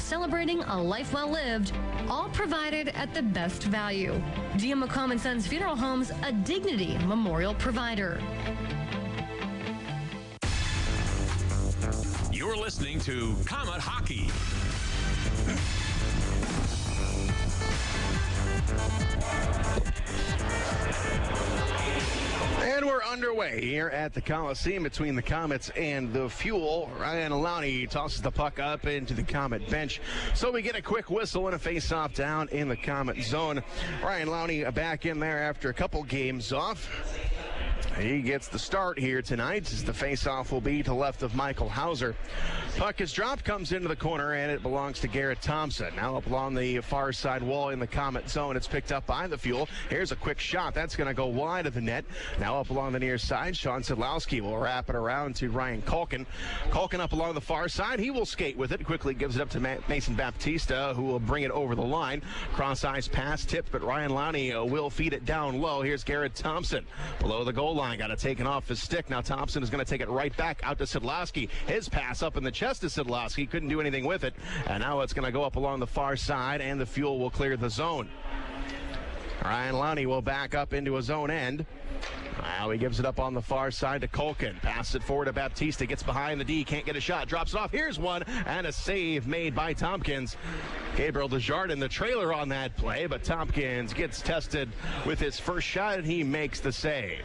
celebrating a life well lived, all provided at the best value. GM McComb & Sons Funeral Homes, a Dignity Memorial provider. You're listening to Comet Hockey. And we're underway here at the Coliseum between the Komets and the Fuel. Ryan Lowney tosses the puck up into the Komet bench. So we get a quick whistle and a face-off down in the Komet zone. Ryan Lowney back in there after a couple games off. He gets the start here tonight as the face-off will be to the left of Michael Hauser. Puck is dropped, comes into the corner, and it belongs to Garrett Thompson. Now up along the far side wall in the Komet zone. It's picked up by the Fuel. Here's a quick shot. That's going to go wide of the net. Now up along the near side, Sean Szydlowski will wrap it around to Ryan Culkin. Culkin up along the far side. He will skate with it. Quickly gives it up to Mason Baptista, who will bring it over the line. Cross-ice pass tipped, but Ryan Lowney will feed it down low. Here's Garrett Thompson below the goal line. Got it taken off his stick. Now Thompson is going to take it right back out to Szydlowski. His pass up in the chest of Szydlowski. Couldn't do anything with it. And now it's going to go up along the far side, and the Fuel will clear the zone. Ryan Lowney will back up into his own end. Now he gives it up on the far side to Culkin. Passes it forward to Baptista. Gets behind the D. Can't get a shot. Drops it off. Here's one. And a save made by Tompkins. Gabriel Desjardins, the trailer on that play. But Tompkins gets tested with his first shot, and he makes the save.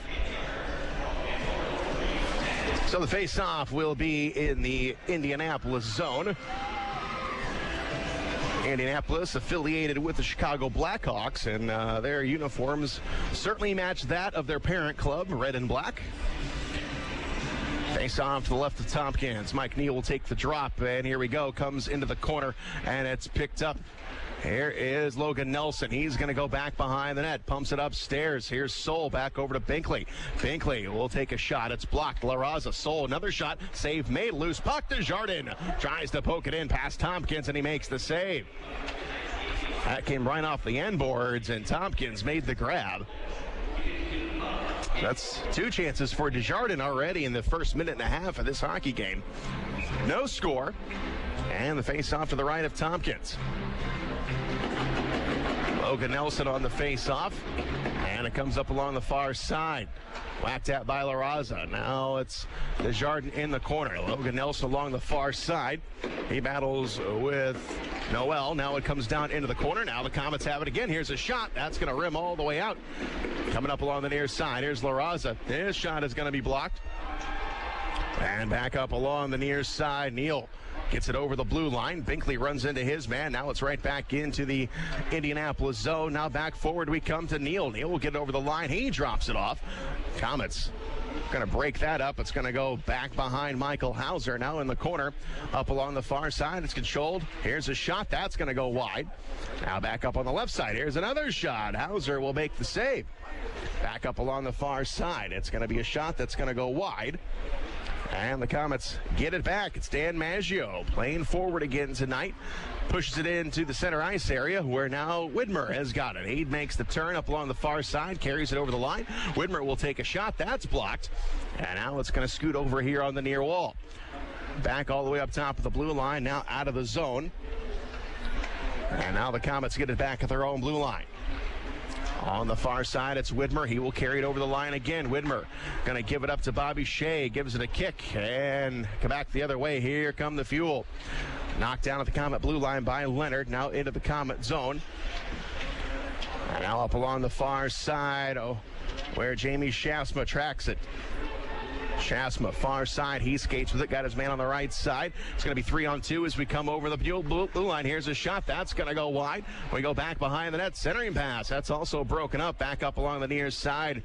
So the face-off will be in the Indianapolis zone. Indianapolis affiliated with the Chicago Blackhawks, and their uniforms certainly match that of their parent club, red and black. Face off to the left of Tompkins. Mike Neal will take the drop, and here we go. Comes into the corner, and it's picked up. Here is Logan Nelson. He's going to go back behind the net. Pumps it upstairs. Here's Soul back over to Binkley. Binkley will take a shot. It's blocked. Larraza. Soul, another shot. Save made. Loose puck. Desjardins tries to poke it in past Tompkins, and he makes the save. That came right off the end boards, and Tompkins made the grab. That's two chances for Desjardins already in the first minute and a half of this hockey game. No score. And the face-off to the right of Tompkins. Logan Nelson on the face-off, and it comes up along the far side. Whacked at by Larraza. Now it's Desjardins in the corner. Logan Nelson along the far side. He battles with Noel. Now it comes down into the corner. Now the Komets have it again. Here's a shot. That's going to rim all the way out. Coming up along the near side. Here's Larraza. His shot is going to be blocked. And back up along the near side. Neal gets it over the blue line. Binkley runs into his man. Now it's right back into the Indianapolis zone. Now back forward we come to Neal. Neal will get over the line. He drops it off. Komets going to break that up. It's going to go back behind Michael Hauser. Now in the corner. Up along the far side. It's controlled. Here's a shot. That's going to go wide. Now back up on the left side. Here's another shot. Hauser will make the save. Back up along the far side. It's going to be a shot that's going to go wide. And the Komets get it back. It's Dan Maggio playing forward again tonight. Pushes it into the center ice area where now Widmer has got it. He makes the turn up along the far side, carries it over the line. Widmer will take a shot. That's blocked. And now it's going to scoot over here on the near wall. Back all the way up top of the blue line, now out of the zone. And now the Komets get it back at their own blue line. On the far side, it's Widmer. He will carry it over the line again. Widmer going to give it up to Bobby Shea. Gives it a kick and come back the other way. Here come the Fuel. Knocked down at the Komet blue line by Leonard. Now into the Komet zone. And now up along the far side where Jamie Shasma tracks it. Shasma, far side, he skates with it, got his man on the right side. It's going to be 3-on-2 as we come over the blue line. Here's a shot, that's going to go wide. We go back behind the net, centering pass. That's also broken up, back up along the near side.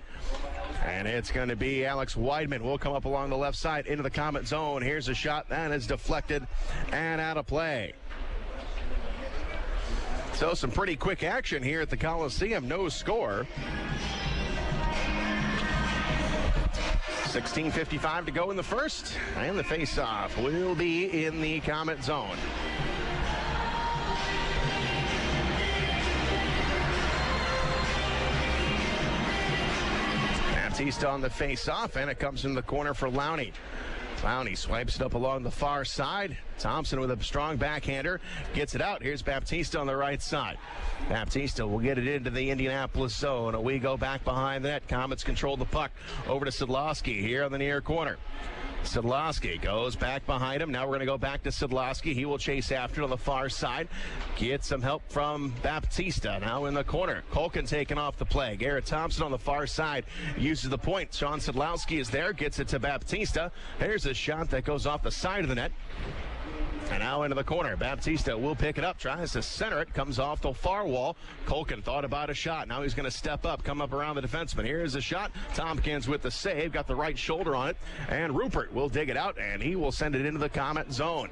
And it's going to be Alex Weidman. We'll come up along the left side into the Komet zone. Here's a shot, that is deflected and out of play. So some pretty quick action here at the Coliseum, no score. 16:55 to go in the first, and the face-off will be in the Komet zone. Baptista on the face-off, and it comes in the corner for Lowney. Lowney swipes it up along the far side. Thompson with a strong backhander gets it out. Here's Baptista on the right side. Baptista will get it into the Indianapolis zone. We go back behind the net. Komets control the puck over to Szydlowski here on the near corner. Szydlowski goes back behind him. Now we're going to go back to Szydlowski. He will chase after it on the far side. Get some help from Baptista. Now in the corner. Culkin taking off the play. Garrett Thompson on the far side uses the point. Sean Szydlowski is there. Gets it to Baptista. There's a shot that goes off the side of the net. And now into the corner. Baptista will pick it up, tries to center it, comes off the far wall. Culkin thought about a shot. Now he's going to step up, come up around the defenseman. Here's a shot. Tompkins with the save, got the right shoulder on it. And Rupert will dig it out, and he will send it into the Komet zone.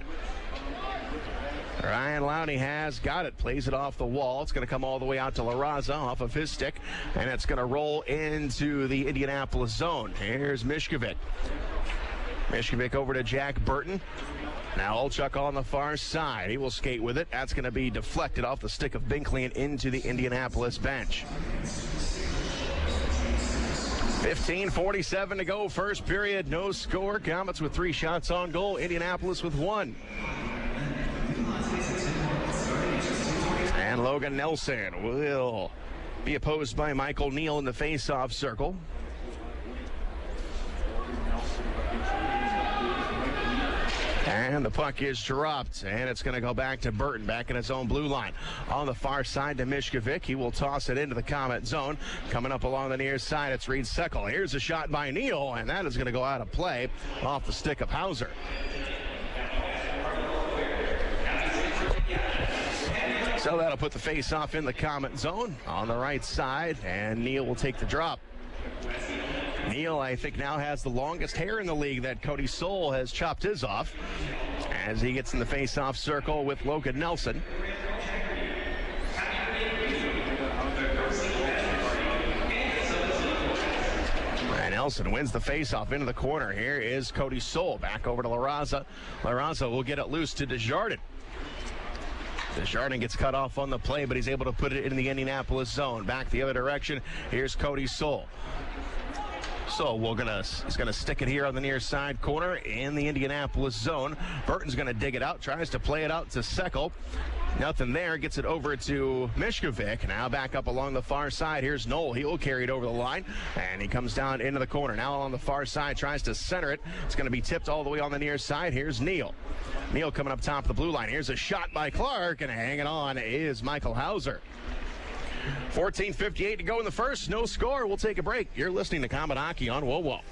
Ryan Lowney has got it, plays it off the wall. It's going to come all the way out to Larraza off of his stick, and it's going to roll into the Indianapolis zone. Here's Mishkovic. Mishkovic over to Jack Burton. Now Olchuk on the far side. He will skate with it. That's going to be deflected off the stick of Binkley and into the Indianapolis bench. 15:47 to go. First period, no score. Komets with 3 shots on goal. Indianapolis with 1. And Logan Nelson will be opposed by Michael Neal in the face-off circle. And the puck is dropped, and it's going to go back to Burton, back in his own blue line. On the far side to Mishkovic. He will toss it into the Komet zone. Coming up along the near side, it's Reed Seckel. Here's a shot by Neal, and that is going to go out of play off the stick of Hauser. So that'll put the face-off in the Komet zone on the right side, and Neal will take the drop. Neal, I think, now has the longest hair in the league that Cody Soule has chopped his off as he gets in the face-off circle with Logan Nelson. And Nelson wins the face-off into the corner. Here is Cody Soule back over to Larraza. Larraza will get it loose to Desjardins. Desjardins gets cut off on the play, but he's able to put it in the Indianapolis zone. Back the other direction. Here's Cody Soule. So he's gonna stick it here on the near side corner in the Indianapolis zone. Burton's gonna dig it out, tries to play it out to Seckel. Nothing there, gets it over to Mishkovic. Now back up along the far side. Here's Knoll. He'll carry it over the line, and he comes down into the corner. Now on the far side, tries to center it. It's going to be tipped all the way on the near side. Here's Neal. Neal coming up top of the blue line. Here's a shot by Clark, and hanging on is Michael Hauser. 14:58 to go in the first. No score. We'll take a break. You're listening to Komet Hockey on WOWO.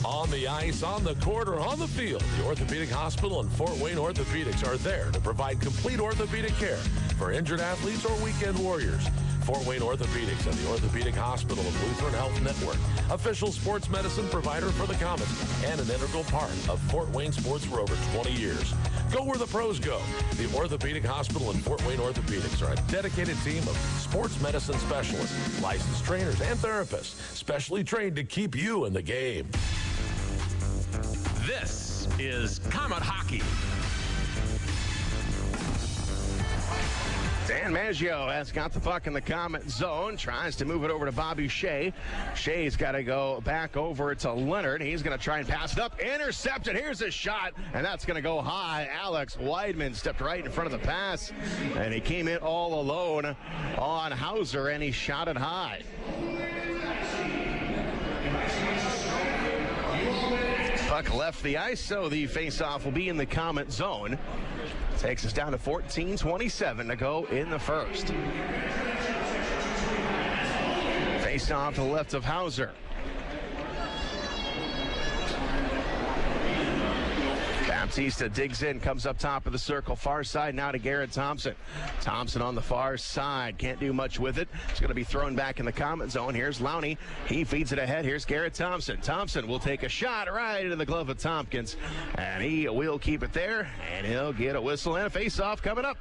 On the ice, on the court, or on the field, the Orthopedic Hospital and Fort Wayne Orthopedics are there to provide complete orthopedic care for injured athletes or weekend warriors. Fort Wayne Orthopedics and the Orthopedic Hospital of Lutheran Health Network, official sports medicine provider for the Komets, and an integral part of Fort Wayne sports for over 20 years. Go where the pros go. The Orthopedic Hospital and Fort Wayne Orthopedics are a dedicated team of sports medicine specialists, licensed trainers, and therapists, specially trained to keep you in the game. This is Komet Hockey. Dan Maggio has got the puck in the Komet zone, tries to move it over to Bobby Shea. Shea's got to go back over to Leonard. He's going to try and pass it up. Intercepted. Here's a shot, and that's going to go high. Alex Weidman stepped right in front of the pass, and he came in all alone on Hauser, and he shot it high. Puck left the ice, so the faceoff will be in the Komet zone. Takes us down to 14:27 to go in the first. Face off to the left of Hauser. Baptista digs in, comes up top of the circle, far side now to Garrett Thompson. Thompson on the far side, can't do much with it. It's going to be thrown back in the Komet zone. Here's Lowney, he feeds it ahead. Here's Garrett Thompson. Thompson will take a shot right into the glove of Tompkins, and he will keep it there, and he'll get a whistle and a face-off coming up.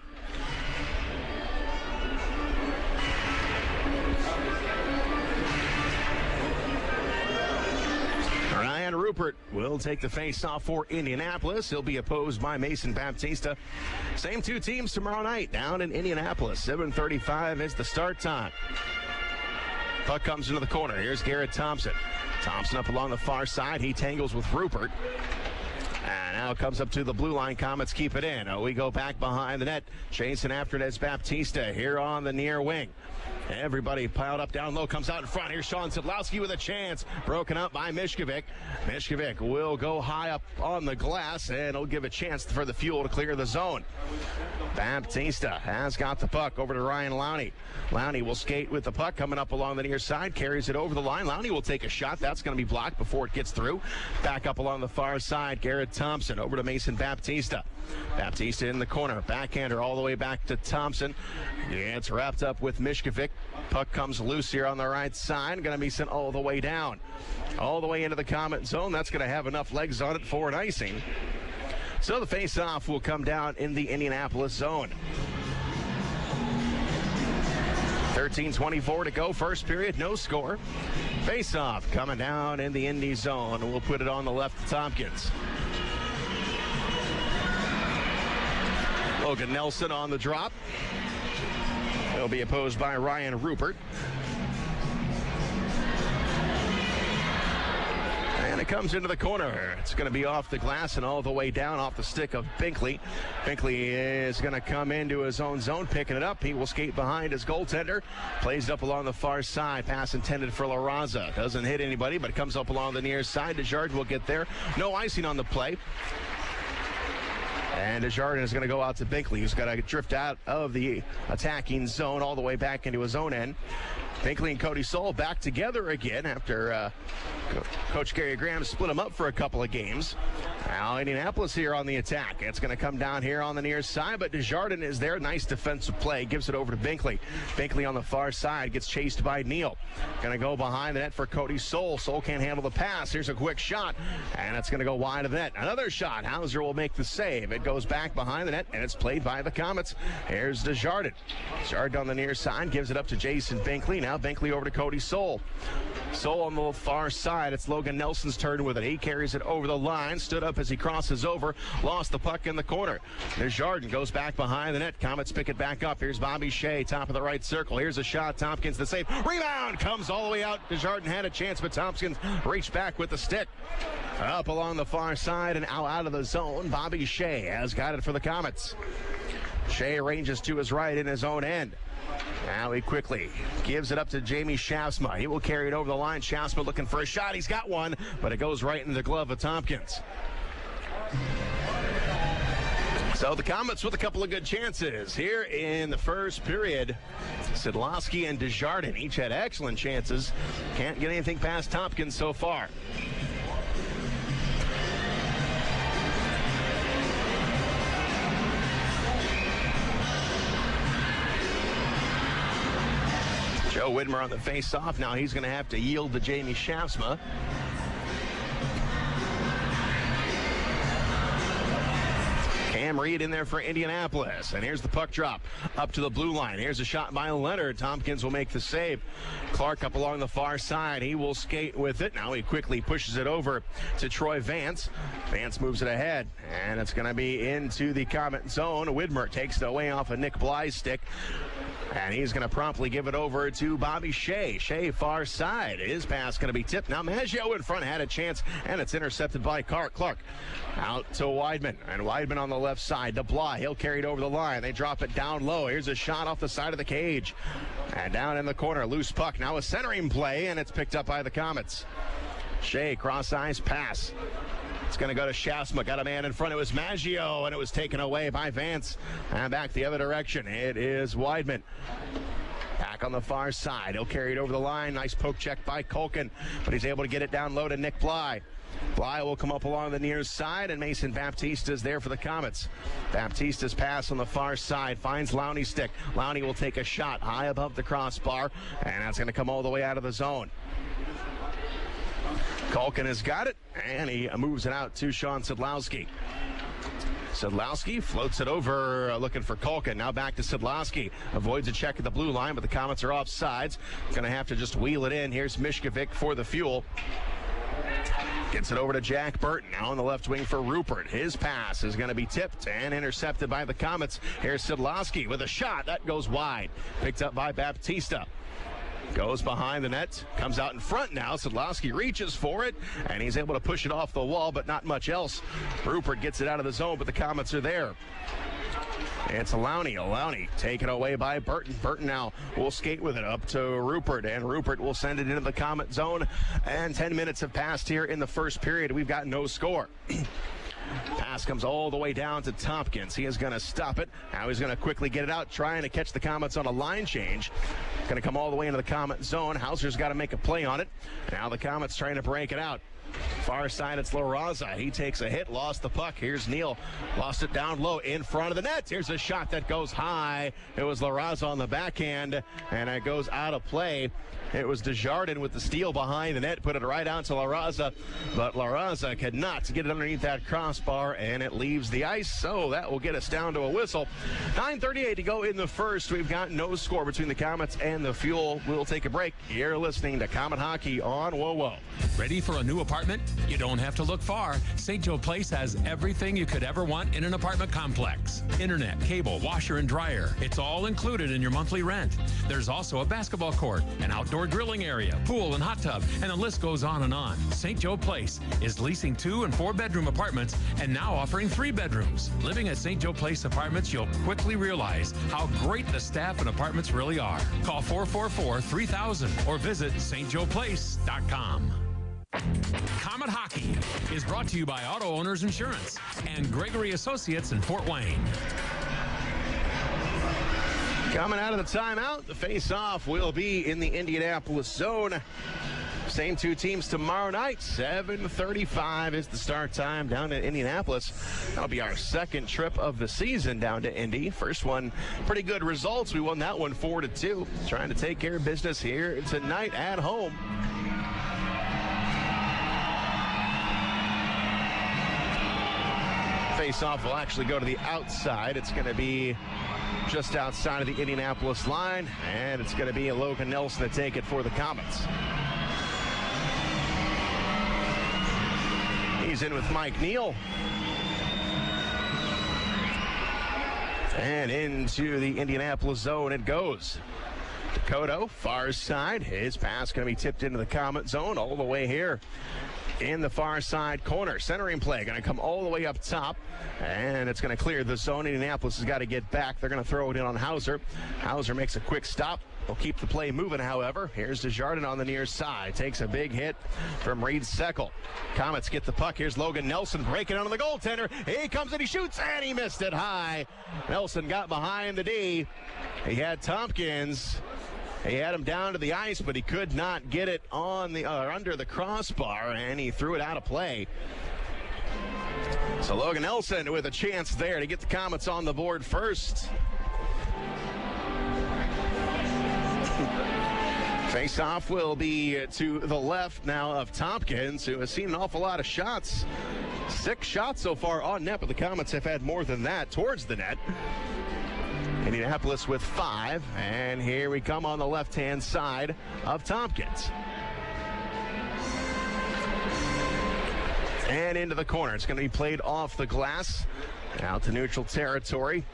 Ryan Rupert will take the face-off for Indianapolis. He'll be opposed by Mason Baptista. Same two teams tomorrow night down in Indianapolis. 7:35 is the start time. Puck comes into the corner. Here's Garrett Thompson. Thompson up along the far side. He tangles with Rupert. Now comes up to the blue line. Komets keep it in. We go back behind the net. Chasing after it is Baptista here on the near wing. Everybody piled up down low, comes out in front. Here's Szydlowski with a chance. Broken up by Mishkovic. Mishkovic will go high up on the glass, and he'll give a chance for the Fuel to clear the zone. Baptista has got the puck over to Ryan Lowney. Lowney will skate with the puck coming up along the near side, carries it over the line. Lowney will take a shot. That's going to be blocked before it gets through. Back up along the far side, Garrett Thompson over to Mason Baptista. Baptista in the corner, backhander all the way back to Thompson. Yeah, it's wrapped up with Mishkovic. Puck comes loose here on the right side. Going to be sent all the way down. All the way into the Komet zone. That's going to have enough legs on it for an icing. So the face-off will come down in the Indianapolis zone. 13:24 to go. First period, no score. Face-off coming down in the Indy zone. We'll put it on the left to Tompkins. Logan Nelson on the drop. He'll be opposed by Ryan Rupert. And it comes into the corner. It's going to be off the glass and all the way down off the stick of Binkley. Binkley is going to come into his own zone, picking it up. He will skate behind his goaltender. Plays up along the far side. Pass intended for Larraza. Doesn't hit anybody, but it comes up along the near side. Desjardins will get there. No icing on the play. And Desjardins is going to go out to Binkley, who's got to drift out of the attacking zone all the way back into his own end. Binkley and Cody Soul back together again after Coach Gary Graham split them up for a couple of games. Now Indianapolis here on the attack. It's going to come down here on the near side, but Desjardins is there. Nice defensive play. Gives it over to Binkley. Binkley on the far side gets chased by Neal. Going to go behind the net for Cody Soul. Soul can't handle the pass. Here's a quick shot, and it's going to go wide of the net. Another shot. Hauser will make the save. It goes back behind the net, and it's played by the Komets. Here's Desjardins. Desjardins on the near side gives it up to Jason Binkley. Now Binkley over to Cody Soul. Soul on the far side. It's Logan Nelson's turn with it. He carries it over the line. Stood up as he crosses over. Lost the puck in the corner. Desjardins goes back behind the net. Komets pick it back up. Here's Bobby Shea, top of the right circle. Here's a shot. Tompkins the save. Rebound comes all the way out. Desjardins had a chance, but Tompkins reached back with the stick. Up along the far side and out of the zone. Bobby Shea has got it for the Komets. Shea ranges to his right in his own end. Now he quickly gives it up to Jamie Shafsma. He will carry it over the line. Shafsma looking for a shot. He's got one, but it goes right in the glove of Tompkins. So the Komets with a couple of good chances here in the first period. Szydlowski and Desjardins each had excellent chances. Can't get anything past Tompkins so far. Joe Widmer on the face-off. Now he's going to have to yield to Jamie Shafsma. Cam Reed in there for Indianapolis. And here's the puck drop up to the blue line. Here's a shot by Leonard. Tompkins will make the save. Clark up along the far side. He will skate with it. Now he quickly pushes it over to Troy Vance. Vance moves it ahead. And it's going to be into the Komet zone. Widmer takes it away off of Nick Bly's stick. And he's going to promptly give it over to Bobby Shea. Shea far side. His pass going to be tipped. Now Maggio in front had a chance, and it's intercepted by Clark. Out to Weidman. And Weidman on the left side to Bly. He'll carry it over the line. They drop it down low. Here's a shot off the side of the cage. And down in the corner, loose puck. Now a centering play, and it's picked up by the Komets. Shea, cross-ice pass. It's going to go to Shafsma. Got a man in front. It was Maggio, and it was taken away by Vance. And back the other direction. It is Weidman. Back on the far side. He'll carry it over the line. Nice poke check by Culkin, but he's able to get it down low to Nick Bly. Bly will come up along the near side, and Mason Baptista is there for the Komets. Baptista's pass on the far side finds Lowney's stick. Lowney will take a shot high above the crossbar, and that's going to come all the way out of the zone. Culkin has got it, and he moves it out to Szydlowski. Szydlowski floats it over, looking for Culkin. Now back to Szydlowski. Avoids a check at the blue line, but the Komets are off sides. Going to have to just wheel it in. Here's Mishkovic for the Fuel. Gets it over to Jack Burton. Now on the left wing for Rupert. His pass is going to be tipped and intercepted by the Komets. Here's Szydlowski with a shot. That goes wide. Picked up by Baptista. Goes behind the net, comes out in front now. Szydlowski reaches for it, and he's able to push it off the wall, but not much else. Rupert gets it out of the zone, but the Komets are there. It's Lowney taken away by Burton. Burton now will skate with it up to Rupert, and Rupert will send it into the Komet zone. And 10 minutes have passed here in the first period. We've got no score. Pass comes all the way down to Tompkins. He is going to stop it. Now he's going to quickly get it out, trying to catch the Komets on a line change. Going to come all the way into the Komet zone. Hauser's got to make a play on it. Now the Komets trying to break it out. Far side, it's Larraza. He takes a hit, lost the puck. Here's Neal. Lost it down low in front of the net. Here's a shot that goes high. It was Larraza on the backhand, and it goes out of play. It was Desjardins with the steal behind the net, put it right out to Larraza, but Larraza could not get it underneath that crossbar, and it leaves the ice, so that will get us down to a whistle. 9:38 to go in the first. We've got no score between the Komets and the Fuel. We'll take a break. You're listening to Komet Hockey on WoWo. Ready for a new apartment? You don't have to look far. St. Joe Place has everything you could ever want in an apartment complex. Internet, cable, washer, and dryer. It's all included in your monthly rent. There's also a basketball court, an outdoor grilling area, pool and hot tub, and the list goes on and on. St. Joe Place is leasing 2- and 4-bedroom apartments and now offering 3 bedrooms. Living at St. Joe Place Apartments, you'll quickly realize how great the staff and apartments really are. Call 444-3000 or visit stjoeplace.com. Komet Hockey is brought to you by Auto Owners Insurance and Gregory Associates in Fort Wayne. Coming out of the timeout, the face-off will be in the Indianapolis zone. Same two teams tomorrow night. 7:35 is the start time down to Indianapolis. That'll be our second trip of the season down to Indy. First one, pretty good results. We won that one 4-2. Trying to take care of business here tonight at home. Face-off will actually go to the outside. It's going to be just outside of the Indianapolis line, and it's going to be a Logan Nelson to take it for the Komets. He's in with Mike Neal. And into the Indianapolis zone it goes. Dakota, far side. His pass going to be tipped into the Komet zone all the way here in the far side corner. Centering play going to come all the way up top, and it's going to clear the zone. Indianapolis has got to get back. They're going to throw it in on Hauser. Hauser makes a quick stop. Will keep the play moving, however. Here's Desjardins on the near side. Takes a big hit from Reed Seckel. Komets get the puck. Here's Logan Nelson breaking onto the goaltender. He comes and he shoots, and he missed it high. Nelson got behind the D. He had Tompkins. He had him down to the ice, but he could not get it on the under the crossbar, and he threw it out of play. So Logan Nelson with a chance there to get the Komets on the board first. Face-off will be to the left now of Tompkins, who has seen an awful lot of shots. 6 shots so far on net, but the Komets have had more than that towards the net. Indianapolis with 5, and here we come on the left-hand side of Tompkins. And into the corner. It's going to be played off the glass, out to neutral territory.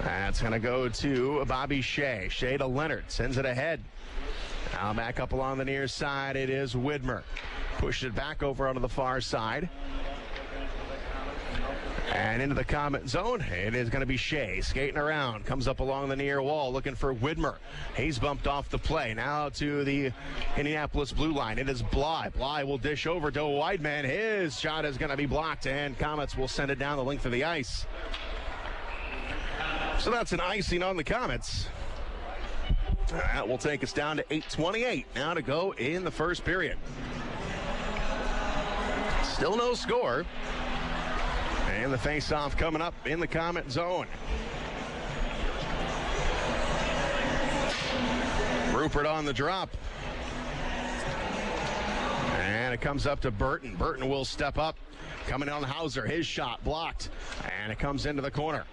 That's going to go to Bobby Shea. Shea to Leonard, sends it ahead. Now back up along the near side, it is Widmer. Pushes it back over onto the far side. And into the Komet zone, it is going to be Shea skating around. Comes up along the near wall looking for Widmer. He's bumped off the play. Now to the Indianapolis blue line. It is Bly. Bly will dish over to Weidman. His shot is going to be blocked, and Komets will send it down the length of the ice. So that's an icing on the Komets. That will take us down to 8:28 now to go in the first period. Still no score. And the face-off coming up in the Komet zone. Rupert on the drop. And it comes up to Burton. Burton will step up. Coming on Hauser. His shot blocked. And it comes into the corner.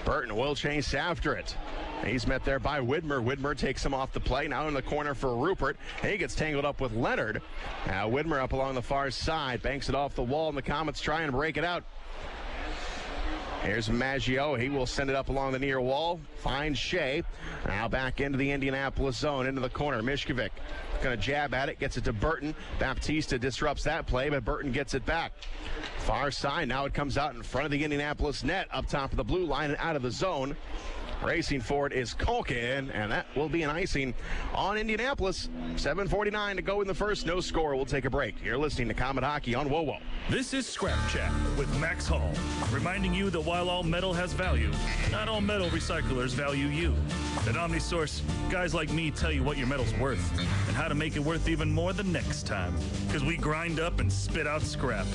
Burton will chase after it. He's met there by Widmer. Widmer takes him off the play. Now in the corner for Rupert. He gets tangled up with Leonard. Now Widmer up along the far side. Banks it off the wall, and the Komets try and break it out. Here's Maggio. He will send it up along the near wall. Finds Shea. Now back into the Indianapolis zone, into the corner. Mishkovic going to jab at it. Gets it to Burton. Baptista disrupts that play, but Burton gets it back. Far side. Now it comes out in front of the Indianapolis net. Up top of the blue line and out of the zone. Racing for it is Culkin, and that will be an icing on Indianapolis. 7:49 to go in the first. No score. We'll take a break. You're listening to Komet Hockey on WoWo. This is Scrap Chat with Max Hall, reminding you that while all metal has value, not all metal recyclers value you. At OmniSource, guys like me tell you what your metal's worth and how to make it worth even more the next time. Because we grind up and spit out scrap,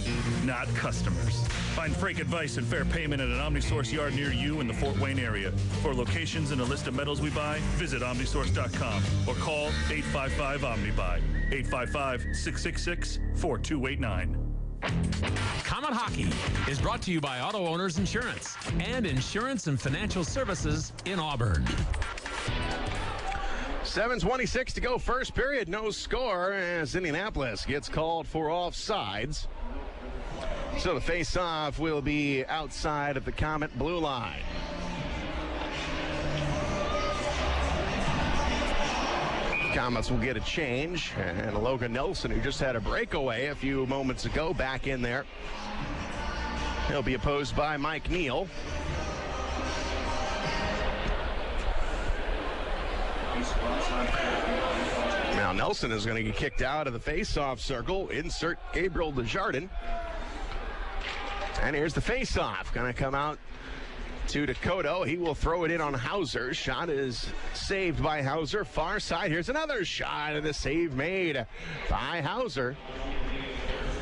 not customers. Find freight advice and fair payment at an OmniSource yard near you in the Fort Wayne area. For locations and a list of metals we buy, visit OmniSource.com or call 855-OmniBuy, 855-666-4289. Komet Hockey is brought to you by Auto Owners Insurance and Insurance and Financial Services in Auburn. 7:26 to go, first period. No score as Indianapolis gets called for offsides. So the face-off will be outside of the Komet blue line. Komets will get a change, and Logan Nelson, who just had a breakaway a few moments ago, back in there. He'll be opposed by Mike Neal. Now Nelson is going to get kicked out of the face-off circle. Insert Gabriel Desjardins. And here's the face-off. Going to come out to Dakota. He will throw it in on Hauser. Shot is saved by Hauser. Far side. Here's another shot, and the save made by Hauser.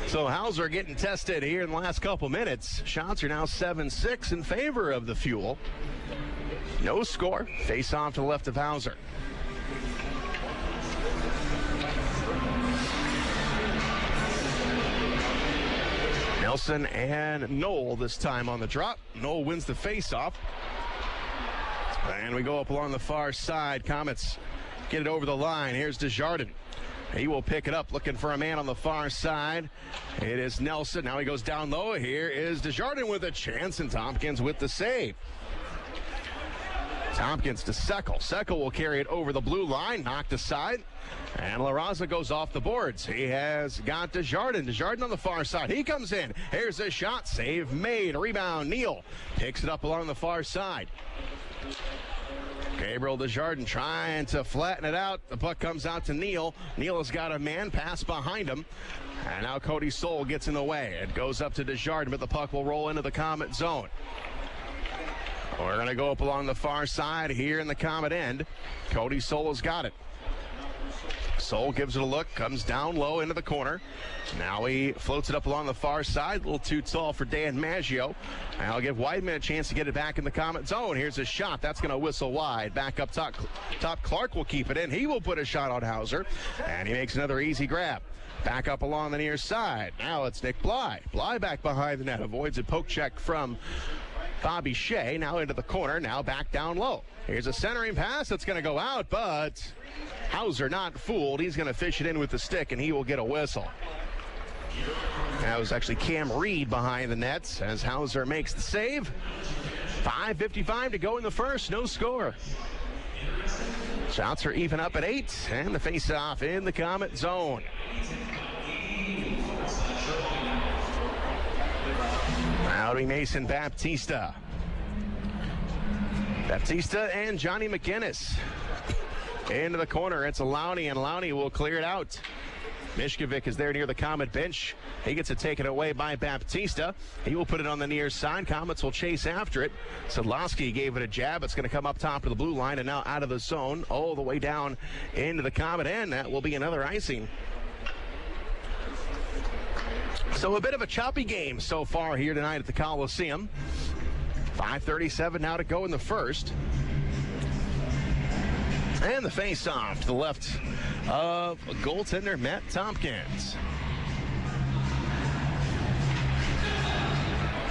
So Hauser getting tested here in the last couple minutes. Shots are now 7-6 in favor of the Fuel. No score. Face off to the left of Hauser. Nelson and Knoll this time on the drop. Knoll wins the face-off. And we go up along the far side. Komets get it over the line. Here's Desjardins. He will pick it up, looking for a man on the far side. It is Nelson. Now he goes down low. Here is Desjardins with a chance, and Tompkins with the save. Tompkins to Seckel. Seckel will carry it over the blue line, knocked aside. And Larraza goes off the boards. He has got Desjardins. Desjardins on the far side. He comes in. Here's a shot. Save made. Rebound. Neal picks it up along the far side. Gabriel Desjardins trying to flatten it out. The puck comes out to Neal. Neal has got a man pass behind him. And now Cody Soul gets in the way. It goes up to Desjardins, but the puck will roll into the Komet zone. We're going to go up along the far side here in the Komet end. Cody Soul has got it. Soul gives it a look, comes down low into the corner. Now he floats it up along the far side. A little too tall for Dan Maggio. I'll give Weidman a chance to get it back in the Komet zone. Here's a shot. That's going to whistle wide. Back up top. Clark will keep it in. He will put a shot on Hauser. And he makes another easy grab. Back up along the near side. Now it's Nick Bly. Bly back behind the net. Avoids a poke check from Bobby Shea. Now into the corner. Now back down low. Here's a centering pass that's going to go out, but Hauser not fooled. He's going to fish it in with the stick, and he will get a whistle. That was actually Cam Reed behind the nets as Hauser makes the save. 5:55 to go in the first. No score. Shots are even up at 8, and the face-off in the Komet zone. Howdy Mason Baptista. Baptista and Johnny McInnes. Into the corner, it's Lowney, and Lowney will clear it out. Mishkovic is there near the Komet bench. He gets it taken away by Baptista. He will put it on the near side. Komets will chase after it. Szydlowski gave it a jab. It's going to come up top of the blue line and now out of the zone all the way down into the Komet end. That will be another icing. So a bit of a choppy game so far here tonight at the Coliseum. 5:37 now to go in the first. And the face-off to the left of goaltender Matt Tompkins.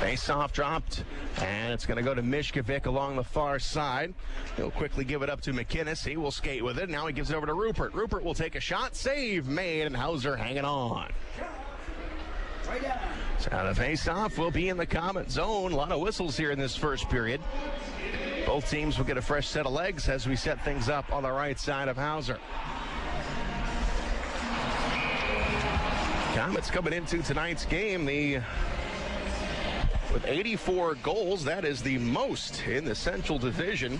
Face-off dropped, and it's going to go to Mishkovic along the far side. He'll quickly give it up to McInnes. He will skate with it. Now he gives it over to Rupert. Rupert will take a shot. Save made, and Hauser hanging on. So the face-off will be in the Komet zone. A lot of whistles here in this first period. Both teams will get a fresh set of legs as we set things up on the right side of Hauser. Komets coming into tonight's game with 84 goals. That is the most in the Central Division.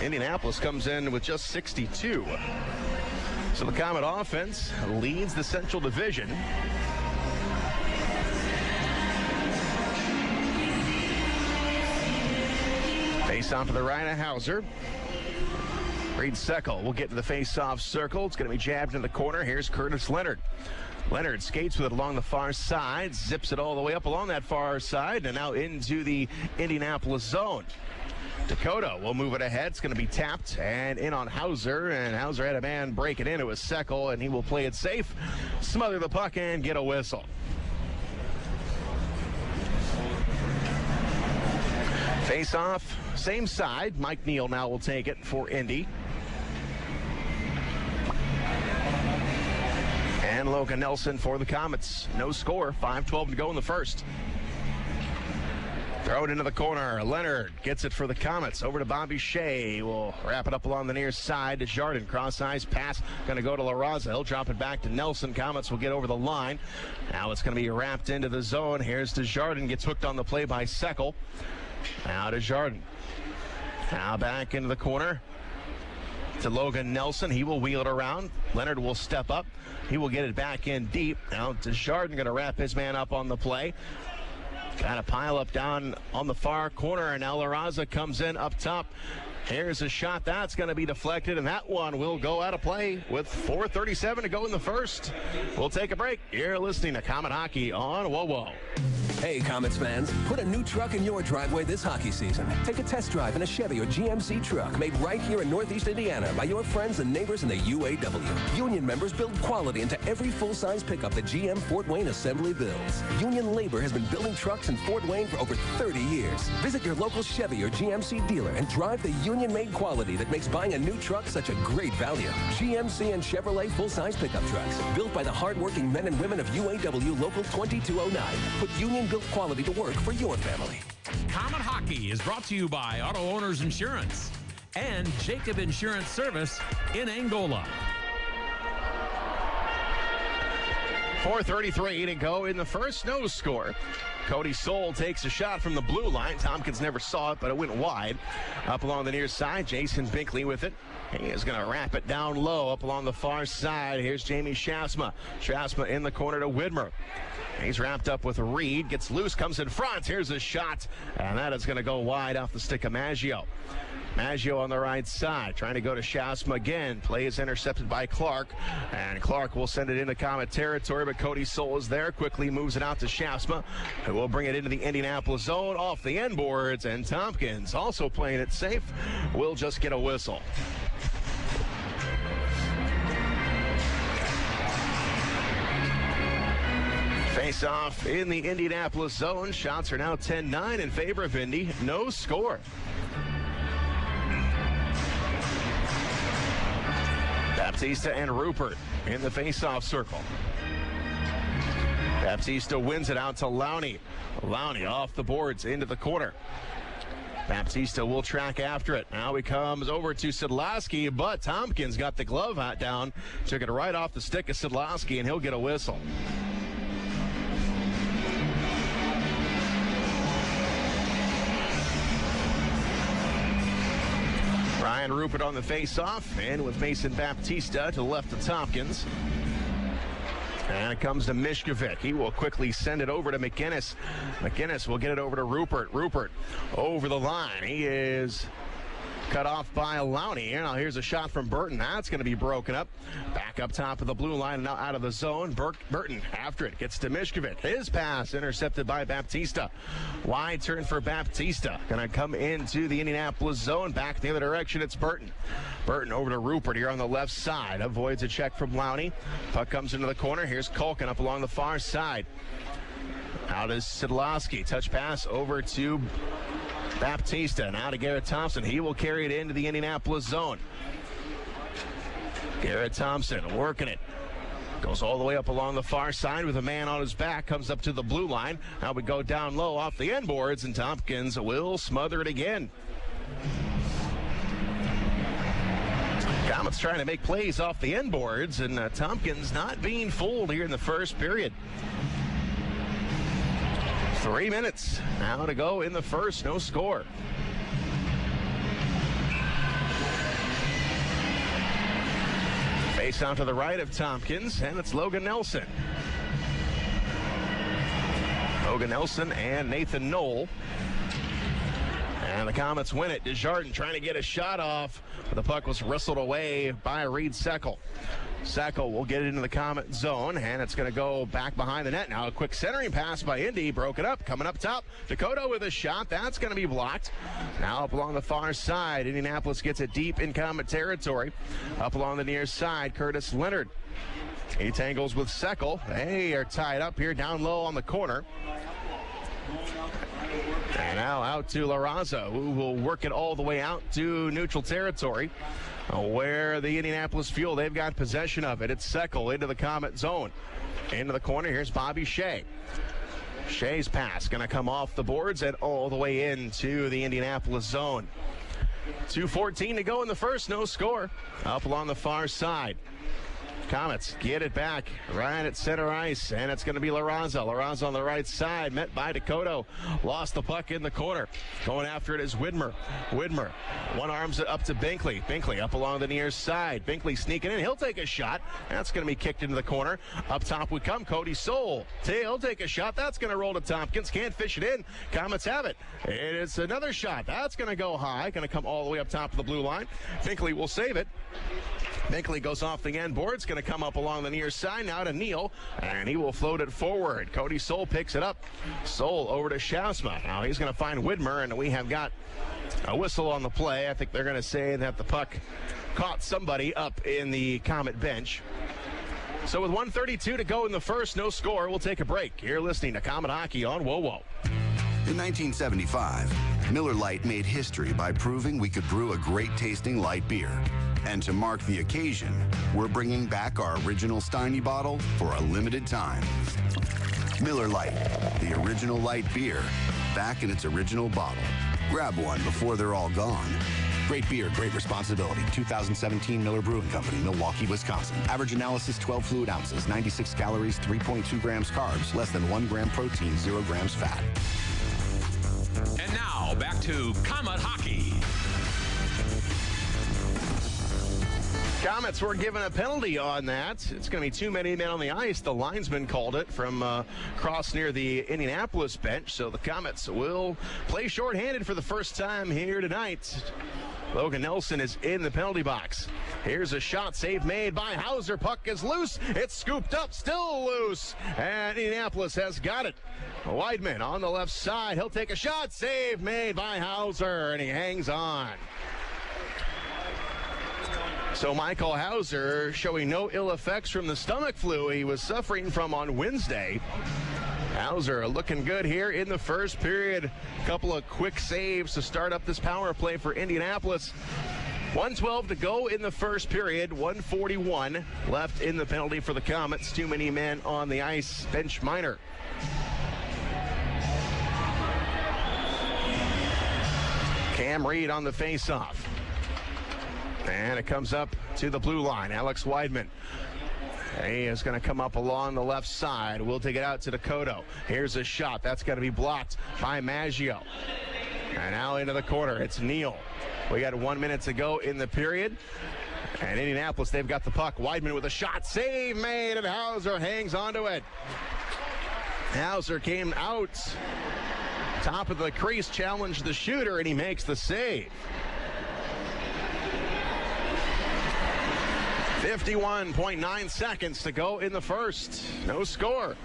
Indianapolis comes in with just 62. So the Komet offense leads the Central Division. Face-off to the right of Hauser. Reed Seckel will get to the face-off circle. It's going to be jabbed in the corner. Here's Curtis Leonard. Leonard skates with it along the far side, zips it all the way up along that far side, and now into the Indianapolis zone. Dakota will move it ahead. It's going to be tapped and in on Hauser, and Hauser had a man break it in. It was Seckel, and he will play it safe, smother the puck, and get a whistle. Face-off, same side. Mike Neal now will take it for Indy. And Logan Nelson for the Komets. No score, 5:12 to go in the first. Throw it into the corner. Leonard gets it for the Komets. Over to Bobby Shea. Will wrap it up along the near side to Jardin. Cross-ice pass. Going to go to Larraza. He'll drop it back to Nelson. Komets will get over the line. Now it's going to be wrapped into the zone. Here's to Jardin. Gets hooked on the play by Seckel. Now to Jardin. Now back into the corner to Logan Nelson. He will wheel it around. Leonard will step up. He will get it back in deep. Now to Jardin, going to wrap his man up on the play. Got a pile up down on the far corner, and now Larraza comes in up top. Here's a shot. That's going to be deflected, and that one will go out of play with 4:37 to go in the first. We'll take a break. You're listening to Komet Hockey on WoWo. Hey, Komets fans, put a new truck in your driveway this hockey season. Take a test drive in a Chevy or GMC truck made right here in Northeast Indiana by your friends and neighbors in the UAW. Union members build quality into every full-size pickup that GM Fort Wayne Assembly builds. Union labor has been building trucks in Fort Wayne for over 30 years. Visit your local Chevy or GMC dealer and drive the Union-made quality that makes buying a new truck such a great value. GMC and Chevrolet full-size pickup trucks, built by the hardworking men and women of UAW Local 2209. Put Union-built quality to work for your family. Komet Hockey is brought to you by Auto Owners Insurance and Jacob Insurance Service in Angola. 4:33 to go in the first. No score. Cody Soul takes a shot from the blue line. Tompkins never saw it, but it went wide. Up along the near side, Jason Binkley with it. He is going to wrap it down low up along the far side. Here's Jamie Shasma. Shasma in the corner to Widmer. He's wrapped up with Reed. Gets loose, comes in front. Here's a shot, and that is going to go wide off the stick of Maggio. Maggio on the right side, trying to go to Shasma again. Play is intercepted by Clark, and Clark will send it into Komet territory, but Cody Soul is there, quickly moves it out to Shasma, who will bring it into the Indianapolis zone off the end boards, and Tompkins, also playing it safe, will just get a whistle. Face-off in the Indianapolis zone. Shots are now 10-9 in favor of Indy. No score. Baptista and Rupert in the face-off circle. Baptista wins it out to Lowney. Lowney off the boards into the corner. Baptista will track after it. Now he comes over to Szydlowski, but Tompkins got the glove hat down. Took it right off the stick of Szydlowski, and he'll get a whistle. Ryan Rupert on the face-off, and with Mason Baptista to the left of Tompkins. And it comes to Mishkovic. He will quickly send it over to McGinnis. McGinnis will get it over to Rupert. Rupert over the line. He is cut off by Lowney. Now here's a shot from Burton. That's going to be broken up. Back up top of the blue line, now out of the zone. Burton after it gets to Mishkovic. His pass intercepted by Baptista. Wide turn for Baptista. Going to come into the Indianapolis zone. Back the other direction, it's Burton. Burton over to Rupert here on the left side. Avoids a check from Lowney. Puck comes into the corner. Here's Culkin up along the far side. Out is Szydlowski. Touch pass over to Baptista. Now to Garrett Thompson. He will carry it into the Indianapolis zone. Garrett Thompson working it. Goes all the way up along the far side with a man on his back. Comes up to the blue line. Now we go down low off the end boards, and Tompkins will smother it again. Komets trying to make plays off the end boards, and Tompkins not being fooled here in the first period. 3 minutes now to go in the first. No score. Face out to the right of Tompkins, and it's Logan Nelson. Logan Nelson and Nathan Knoll. And the Komets win it. Desjardins trying to get a shot off, but the puck was wrestled away by Reed Seckel. Seckel will get it into the Komet zone, and it's going to go back behind the net. Now a quick centering pass by Indy, broke it up, coming up top. Dakota with a shot, that's going to be blocked. Now up along the far side, Indianapolis gets it deep in Komet territory. Up along the near side, Curtis Leonard. He tangles with Seckel. They are tied up here down low on the corner. And now out to Larraza, who will work it all the way out to neutral territory, where the Indianapolis Fuel, they've got possession of it. It's Seckel into the Komet zone. Into the corner, here's Bobby Shea. Shea's pass going to come off the boards and all the way into the Indianapolis zone. 2:14 to go in the first, no score. Up along the far side. Komets get it back right at center ice, and it's going to be Larraza. Larraza on the right side, met by Dakota. Lost the puck in the corner. Going after it is Widmer. Widmer one arms it up to Binkley. Binkley up along the near side. Binkley sneaking in. He'll take a shot. That's going to be kicked into the corner. Up top we come. Cody Soul. He'll take a shot. That's going to roll to Tompkins. Can't fish it in. Komets have it. It's another shot. That's going to go high. Going to come all the way up top of the blue line. Binkley will save it. Binkley goes off the end board. It's going to come up along the near side now to Neal, and he will float it forward. Cody Soul picks it up. Soul over to Schausma. Now he's going to find Widmer, and we have got a whistle on the play. I think they're going to say that the puck caught somebody up in the Komet bench. So with 1:32 to go in the first, no score, we'll take a break. You're listening to Komet Hockey on WoWo. In 1975, Miller Lite made history by proving we could brew a great-tasting light beer. And to mark the occasion, we're bringing back our original Steiny bottle for a limited time. Miller Lite, the original light beer, back in its original bottle. Grab one before they're all gone. Great beer, great responsibility. 2017 Miller Brewing Company, Milwaukee, Wisconsin. Average analysis 12 fluid ounces, 96 calories, 3.2 grams carbs, less than 1 gram protein, 0 grams fat. And now back to Komet Hockey. Komets were given a penalty on that. It's going to be too many men on the ice. The linesman called it from across near the Indianapolis bench. So the Komets will play shorthanded for the first time here tonight. Logan Nelson is in the penalty box. Here's a shot, save made by Hauser. Puck is loose. It's scooped up, still loose. And Indianapolis has got it. Weidman on the left side. He'll take a shot. Save made by Hauser, and he hangs on. So Michael Hauser showing no ill effects from the stomach flu he was suffering from on Wednesday. Hauser looking good here in the first period. A couple of quick saves to start up this power play for Indianapolis. 1:12 to go in the first period. 1:41 left in the penalty for the Komets. Too many men on the ice. Bench minor. Cam Reed on the faceoff. And it comes up to the blue line. Alex Weidman. He is going to come up along the left side. We'll take it out to Dakota. Here's a shot. That's going to be blocked by Maggio. And now into the corner. It's Neal. We got 1 minute to go in the period. And Indianapolis, they've got the puck. Weidman with a shot. Save made, and Hauser hangs onto it. Hauser came out. Top of the crease, challenged the shooter, and he makes the save. 51.9 seconds to go in the first. No score.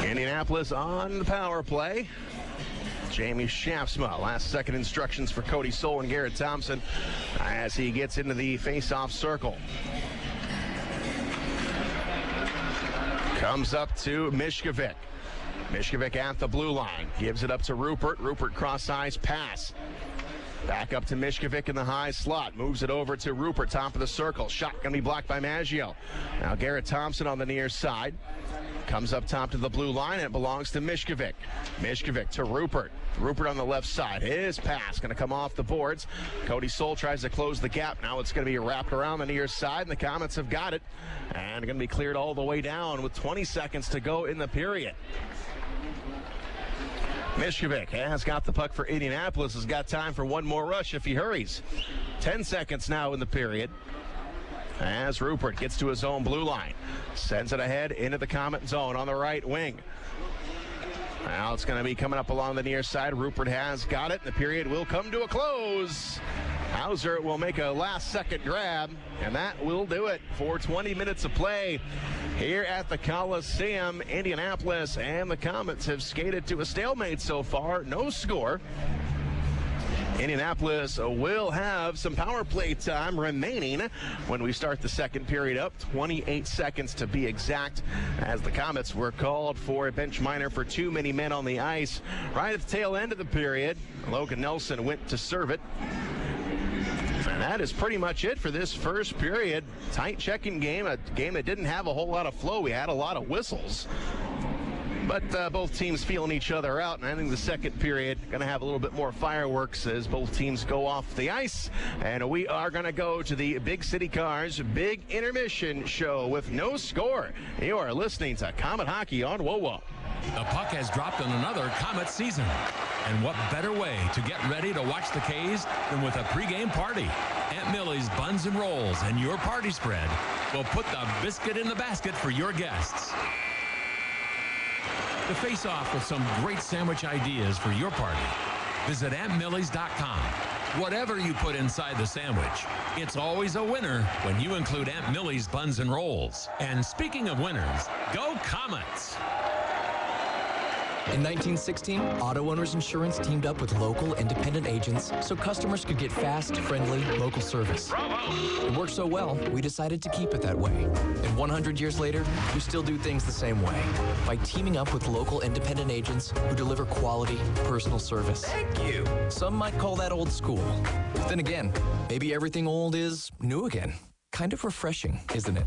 Indianapolis on the power play. Jamie Schaafsma, last second instructions for Cody Soul and Garrett Thompson as he gets into the face-off circle. Comes up to Mishkovic. Mishkovic at the blue line. Gives it up to Rupert. Rupert cross-ice pass. Back up to Mishkovic in the high slot. Moves it over to Rupert, top of the circle. Shot going to be blocked by Maggio. Now Garrett Thompson on the near side. Comes up top to the blue line, and it belongs to Mishkovic. Mishkovic to Rupert. Rupert on the left side. His pass going to come off the boards. Cody Soul tries to close the gap. Now it's going to be wrapped around the near side, and the Komets have got it. And going to be cleared all the way down with 20 seconds to go in the period. Mishkovic has got the puck for Indianapolis. Has got time for one more rush if he hurries. 10 seconds now in the period. As Rupert gets to his own blue line. Sends it ahead into the Komet zone on the right wing. Now it's going to be coming up along the near side. Rupert has got it. The period will come to a close. Hauser will make a last-second grab, and that will do it for 20 minutes of play here at the Coliseum. Indianapolis and the Komets have skated to a stalemate so far. No score. Indianapolis will have some power play time remaining when we start the second period up. 28 seconds to be exact, as the Komets were called for a bench minor for too many men on the ice. Right at the tail end of the period, Logan Nelson went to serve it. And that is pretty much it for this first period. Tight checking game, a game that didn't have a whole lot of flow. We had a lot of whistles. But both teams feeling each other out, and I think the second period going to have a little bit more fireworks as both teams go off the ice. And we are going to go to the Big City Cars Big Intermission Show with no score. You are listening to Komet Hockey on WOWO. The puck has dropped on another Komet season. And what better way to get ready to watch the K's than with a pregame party? Aunt Millie's Buns and Rolls and your party spread will put the biscuit in the basket for your guests. To face off with some great sandwich ideas for your party, visit AuntMillie's.com. Whatever you put inside the sandwich, it's always a winner when you include Aunt Millie's Buns and Rolls. And speaking of winners, go Komets! In 1916, Auto Owners Insurance teamed up with local independent agents so customers could get fast, friendly, local service. Bravo! It worked so well, we decided to keep it that way. And 100 years later, we still do things the same way, by teaming up with local independent agents who deliver quality, personal service. Thank you. Some might call that old school. But then again, maybe everything old is new again. Kind of refreshing, isn't it?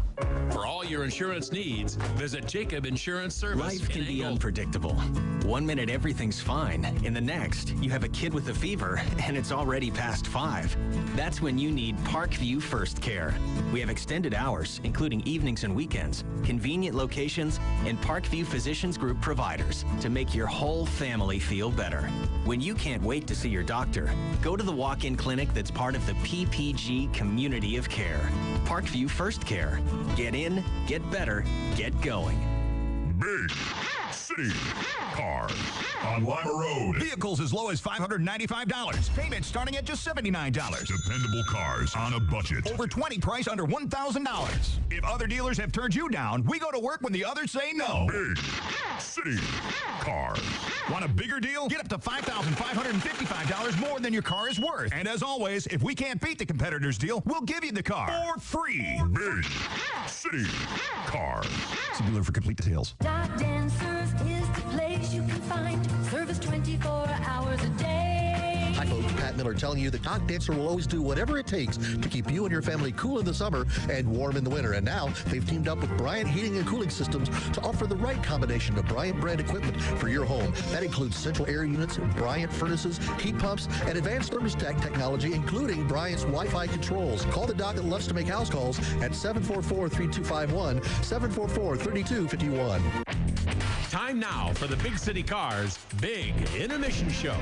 For all your insurance needs, visit Jacob Insurance Service. Life can be unpredictable. 1 minute everything's fine. In the next, you have a kid with a fever and it's already past 5. That's when you need Parkview First Care. We have extended hours, including evenings and weekends, convenient locations, and Parkview Physicians Group providers to make your whole family feel better. When you can't wait to see your doctor, go to the walk-in clinic that's part of the PPG community of care. Parkview First Care. Get in, get better, get going. Big City Cars on Lima Road. Vehicles as low as $595. Payments starting at just $79. Dependable cars on a budget. Over 20 price under $1,000. If other dealers have turned you down, we go to work when the others say no. Big City Cars. Want a bigger deal? Get up to $5,555 more than your car is worth. And as always, if we can't beat the competitor's deal, we'll give you the car for free. Big City Cars. See dealer for complete details. Dock Dancers is the place you can find service 24 hours a day. Hi folks, Pat Miller telling you that Dock Dancer will always do whatever it takes to keep you and your family cool in the summer and warm in the winter. And now they've teamed up with Bryant Heating and Cooling Systems to offer the right combination of Bryant brand equipment for your home. That includes central air units, Bryant furnaces, heat pumps, and advanced thermostat technology, including Bryant's Wi-Fi controls. Call the doc that loves to make house calls at 744-3251, 744-3251. Time now for the Big City Cars Big Intermission Show.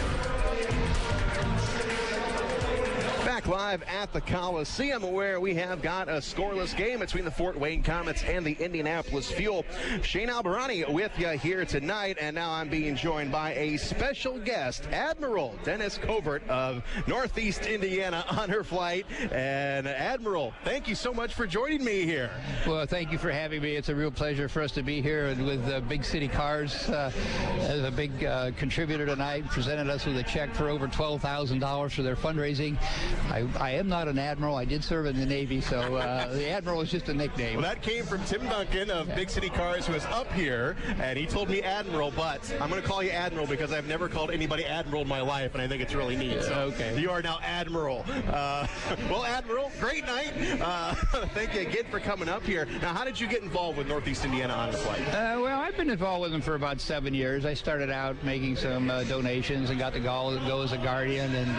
Back live at the Coliseum, where we have got a scoreless game between the Fort Wayne Komets and the Indianapolis Fuel. Shane Albarani with you here tonight, and now I'm being joined by a special guest, Admiral Dennis Covert of Northeast Indiana on her flight. And Admiral, thank you so much for joining me here. Well, thank you for having me. It's a real pleasure for us to be here and with Big City Cars as a big contributor tonight, presented us with a check for over $12,000 for their fundraising I am not an admiral. I did serve in the Navy, so the admiral is just a nickname. Well, that came from Tim Duncan of Big City Cars, who is up here, and he told me Admiral, but I'm going to call you Admiral because I've never called anybody Admiral in my life, and I think it's really neat. So okay. You are now Admiral. Well, Admiral, great night. Thank you again for coming up here. Now, how did you get involved with Northeast Indiana Honor Flight? Well, I've been involved with them for about 7 years. I started out making some donations and got to go as a guardian, and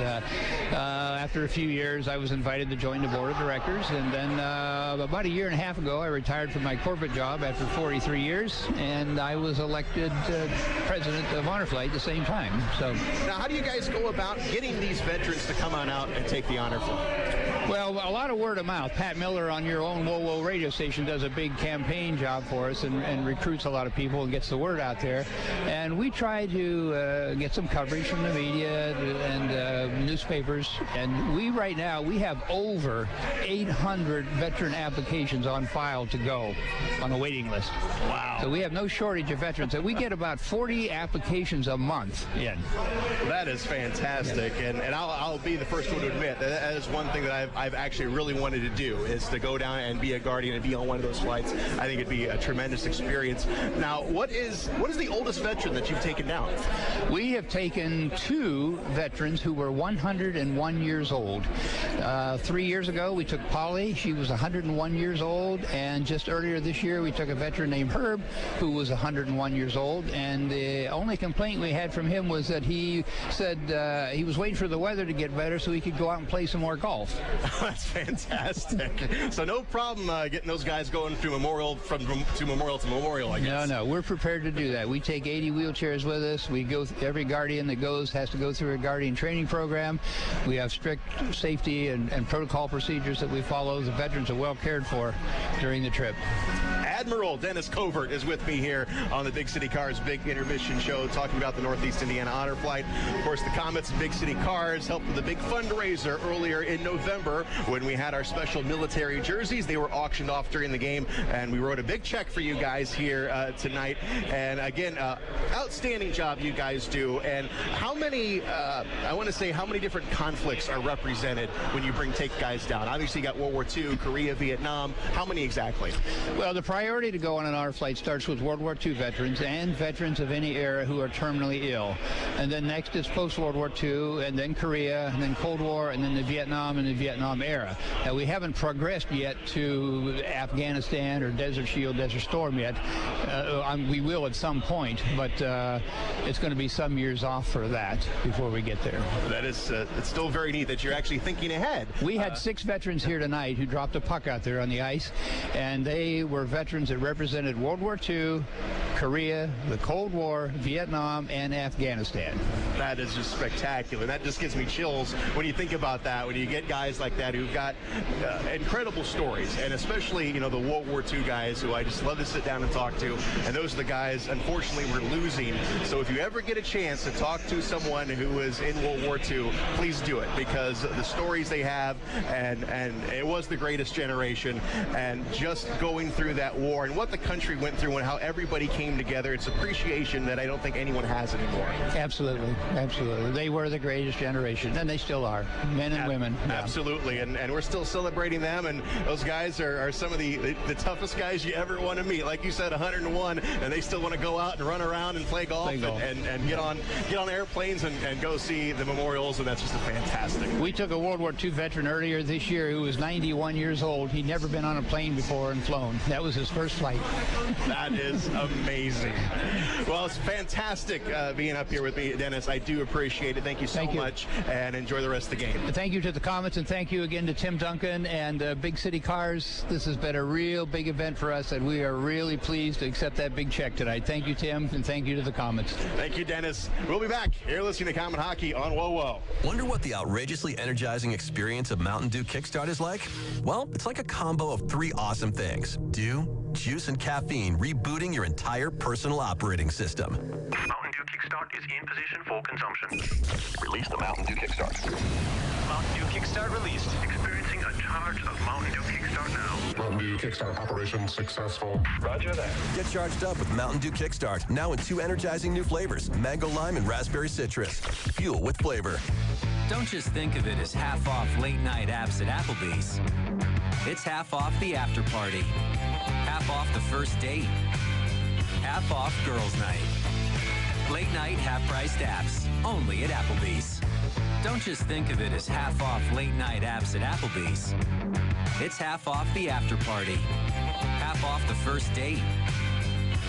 after a few years, I was invited to join the board of directors, and then about a year and a half ago, I retired from my corporate job after 43 years, and I was elected president of Honor Flight at the same time. So, now, how do you guys go about getting these veterans to come on out and take the Honor Flight? Well, a lot of word of mouth. Pat Miller on your own Whoa radio station does a big campaign job for us and recruits a lot of people and gets the word out there. And we try to get some coverage from the media and newspapers. And we right now, we have over 800 veteran applications on file to go on a waiting list. Wow. So we have no shortage of veterans. And we get about 40 applications a month in. That is fantastic. Yeah. And I'll be the first one to admit that is one thing that I've actually really wanted to do, is to go down and be a guardian and be on one of those flights. I think it'd be a tremendous experience. Now, what is the oldest veteran that you've taken down? We have taken 2 veterans who were 101 years old. 3 years ago, we took Polly. She was 101 years old. And just earlier this year, we took a veteran named Herb, who was 101 years old. And the only complaint we had from him was that he said he was waiting for the weather to get better so he could go out and play some more golf. That's fantastic. So no problem getting those guys going through memorial to memorial, I guess. No, we're prepared to do that. We take 80 wheelchairs with us. We go. Every guardian that goes has to go through a guardian training program. We have strict safety and protocol procedures that we follow. The veterans are well cared for during the trip. Admiral Dennis Covert is with me here on the Big City Cars Big Intermission Show, talking about the Northeast Indiana Honor Flight. Of course, the Komets Big City Cars helped with a big fundraiser earlier in November when we had our special military jerseys. They were auctioned off during the game, and we wrote a big check for you guys here tonight. And again, outstanding job you guys do. And how many, how many different conflicts are represented when you take guys down? Obviously, you got World War II, Korea, Vietnam. How many exactly? Well, the priority to go on an honor flight starts with World War II veterans and veterans of any era who are terminally ill. And then next is post-World War II, and then Korea, and then Cold War, and then the Vietnam and the Vietnam era. Now, we haven't progressed yet to Afghanistan or Desert Shield, Desert Storm yet. We will at some point, but it's going to be some years off for that before we get there. That is, it's still very neat that you're actually thinking ahead. We had 6 veterans here tonight who dropped a puck out there on the ice, and they were veterans that represented World War II, Korea, the Cold War, Vietnam, and Afghanistan. That is just spectacular. That just gives me chills when you think about that, when you get guys like that who've got incredible stories, and especially, the World War II guys who I just love to sit down and talk to, and those are the guys, unfortunately, we're losing. So if you ever get a chance to talk to someone who was in World War II, please do it, because the stories they have, and it was the greatest generation, and just going through that war and what the country went through and how everybody came together, it's appreciation that I don't think anyone has anymore. Absolutely. They were the greatest generation, and they still are, men and women. Yeah. Absolutely, and we're still celebrating them, and those guys are some of the toughest guys you ever want to meet. Like you said, 101, and they still want to go out and run around and play golf. And get on airplanes and go see the memorials, and that's just fantastic. We took a World War II veteran earlier this year who was 91 years old. He'd never been on a plane before and flown. That was his first flight. That is amazing. Well, it's fantastic being up here with me, Dennis. I do appreciate it. Thank you so much, and enjoy the rest of the game. Thank you to the Komets, and thank you again to Tim Duncan and Big City Cars. This has been a real big event for us, and we are really pleased to accept that big check tonight. Thank you, Tim, and thank you to the Komets. Thank you, Dennis. We'll be back. You're listening to Comet Hockey on Whoa. Wonder what the outrageously energizing experience of Mountain Dew Kickstart is like? Well, it's like a combo of 3 awesome things: dew, juice, and caffeine, rebooting your entire personal operating system. Mountain Dew Kickstart is in position for consumption. Release the Mountain Dew Kickstart. Mountain Dew Kickstart released. Experiencing a charge of Mountain Dew Kickstart now. Mountain Dew Kickstart operation successful. Roger that. Get charged up with Mountain Dew Kickstart, now in 2 energizing new flavors: mango lime and raspberry citrus. Fuel with flavor. Don't just think of it as half off late night apps at Applebee's. It's half off the after party, half off the first date, half off girls' night. Late night half-priced apps, only at Applebee's. Don't just think of it as half off late night apps at Applebee's. It's half off the after party, half off the first date,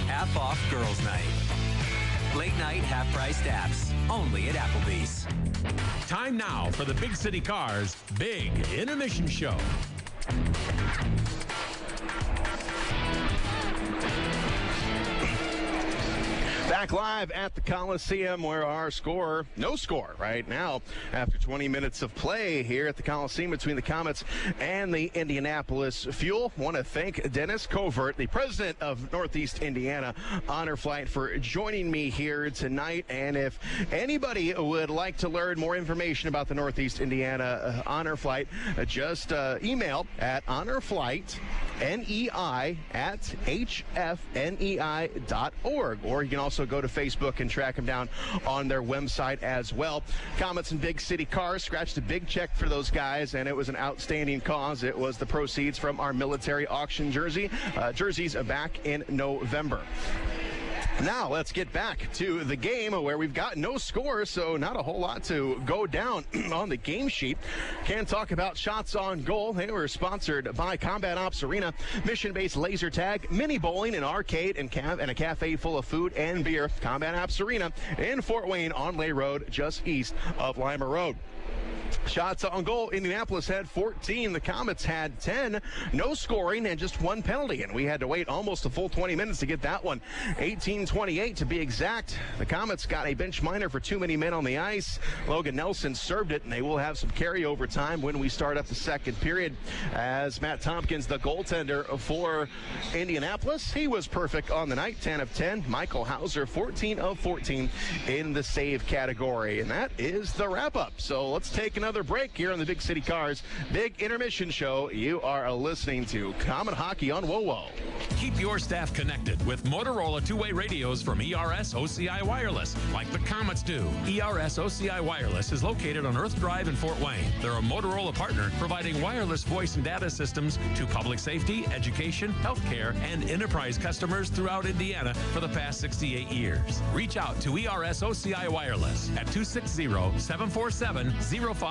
half off girls' night. Late night half-priced apps, only at Applebee's. Time now for the Big City Cars Big Intermission Show. Back live at the Coliseum, where our score, no score right now, after 20 minutes of play here at the Coliseum between the Komets and the Indianapolis Fuel. Want to thank Dennis Covert, the president of Northeast Indiana Honor Flight, for joining me here tonight. And if anybody would like to learn more information about the Northeast Indiana Honor Flight, just email at honorflight@hfnei.org, or you can also go to Facebook and track them down on their website as well. Komets and Big City Cars scratched a big check for those guys, and it was an outstanding cause. It was the proceeds from our military auction jerseys back in November. Now, let's get back to the game, where we've got no score, so not a whole lot to go down on the game sheet. Can't talk about shots on goal. They were sponsored by Combat Ops Arena, mission-based laser tag, mini bowling, an arcade, and a cafe full of food and beer. Combat Ops Arena in Fort Wayne on Lay Road, just east of Lima Road. Shots on goal, Indianapolis had 14. The Komets had 10. No scoring and just one penalty, and we had to wait almost a full 20 minutes to get that one. 18-28 to be exact. The Komets got a bench minor for too many men on the ice. Logan Nelson served it, and they will have some carryover time when we start up the second period. As Matt Tompkins, the goaltender for Indianapolis, he was perfect on the night, 10 of 10. Michael Hauser, 14 of 14 in the save category. And that is the wrap-up. So let's take another break here on the Big City Cars Big Intermission Show. You are listening to Comet Hockey on WoWo. Keep your staff connected with Motorola two-way radios from ERS OCI Wireless, like the Komets do. ERS OCI Wireless is located on Earth Drive in Fort Wayne. They're a Motorola partner providing wireless voice and data systems to public safety, education, healthcare, and enterprise customers throughout Indiana for the past 68 years. Reach out to ERS OCI Wireless at 260-747-0584.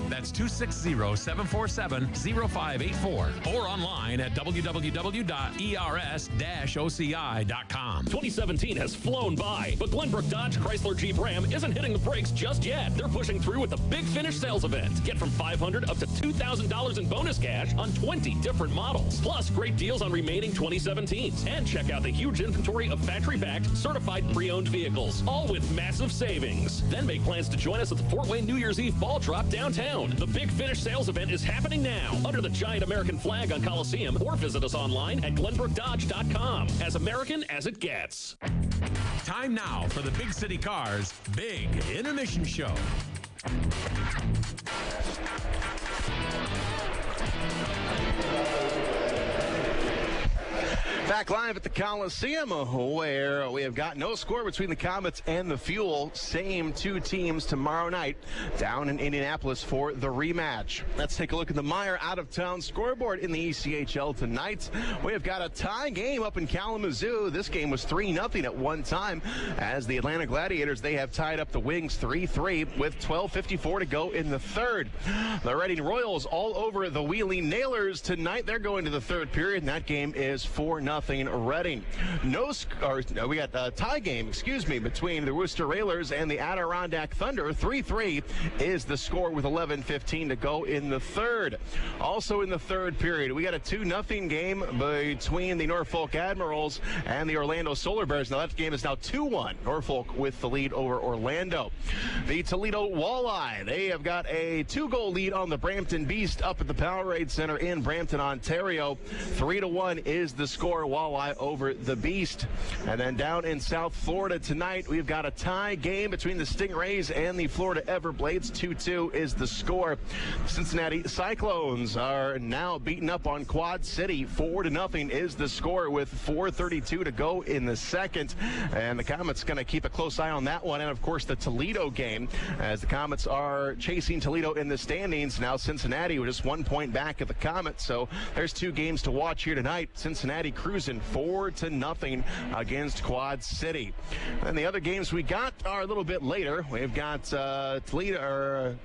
That's 260-747-0584. Or online at www.ers-oci.com. 2017 has flown by, but Glenbrook Dodge Chrysler Jeep Ram isn't hitting the brakes just yet. They're pushing through with a big finish sales event. Get from $500 up to $2,000 in bonus cash on 20 different models. Plus, great deals on remaining 2017s. And check out the huge inventory of factory-backed, certified pre-owned vehicles, all with massive savings. Then make plans to join us at the Fort Wayne New Year's Eve ball drop downtown. The big finish sales event is happening now under the giant American flag on Coliseum, or visit us online at glenbrookdodge.com. As American as it gets. Time now for the Big City Cars Big Intermission Show. Back live at the Coliseum, where we have got no score between the Komets and the Fuel. Same two teams tomorrow night down in Indianapolis for the rematch. Let's take a look at the Meyer out-of-town scoreboard in the ECHL tonight. We have got a tie game up in Kalamazoo. This game was 3-0 at one time, as the Atlanta Gladiators, they have tied up the Wings 3-3 with 12:54 to go in the third. The Reading Royals all over the Wheeling Nailers tonight. They're going to the third period, and that game is 4-0 Reading. We got a tie game, between the Worcester Railers and the Adirondack Thunder. 3-3 is the score with 11:15 to go in the third. Also in the third period, we got a 2-0 game between the Norfolk Admirals and the Orlando Solar Bears. Now that game is now 2-1. Norfolk with the lead over Orlando. The Toledo Walleye, they have got a 2-goal lead on the Brampton Beast up at the Powerade Center in Brampton, Ontario. 3-1 is the score 4 Walleye over the Beast. And then down in South Florida tonight, we've got a tie game between the Stingrays and the Florida Everblades. 2-2 is the score. Cincinnati Cyclones are now beaten up on Quad City. 4-0 is the score with 4:32 to go in the second. And the Komets going to keep a close eye on that one. And, of course, the Toledo game, as the Komets are chasing Toledo in the standings. Now Cincinnati with just 1 point back of the Komets. So there's 2 games to watch here tonight. Cincinnati cruising 4-0 against Quad City. And the other games we got are a little bit later. We've got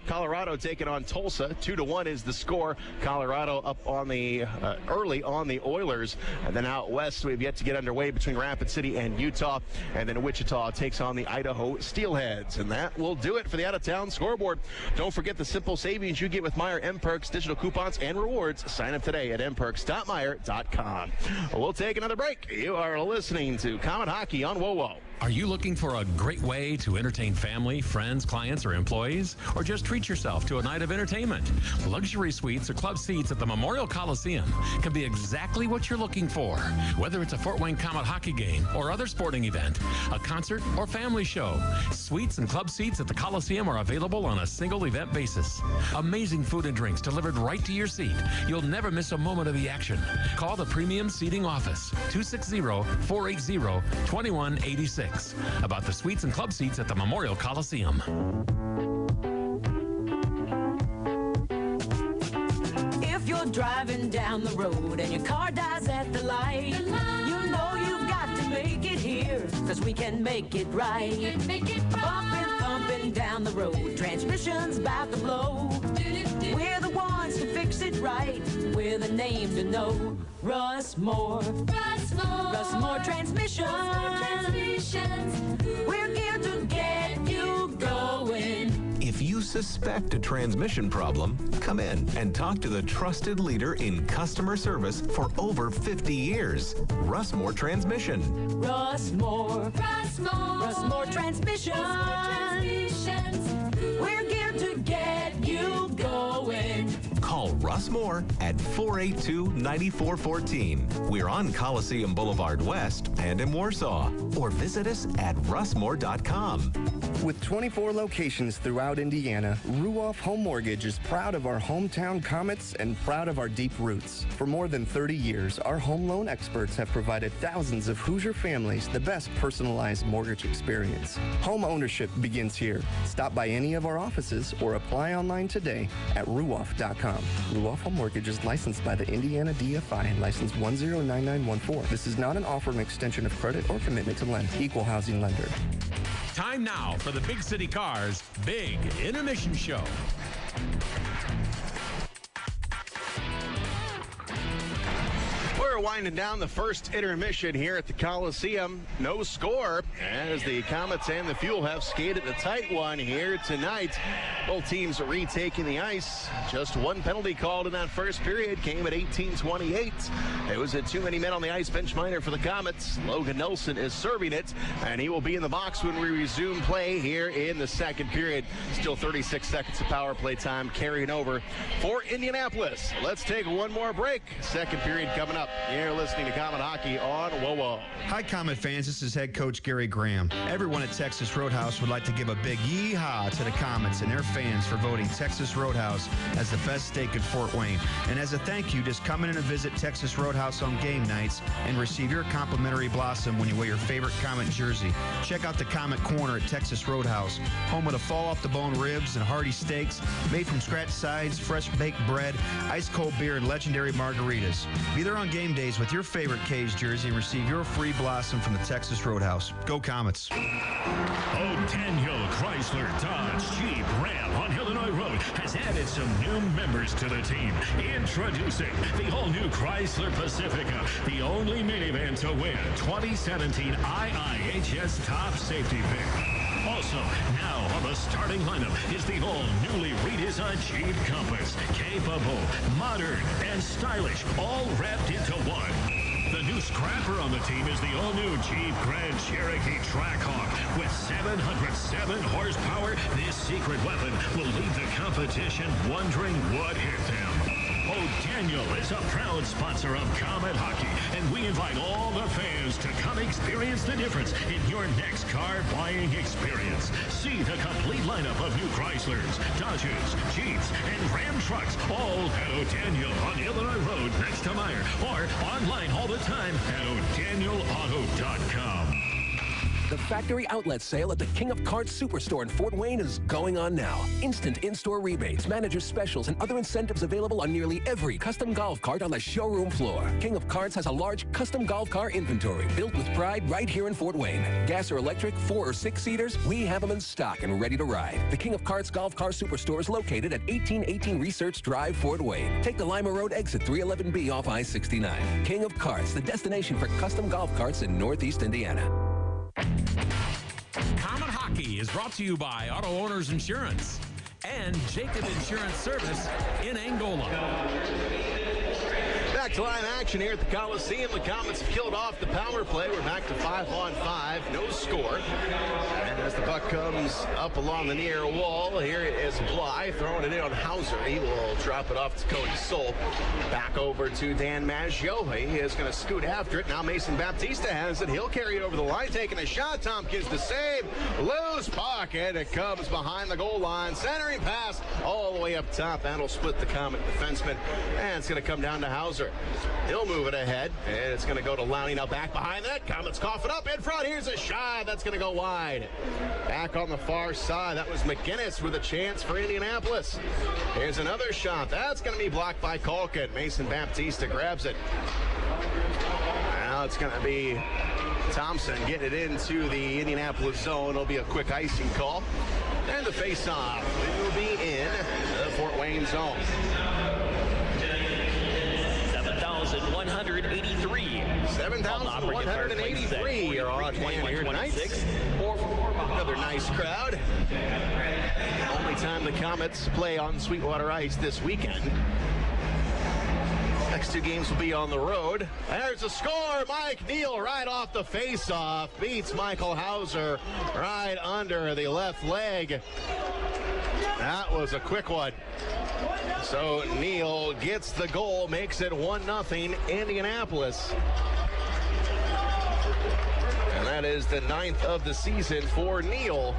Colorado taking on Tulsa. 2-1 is the score. Colorado up on the early on the Oilers. And then out west, we've yet to get underway between Rapid City and Utah. And then Wichita takes on the Idaho Steelheads. And that will do it for the out-of-town scoreboard. Don't forget the simple savings you get with Meijer M-Perks, digital coupons, and rewards. Sign up today at mperks.meijer.com. We'll take another break. You are listening to Comet Hockey on WOWO. Are you looking for a great way to entertain family, friends, clients, or employees? Or just treat yourself to a night of entertainment? Luxury suites or club seats at the Memorial Coliseum can be exactly what you're looking for. Whether it's a Fort Wayne Comet hockey game or other sporting event, a concert or family show, suites and club seats at the Coliseum are available on a single event basis. Amazing food and drinks delivered right to your seat. You'll never miss a moment of the action. Call the Premium Seating Office, 260-480-2186. About the suites and club seats at the Memorial Coliseum. If you're driving down the road and your car dies at the light, you know you've got to make it here, 'cause we can make it right. Bumping, thumping down the road, transmission's about to blow. We're the ones to fix it right. We're the name to know. Russ Moore. Russ Moore Transmissions. We're here to get you going. If you suspect a transmission problem, come in and talk to the trusted leader in customer service for over 50 years, Russ Moore Transmission. Russ Moore. Russ Moore. Russ Moore Transmissions. We're here to get you going. Call Russ Moore at 482-9414. We're on Coliseum Boulevard West and in Warsaw. Or visit us at russmore.com. With 24 locations throughout Indiana, Ruoff Home Mortgage is proud of our hometown Komets and proud of our deep roots. For more than 30 years, our home loan experts have provided thousands of Hoosier families the best personalized mortgage experience. Home ownership begins here. Stop by any of our offices or apply online today at ruoff.com. Ruoff Home Mortgage is licensed by the Indiana DFI, license 109914. This is not an offer, an extension of credit, or commitment to lend. Equal housing lender. Time now for the Big City Cars Big Intermission Show. We're winding down the first intermission here at the Coliseum. No score as the Komets and the Fuel have skated a tight one here tonight. Both teams retaking the ice. Just one penalty called in that first period. Came at 18:28. It was a too many men on the ice bench minor for the Komets. Logan Nelson is serving it, and he will be in the box when we resume play here in the second period. Still 36 seconds of power play time carrying over for Indianapolis. Let's take one more break. Second period coming up. You're listening to Comet Hockey on WOWO. Hi, Comet fans. This is head coach Gary Graham. Everyone at Texas Roadhouse would like to give a big yee-haw to the Komets and their fans for voting Texas Roadhouse as the best steak in Fort Wayne. And as a thank you, just come in and visit Texas Roadhouse on game nights and receive your complimentary blossom when you wear your favorite Comet jersey. Check out the Comet Corner at Texas Roadhouse, home of the fall-off-the-bone ribs and hearty steaks made from scratch sides, fresh baked bread, ice-cold beer, and legendary margaritas. Be there on game days with your favorite K's jersey and receive your free blossom from the Texas Roadhouse. Go Komets. Daniel Chrysler Dodge Jeep Ram on Illinois Road has added some new members to the team. Introducing the all-new Chrysler Pacifica, the only minivan to win 2017 IIHS Top Safety Pick. Also, now on the starting lineup is the all-newly redesigned Jeep Compass. Capable, modern, and stylish, all wrapped into one. The new scrapper on the team is the all-new Jeep Grand Cherokee Trackhawk. With 707 horsepower, this secret weapon will leave the competition wondering what hit them. Daniel is a proud sponsor of Comet Hockey, and we invite all the fans to come experience the difference in your next car buying experience. See the complete lineup of new Chryslers, Dodges, Jeeps, and Ram trucks, all at O'Daniel on Illinois Road next to Meyer, or online all the time at o'danielauto.com. The factory outlet sale at the King of Cards Superstore in Fort Wayne is going on now. Instant in-store rebates, manager specials, and other incentives available on nearly every custom golf cart on the showroom floor. King of Cards has a large custom golf car inventory built with pride right here in Fort Wayne. Gas or electric, 4- or 6-seaters, we have them in stock and ready to ride. The King of Cards Golf Car Superstore is located at 1818 Research Drive, Fort Wayne. Take the Lima Road exit 311B off I-69. King of Cards, the destination for custom golf carts in Northeast Indiana. Comet Hockey is brought to you by Auto Owners Insurance and Jacob Insurance Service in Angola. Back to live action here at the Coliseum. The Komets have killed off the power play. We're back to 5-on-5, no score. And as the puck comes up along the near wall, here is Bly throwing it in on Hauser. He will drop it off to Cody Soul. Back over to Dan Maggio. He is going to scoot after it. Now Mason Baptista has it. He'll carry it over the line, taking a shot. Tompkins to save. Loose puck, and it comes behind the goal line. Centering pass all the way up top. That'll split the Komet defenseman. And it's going to come down to Hauser. He'll move it ahead, and it's going to go to Lowney. Now back behind that. Komet's coughing up in front. Here's a shot. That's going to go wide. Back on the far side. That was McGinnis with a chance for Indianapolis. Here's another shot. That's going to be blocked by Culkin. Mason Baptista grabs it. Now it's going to be Thompson getting it into the Indianapolis zone. It'll be a quick icing call. And the face-off will be in the Fort Wayne zone. 7,183. 7,183 are on hand here tonight. Another nice crowd. Only time the Komets play on Sweetwater Ice this weekend. Next two games will be on the road. There's a score. Mike Neal right off the face-off. Beats Michael Hauser right under the left leg. That was a quick one. So Neal gets the goal, makes it 1-0 Indianapolis. And that is the 9th of the season for Neal.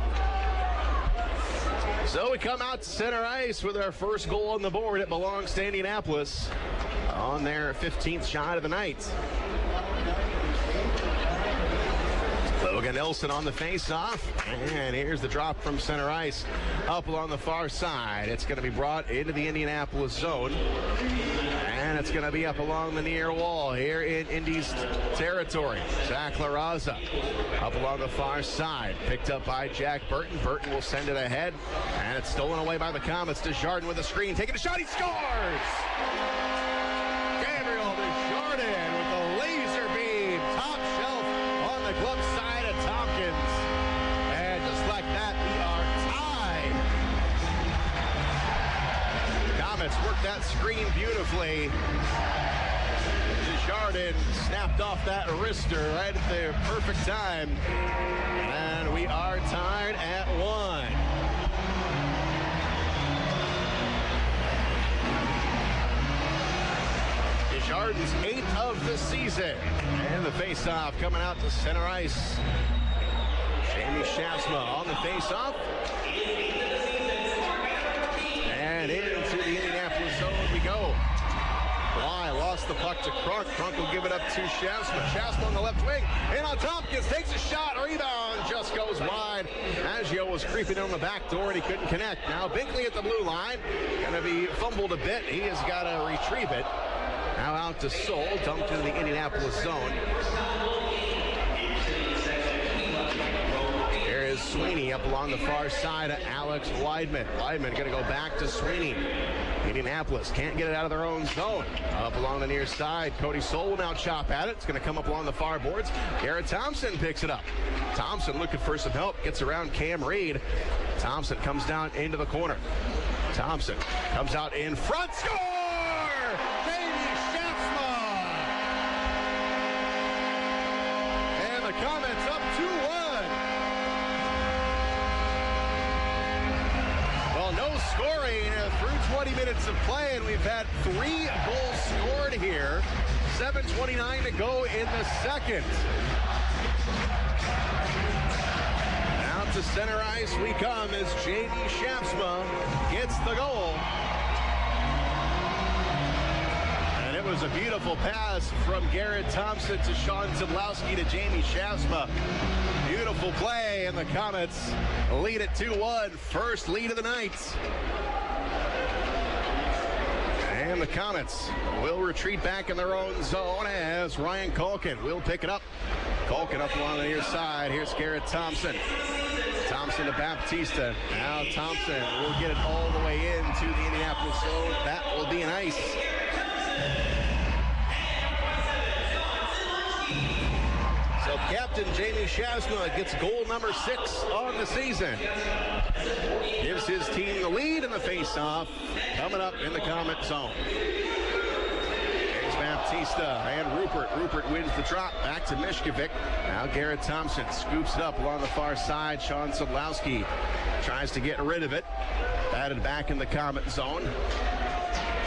So we come out to center ice with our first goal on the board. It belongs to Indianapolis on their 15th shot of the night. Logan Nelson on the face-off, and here's the drop from center ice up along the far side. It's going to be brought into the Indianapolis zone, and it's going to be up along the near wall here in Indy's territory. Zach Larraza up along the far side, picked up by Jack Burton. Burton will send it ahead, and it's stolen away by the Komets. Desjardins with a screen, taking a shot, he scores! Gabriel Desjardins with the laser beam, top shelf on the glove side. Tompkins, and just like that, we are tied. Komets worked that screen beautifully. Desjardins snapped off that wrister right at the perfect time, and we are tied at 1. Desjardins' 8th of the season, and the face-off coming out to center ice. Jamie Shafsma on the face-off. And into the Indianapolis zone we go. Bly lost the puck to Crunk. Crunk will give it up to Shafsma. Shafsma on the left wing. And on Tompkins, takes a shot. Rebound just goes wide. Maggio was creeping on the back door and he couldn't connect. Now Binkley at the blue line. Going to be fumbled a bit. He has got to retrieve it. Now out to Soul. Dumped into the Indianapolis zone. Sweeney up along the far side of Alex Weidman. Weidman going to go back to Sweeney. Indianapolis can't get it out of their own zone. Up along the near side, Cody Soul will now chop at it. It's going to come up along the far boards. Garrett Thompson picks it up. Thompson looking for some help, gets around Cam Reed. Thompson comes down into the corner. Thompson comes out in front. Score! Jamie Shafsma! And the Komets up 2-1. Well, no scoring through 20 minutes of play, and we've had 3 goals scored here. 7:29 to go in the second. Out to center ice we come as Jamie Shaftsma gets the goal. And it was a beautiful pass from Garrett Thompson to Sean Szydlowski to Jamie Shaftsma. Beautiful play, and the Komets lead it 2-1. First lead of the night. And the Komets will retreat back in their own zone as Ryan Culkin will pick it up. Culkin up along the near side. Here's Garrett Thompson. Thompson to Baptista. Now Thompson will get it all the way into the Indianapolis zone. That will be an ice. So Captain Jamie Shaftsma gets goal number 6 on the season. Gives his team the lead in the face-off. Coming up in the Komet zone. There's Baptista and Rupert. Rupert wins the drop. Back to Mishkovic. Now Garrett Thompson scoops it up along the far side. Sean Szydlowski tries to get rid of it. Batted back in the Komet zone.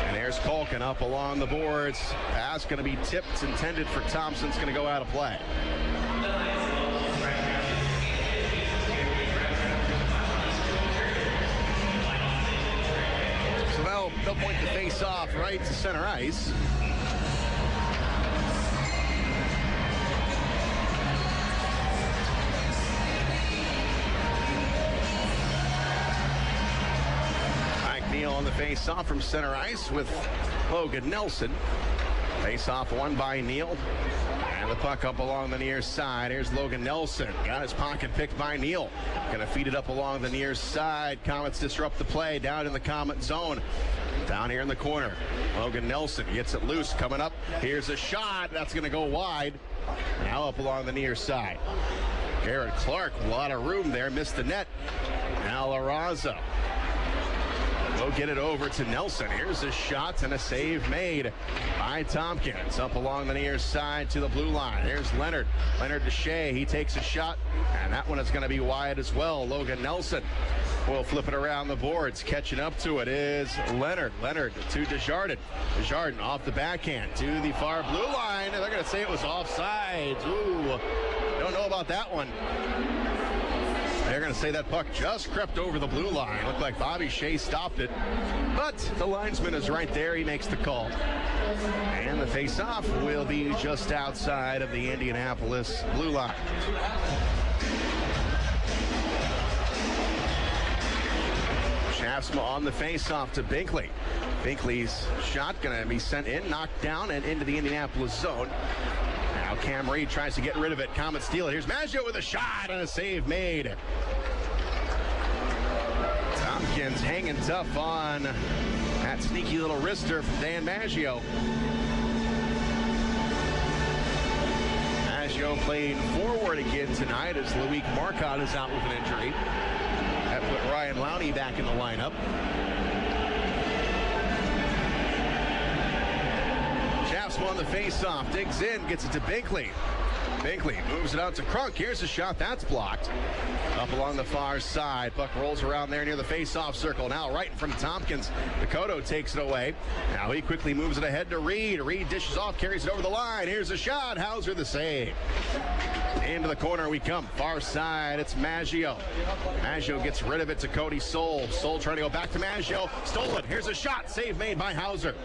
And there's Culkin up along the boards. Pass going to be tipped, intended for Thompson. It's going to go out of play. So they'll point the face off right to center ice. On the face-off from center ice with Logan Nelson. Face-off won by Neal. And the puck up along the near side. Here's Logan Nelson. Got his pocket picked by Neal. Gonna feed it up along the near side. Komets disrupt the play down in the Komet zone. Down here in the corner. Logan Nelson gets it loose coming up. Here's a shot. That's gonna go wide. Now up along the near side. Garrett Clark, a lot of room there. Missed the net. Now Larraza. We'll get it over to Nelson. Here's a shot and a save made by Tompkins. Up along the near side to the blue line. Here's Leonard. Leonard to Shea. He takes a shot, and that one is going to be wide as well. Logan Nelson will flip it around the boards. Catching up to it is Leonard. Leonard to Desjardins. Desjardins off the backhand to the far blue line. They're going to say it was offsides. Ooh, don't know about that one. They're going to say that puck just crept over the blue line. Looked like Bobby Shea stopped it. But the linesman is right there. He makes the call. And the face-off will be just outside of the Indianapolis blue line. Shaftsma on the face-off to Binkley. Binkley's shot going to be sent in, knocked down, and into the Indianapolis zone. Now Cam Reed tries to get rid of it. Komets steal it. Here's Maggio with a shot and a save made. Tompkins hanging tough on that sneaky little wrister from Dan Maggio. Maggio playing forward again tonight as Loic Marcotte is out with an injury. That put Ryan Lowney back in the lineup. On the face-off, digs in, gets it to Binkley. Binkley moves it out to Krunk. Here's a shot that's blocked. Up along the far side. Puck rolls around there near the face-off circle. Now right in front of Tompkins. Dakota takes it away. Now he quickly moves it ahead to Reed. Reed dishes off, carries it over the line. Here's a shot. Hauser the save. Into the corner we come. Far side, it's Maggio. Maggio gets rid of it to Cody Soul. Soul trying to go back to Maggio. Stolen. Here's a shot. Save made by Hauser.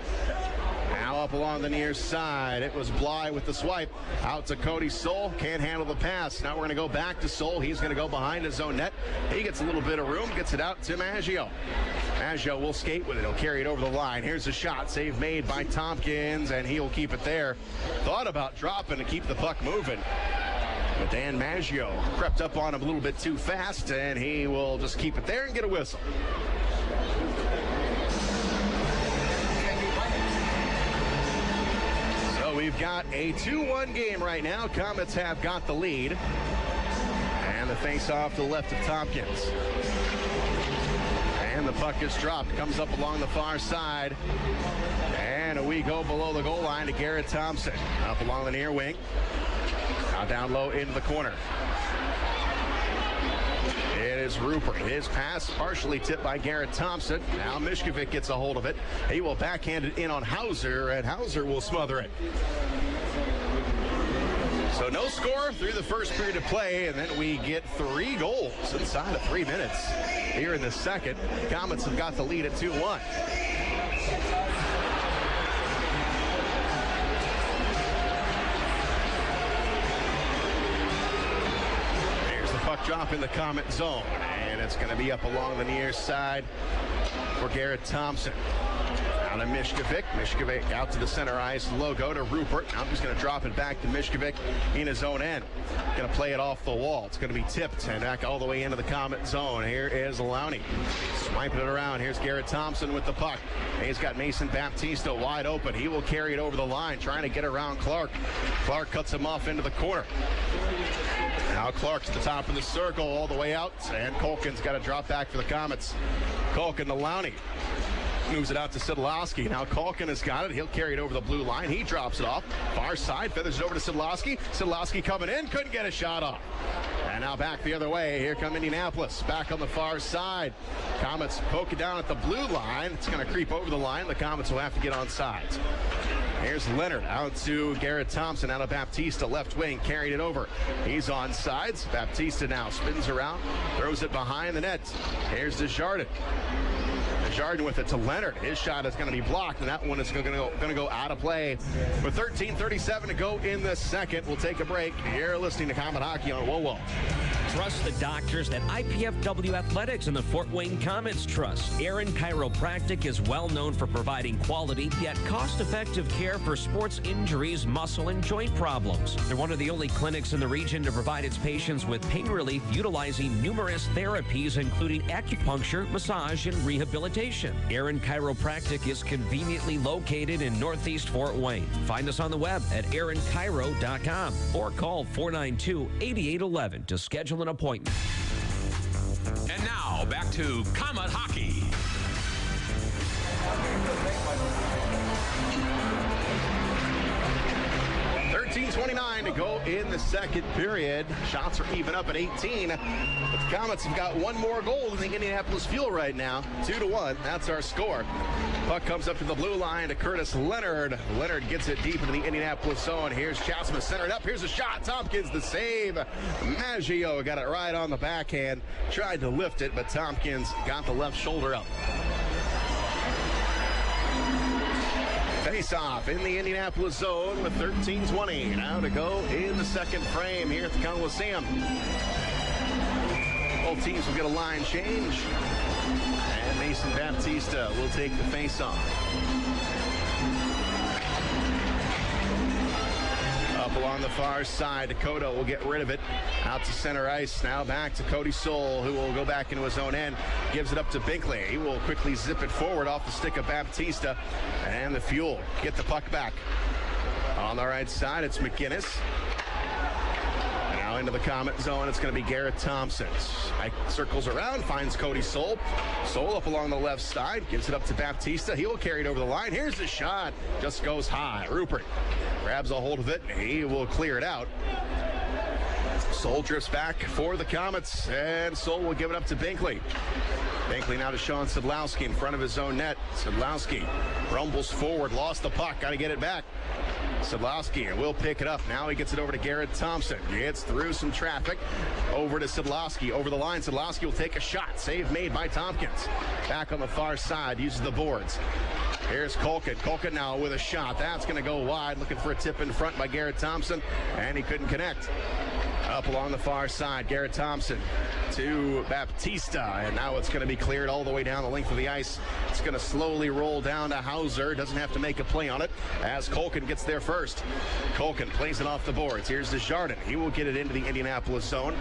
Now up along the near side. It was Bly with the swipe. Out to Cody Soul. Can't handle the pass. Now we're going to go back to Soul. He's going to go behind his own net. He gets a little bit of room. Gets it out to Maggio. Maggio will skate with it. He'll carry it over the line. Here's a shot. Save made by Tompkins, and he'll keep it there. Thought about dropping to keep the puck moving. But Dan Maggio crept up on him a little bit too fast, and he will just keep it there and get a whistle. We've got a 2-1 game right now. Komets have got the lead. And the face-off to the left of Tompkins. And the puck is dropped. Comes up along the far side. And we go below the goal line to Garrett Thompson. Up along the near wing. Now down low into the corner. It is Rupert. His pass partially tipped by Garrett Thompson. Now Mishkovic gets a hold of it. He will backhand it in on Hauser, and Hauser will smother it. So no score through the first period of play, and then we get 3 goals inside of 3 minutes here in the second. Komets have got the lead at 2-1. Here's the puck drop in the Komet zone, and it's going to be up along the near side for Garrett Thompson. Now to Mishkovic. Mishkovic out to the center ice logo to Rupert. Now he's going to drop it back to Mishkovic in his own end. Going to play it off the wall. It's going to be tipped and back all the way into the Komet zone. Here is Lowney swiping it around. Here's Garrett Thompson with the puck. He's got Mason Baptista wide open. He will carry it over the line, trying to get around Clark. Clark cuts him off into the corner. Now Clark to the top of the circle all the way out, and Culkin's got to drop back for the Komets. Culkin to Lowney. Moves it out to Szydlowski. Now Culkin has got it. He'll carry it over the blue line. He drops it off. Far side, feathers it over to Szydlowski. Szydlowski coming in. Couldn't get a shot off. And now back the other way. Here come Indianapolis. Back on the far side. Komets poke it down at the blue line. It's going to creep over the line. The Komets will have to get on sides. Here's Leonard out to Garrett Thompson. Out of Baptista, left wing, carried it over. He's on sides. Baptista now spins around, throws it behind the net. Here's Desjardins. Desjardins with it to Leonard. His shot is going to be blocked, and that one is going to go out of play. With 13:37 to go in the second, we'll take a break. You're listening to Komet Hockey on WOWO. Trust the doctors at IPFW Athletics and the Fort Wayne Komets Trust. Aaron Chiropractic is well known for providing quality yet cost-effective care for sports injuries, muscle, and joint problems. They're one of the only clinics in the region to provide its patients with pain relief utilizing numerous therapies, including acupuncture, massage, and rehabilitation. Aaron Chiropractic is conveniently located in Northeast Fort Wayne. Find us on the web at aaronchiro.com or call 492-8811 to schedule an appointment. And now back to Komet Hockey. 13:29 to go in the second period. Shots are even up at 18. But the Komets have got one more goal than the Indianapolis Fuel right now. 2-1. That's our score. Puck comes up to the blue line to Curtis Leonard. Leonard gets it deep into the Indianapolis zone. Here's Chasma centered up. Here's a shot. Tompkins the save. Maggio got it right on the backhand. Tried to lift it, but Tompkins got the left shoulder up. Face-off in the Indianapolis zone with 13:20 now to go in the second frame here at the Coliseum. Both teams will get a line change, and Mason Baptista will take the face-off. Up along the far side, Dakota will get rid of it. Out to center ice, now back to Cody Soul, who will go back into his own end. Gives it up to Binkley. He will quickly zip it forward off the stick of Baptista. And the Fuel get the puck back. On the right side, it's McGinnis. Now into the Komet zone, it's going to be Garrett Thompson. Circles around, finds Cody Soul. Soul up along the left side, gives it up to Baptista. He will carry it over the line. Here's the shot. Just goes high. Rupert grabs a hold of it, and he will clear it out. Soul drifts back for the Komets, and Soul will give it up to Binkley. Binkley now to Sean Szydlowski in front of his own net. Szydlowski rumbles forward, lost the puck, got to get it back. Szydlowski will pick it up. Now he gets it over to Garrett Thompson. Gets through some traffic. Over to Szydlowski. Over the line. Szydlowski will take a shot. Save made by Tompkins. Back on the far side. Uses the boards. Here's Culkin. Culkin now with a shot. That's going to go wide. Looking for a tip in front by Garrett Thompson. And he couldn't connect. Up along the far side. Garrett Thompson to Baptista. And now it's going to be cleared all the way down the length of the ice. It's going to slowly roll down to Hauser. Doesn't have to make a play on it as Culkin gets there first. Culkin plays it off the boards. Here's Desjardins. He will get it into the Indianapolis zone.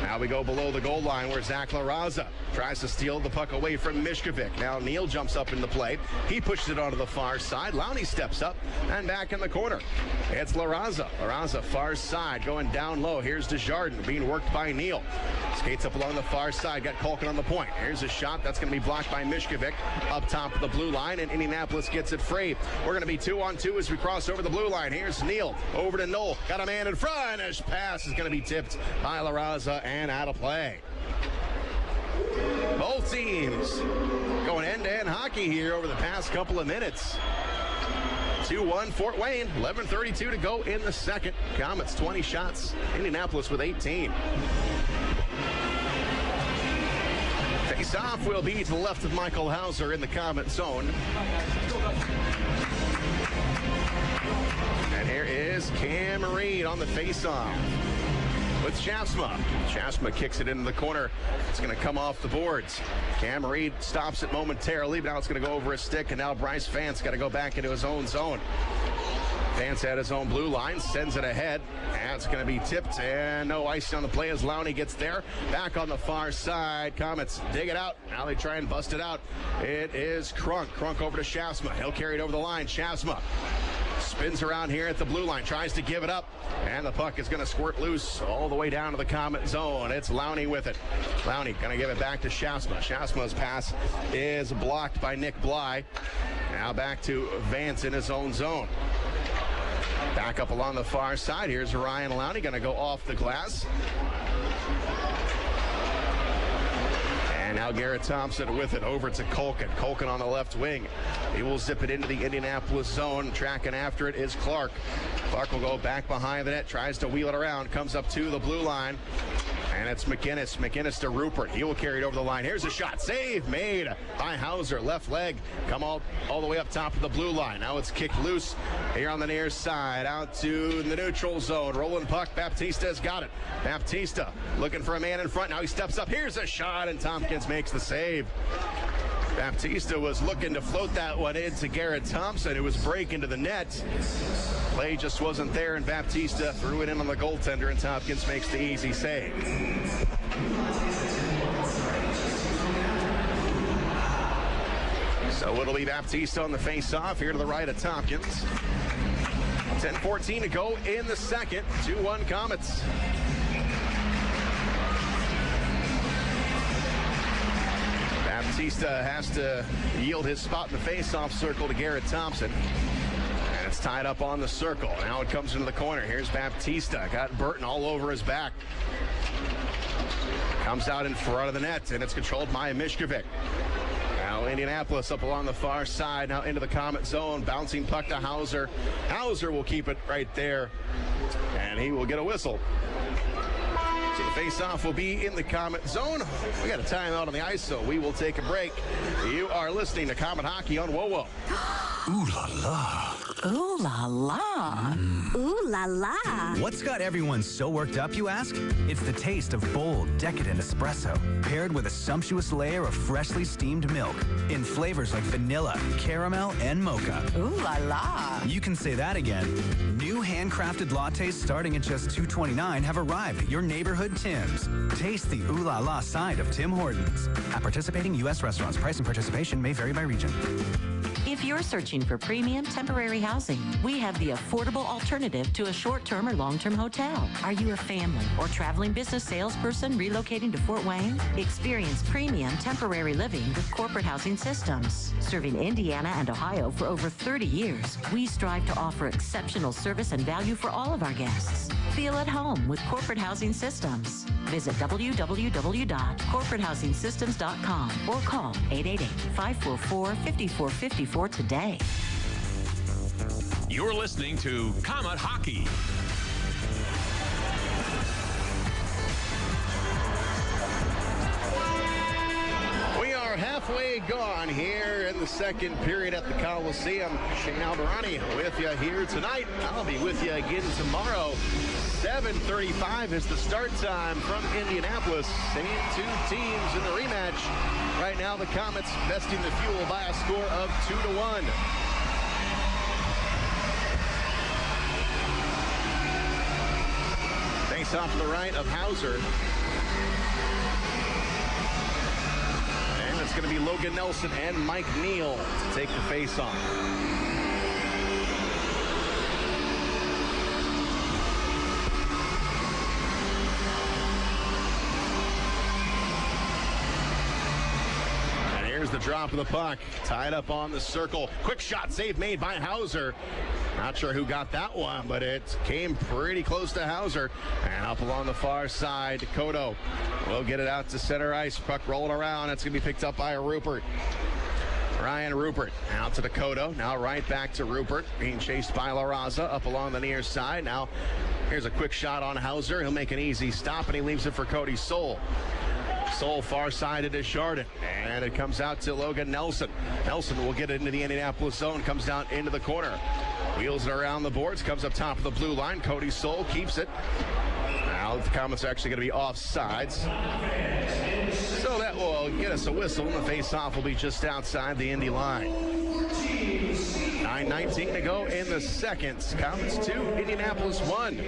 Now we go below the goal line where Zach Larraza tries to steal the puck away from Mishkovic. Now Neal jumps up into play. He pushes it onto the far side. Lowney steps up and back in the corner. It's Larraza. Larraza far side going down low. Here's Desjardins being worked by Neal. Skates up along the far side. Got Culkin on the point. Here's a shot. That's going to be blocked by Mishkovic up top of the blue line, and Indianapolis gets it free. We're going to be 2-on-2 as we cross over the blue line. Here's Neal over to Knoll. Got a man in front. His pass is going to be tipped by Larraza and out of play. Both teams going end-to-end hockey here over the past couple of minutes. 2-1 Fort Wayne, 11:32 to go in the second. Komets 20 shots, Indianapolis with 18. Face-off will be to the left of Michael Hauser in the Komet zone. And here is Cam Reed on the face-off with Shafsma. Shafsma kicks it into the corner. It's going to come off the boards. Cam Reed stops it momentarily, but now it's going to go over his stick, and now Bryce Vance got to go back into his own zone. Vance at his own blue line, sends it ahead. That's going to be tipped, and no ice on the play as Lowney gets there. Back on the far side. Komets dig it out. Now they try and bust it out. It is Crunk. Crunk over to Shafsma. He'll carry it over the line. Shafsma spins around here at the blue line, tries to give it up, and the puck is going to squirt loose all the way down to the Komet zone. It's Lowney with it. Lowney going to give it back to Shafsma. Shafsma's pass is blocked by Nick Bly. Now back to Vance in his own zone. Back up along the far side. Here's Ryan Lowney going to go off the glass. And now Garrett Thompson with it over to Culkin. Culkin on the left wing. He will zip it into the Indianapolis zone. Tracking after it is Clark. Clark will go back behind the net, tries to wheel it around, comes up to the blue line. And it's McInnes. McInnes to Rupert. He will carry it over the line. Here's a shot. Save made by Hauser. Left leg. Come all the way up top of the blue line. Now it's kicked loose here on the near side. Out to the neutral zone. Rolling puck. Baptista's got it. Baptista looking for a man in front. Now he steps up. Here's a shot, and Tompkins makes the save. Baptista was looking to float that one into Garrett Thompson, who was breaking to the net. Play just wasn't there, and Baptista threw it in on the goaltender, and Tompkins makes the easy save. So it'll be Baptista on the face-off here to the right of Tompkins. 10:14 to go in the second. 2-1 Komets. Baptista has to yield his spot in the face-off circle to Garrett Thompson. And it's tied up on the circle. Now it comes into the corner. Here's Baptista. Got Burton all over his back. Comes out in front of the net, and it's controlled by Mishkovic. Now Indianapolis up along the far side. Now into the Komet zone. Bouncing puck to Hauser. Hauser will keep it right there, and he will get a whistle. So the face-off will be in the Komet zone. We got a timeout on the ice, so we will take a break. You are listening to Komet Hockey on WoWo. Ooh la la. Ooh la la. Ooh la la. What's got everyone so worked up, you ask? It's the taste of bold, decadent espresso, paired with a sumptuous layer of freshly steamed milk in flavors like vanilla, caramel, and mocha. Ooh la la. You can say that again. New handcrafted lattes starting at just $2.29 have arrived at your neighborhood Tim's. Taste the ooh la la side of Tim Hortons. At participating U.S. restaurants, price and participation may vary by region. If you're searching for premium temporary housing, we have the affordable alternative to a short-term or long-term hotel. Are you a family or traveling business salesperson relocating to Fort Wayne? Experience premium temporary living with Corporate Housing Systems. Serving Indiana and Ohio for over 30 years, we strive to offer exceptional service and value for all of our guests. Feel at home with Corporate Housing Systems. Visit www.corporatehousinsystems.com or call 888-544-5454 today. You're listening to Komet Hockey. We are halfway gone here in the second period at the Coliseum. Shane Albarani with you here tonight. I'll be with you again tomorrow. 7:35 is the start time from Indianapolis. Same two teams in the rematch. Right now, the Komets besting the Fuel by a score of 2-1. Face off to the right of Hauser. And it's going to be Logan Nelson and Mike Neal to take the face off. Here's the drop of the puck. Tied up on the circle. Quick shot save made by Hauser. Not sure who got that one, but it came pretty close to Hauser. And up along the far side, Kodo will get it out to center ice. Puck rolling around. It's going to be picked up by Rupert. Ryan Rupert out to the Kodo. Now right back to Rupert. Being chased by Larraza up along the near side. Now here's a quick shot on Hauser. He'll make an easy stop, and he leaves it for Cody Soul. Soul far side into Chardon, and it comes out to Logan Nelson. Nelson will get it into the Indianapolis zone, comes down into the corner. Wheels it around the boards, comes up top of the blue line. Cody Soul keeps it. Now the Komets are actually going to be offsides. So that will get us a whistle, and the face-off will be just outside the Indy line. 9:19 to go in the second. Komets 2, Indianapolis 1.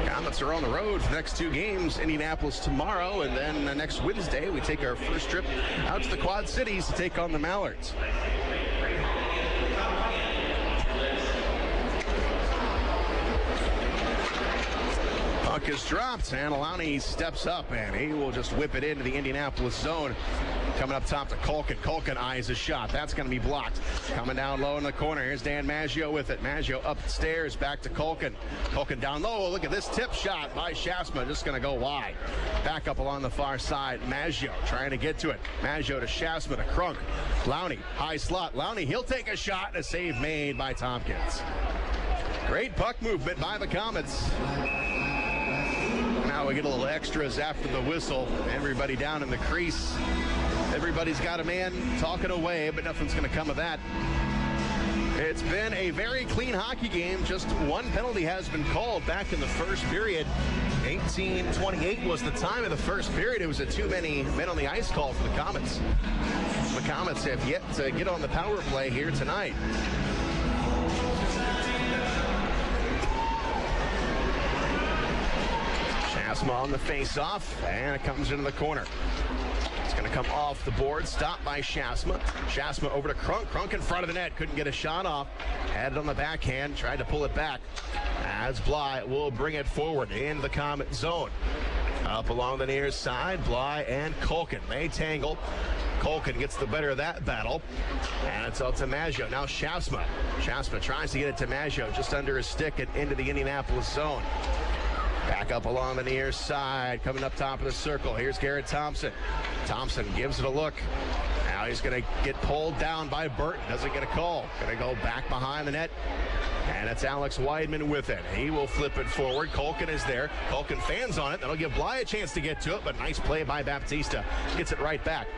Komets are on the road for the next 2 games. Indianapolis tomorrow, and then next Wednesday we take our first trip out to the Quad Cities to take on the Mallards. Puck is dropped, and Alani steps up, and he will just whip it into the Indianapolis zone. Coming up top to Culkin. Culkin eyes a shot. That's going to be blocked. Coming down low in the corner. Here's Dan Maggio with it. Maggio upstairs, back to Culkin. Culkin down low. Look at this tip shot by Shasma. Just going to go wide. Back up along the far side. Maggio trying to get to it. Maggio to Shasma to Krunk. Lowney, high slot. Lowney, he'll take a shot. A save made by Tompkins. Great puck movement by the Komets. Now we get a little extras after the whistle. Everybody down in the crease. Everybody's got a man talking away, but nothing's going to come of that. It's been a very clean hockey game. Just one penalty has been called back in the first period. 18:28 was the time of the first period. It was a too many men on the ice call for the Komets. The Komets have yet to get on the power play here tonight. Shasma on the face-off, and it comes into the corner. It's going to come off the board, stopped by Shasma. Shasma over to Krunk. Krunk in front of the net, couldn't get a shot off. Had it on the backhand, tried to pull it back. As Bly will bring it forward into the Komet zone. Up along the near side, Bly and Culkin. They tangle. Culkin gets the better of that battle. And it's out to Maggio. Now Shasma. Shasma tries to get it to Maggio, just under his stick and into the Indianapolis zone. Back up along the near side, coming up top of the circle. Here's Garrett Thompson. Thompson gives it a look. Now he's going to get pulled down by Burton. Doesn't get a call. Going to go back behind the net. And it's Alex Weidman with it. He will flip it forward. Culkin is there. Culkin fans on it. That'll give Bly a chance to get to it, but nice play by Baptista. Gets it right back.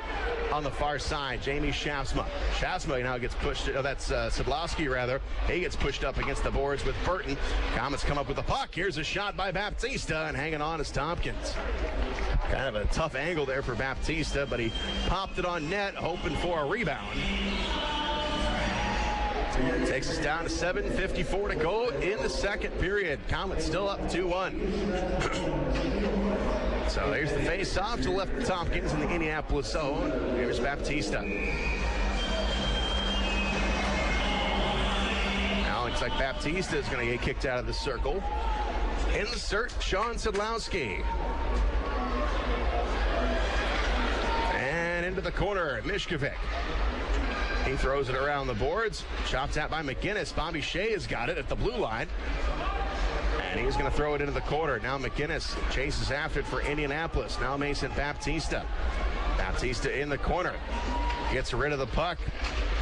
On the far side, Jamie Shasma. Shasma now gets pushed. Oh, that's Szydlowski, rather. He gets pushed up against the boards with Burton. Komets come up with the puck. Here's a shot by Baptista, and hanging on is Tompkins. Kind of a tough angle there for Baptista, but he popped it on net, hoping for a rebound. Takes us down to 7:54 to go in the second period. Komets still up 2-1. So there's the face-off to the left of Tompkins in the Indianapolis zone. Here's Baptista. Now looks like Baptista is going to get kicked out of the circle. Insert Sean Szydlowski. And into the corner, Mishkovic. He throws it around the boards. Chopped out by McGinnis. Bobby Shea has got it at the blue line. And he's going to throw it into the corner. Now McGinnis chases after it for Indianapolis. Now Mason Baptista. Baptista in the corner. Gets rid of the puck.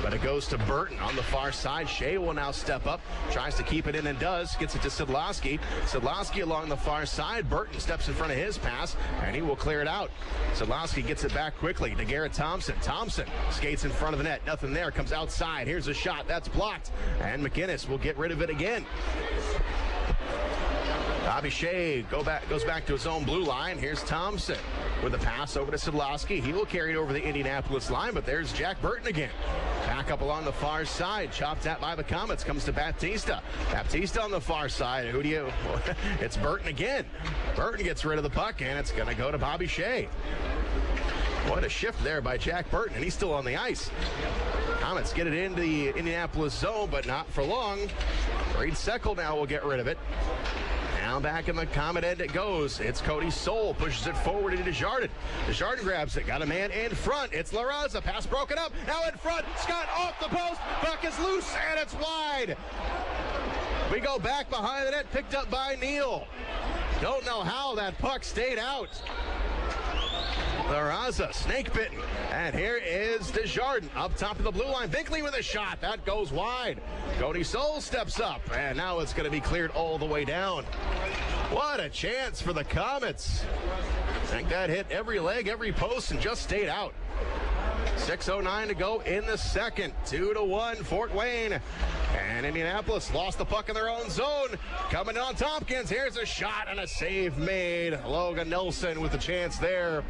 But it goes to Burton on the far side. Shea will now step up. Tries to keep it in and does. Gets it to Szydlowski. Szydlowski along the far side. Burton steps in front of his pass, and he will clear it out. Szydlowski gets it back quickly to Garrett Thompson. Thompson skates in front of the net. Nothing there. Comes outside. Here's a shot. That's blocked. And McGinnis will get rid of it again. Bobby Shea goes back to his own blue line. Here's Thompson with a pass over to Szydlowski. He will carry it over the Indianapolis line, but there's Jack Burton again. Back up along the far side. Chopped at by the Komets. Comes to Baptista. Baptista on the far side. Who do you... It's Burton again. Burton gets rid of the puck, and it's going to go to Bobby Shea. What a shift there by Jack Burton, and he's still on the ice. Komets get it into the Indianapolis zone, but not for long. Reed Seckel now will get rid of it. Now back in the Comet end it goes. It's Cody Soul. Pushes it forward into Desjardins. Desjardins grabs it. Got a man in front. It's Larraza. Pass broken up. Now in front. Scott off the post. Puck is loose and it's wide. We go back behind the net. Picked up by Neal. Don't know how that puck stayed out. Larraza, snake bitten. And here is Desjardins up top of the blue line. Binkley with a shot. That goes wide. Cody Soul steps up. And now it's going to be cleared all the way down. What a chance for the Komets. I think that hit every leg, every post, and just stayed out. 6:09 to go in the second. 2-1 Fort Wayne. And Indianapolis lost the puck in their own zone. Coming on Tompkins. Here's a shot and a save made. Logan Nelson with a chance there.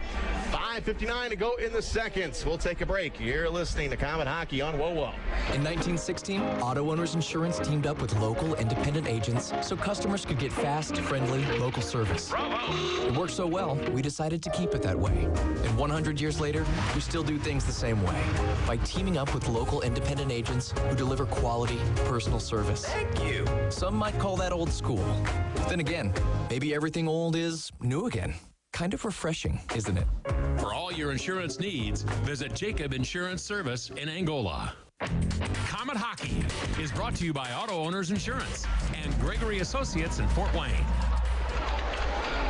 5:59 to go in the second. We'll take a break. You're listening to Comet Hockey on WOWO. In 1916, Auto Owners Insurance teamed up with local independent agents so customers could get fast, friendly, local service. It worked so well, we decided to keep it that way. And 100 years later, we still do things the same way by teaming up with local independent agents who deliver quality, personal service. Thank you. Some might call that old school. Then again, maybe everything old is new again. Kind of refreshing, isn't it? For all your insurance needs, visit Jacob Insurance Service in Angola. Comet Hockey is brought to you by Auto Owners Insurance and Gregory Associates in Fort Wayne.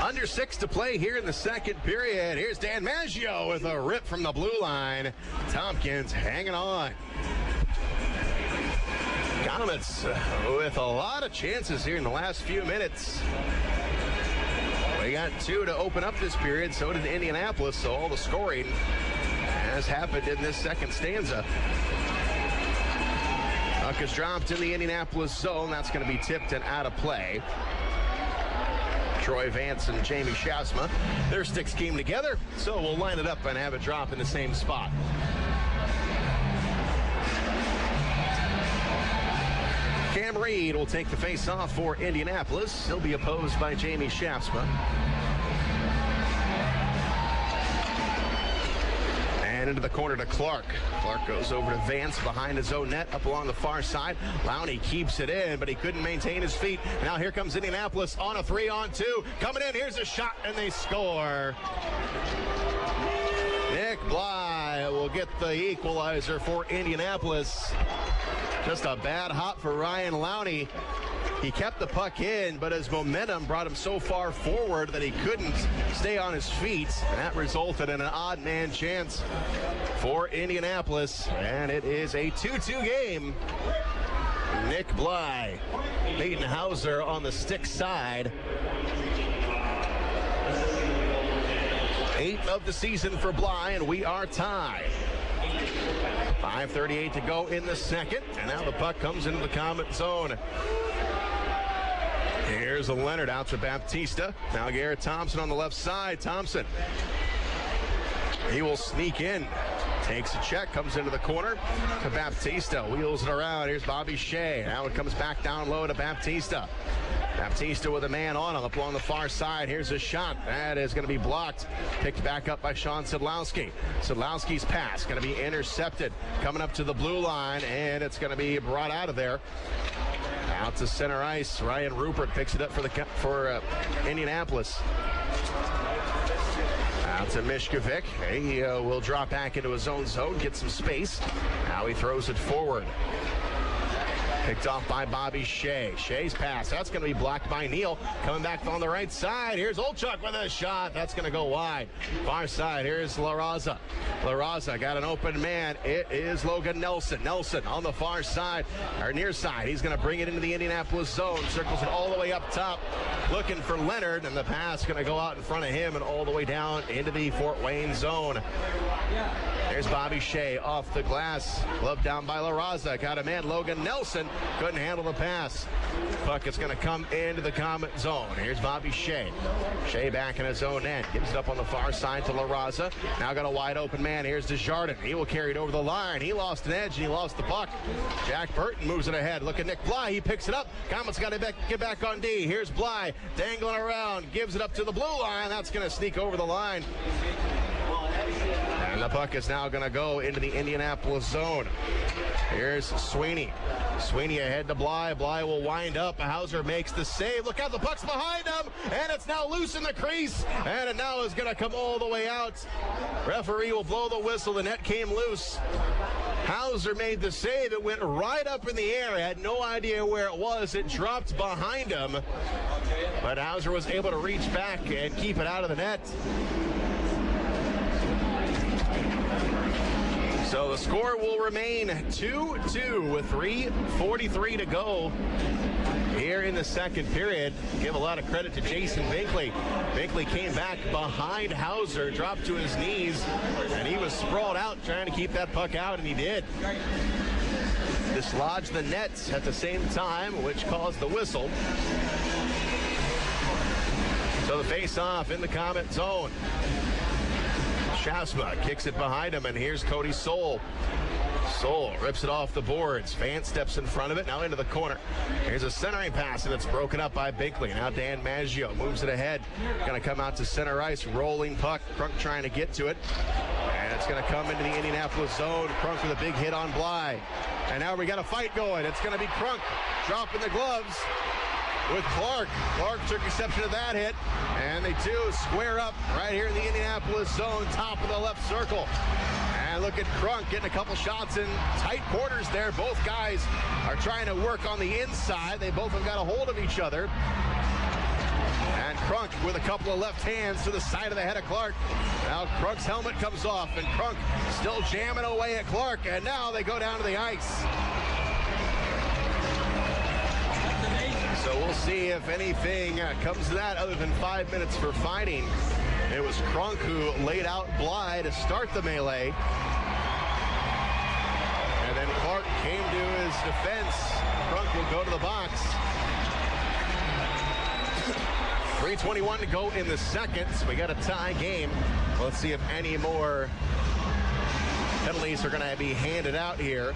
Under 6 to play here in the second period. Here's Dan Maggio with a rip from the blue line. Tompkins hanging on. Komets with a lot of chances here in the last few minutes. We got 2 to open up this period. So did Indianapolis. So all the scoring has happened in this second stanza. Puck is dropped in the Indianapolis zone. That's going to be tipped and out of play. Troy Vance and Jamie Shasma, their sticks came together, so we'll line it up and have it drop in the same spot. Cam Reed will take the face-off for Indianapolis. He'll be opposed by Jamie Shasma. And into the corner to Clark. Clark goes over to Vance behind his own net up along the far side. Lowney keeps it in, but he couldn't maintain his feet. Now here comes Indianapolis on a 3-on-2. Coming in, here's a shot, and they score. Nick Bly will get the equalizer for Indianapolis. Just a bad hop for Ryan Lowney. He kept the puck in, but his momentum brought him so far forward that he couldn't stay on his feet. And that resulted in an odd man chance for Indianapolis. And it is a 2-2 game. Nick Bly beating Hauser on the stick side. 8th of the season for Bly, and we are tied. 5:38 to go in the second, and now the puck comes into the Comet zone. Here's a Leonard out to Baptista. Now Garrett Thompson on the left side. Thompson. He will sneak in. Takes a check, comes into the corner to Baptista. Wheels it around. Here's Bobby Shea. Now it comes back down low to Baptista. Baptista with a man on him up along the far side. Here's a shot. That is going to be blocked. Picked back up by Sean Szydlowski. Szydlowski's pass going to be intercepted. Coming up to the blue line, and it's going to be brought out of there. Out to center ice. Ryan Rupert picks it up for Indianapolis. Out to Mishkovic. He will drop back into his own zone, get some space. Now he throws it forward. Picked off by Bobby Shea. Shea's pass. That's going to be blocked by Neal. Coming back on the right side. Here's Olchuk with a shot. That's going to go wide. Far side. Here's Larraza. Larraza got an open man. It is Logan Nelson. Nelson on the far side, or near side. He's going to bring it into the Indianapolis zone. Circles it all the way up top. Looking for Leonard, and the pass going to go out in front of him and all the way down into the Fort Wayne zone. There's Bobby Shea off the glass. Glove down by Larraza. Got a man, Logan Nelson. Couldn't handle the pass. Puck is going to come into the Comet zone. Here's Bobby Shea. Shea back in his own end. Gives it up on the far side to Larraza. Now got a wide open man. Here's Desjardins. He will carry it over the line. He lost an edge and he lost the puck. Jack Burton moves it ahead. Look at Nick Bly. He picks it up. Comet's got to get back on D. Here's Bly dangling around. Gives it up to the blue line. That's going to sneak over the line. And the puck is now going to go into the Indianapolis zone. Here's Sweeney. Sweeney ahead to Bly. Bly will wind up. Hauser makes the save. Look out, the puck's behind him. And it's now loose in the crease. And it now is going to come all the way out. Referee will blow the whistle. The net came loose. Hauser made the save. It went right up in the air. Had no idea where it was. It dropped behind him. But Hauser was able to reach back and keep it out of the net. So the score will remain 2-2 with 3:43 to go here in the second period. Give a lot of credit to Jason Binkley. Binkley came back behind Hauser, dropped to his knees, and he was sprawled out trying to keep that puck out, and he did. Dislodged the nets at the same time, which caused the whistle. So the face-off in the Komet zone. Shasma kicks it behind him, and here's Cody Soul. Soul rips it off the boards. Fan steps in front of it, now into the corner. Here's a centering pass, and it's broken up by Binkley. Now Dan Maggio moves it ahead. Going to come out to center ice, rolling puck. Crunk trying to get to it. And it's going to come into the Indianapolis zone. Crunk with a big hit on Bly. And now we got a fight going. It's going to be Crunk dropping the gloves with Clark. Clark took exception to that hit, and they two square up right here in the Indianapolis zone, top of the left circle. And look at Crunk getting a couple shots in tight quarters there. Both guys are trying to work on the inside. They both have got a hold of each other. And Crunk with a couple of left hands to the side of the head of Clark. Now Crunk's helmet comes off, and Crunk still jamming away at Clark, and now they go down to the ice. So we'll see if anything comes to that other than 5 minutes for fighting. It was Crunk who laid out Bly to start the melee. And then Clark came to his defense. Crunk will go to the box. 3:21 to go in the second. We got a tie game. Let's see if any more penalties are going to be handed out here.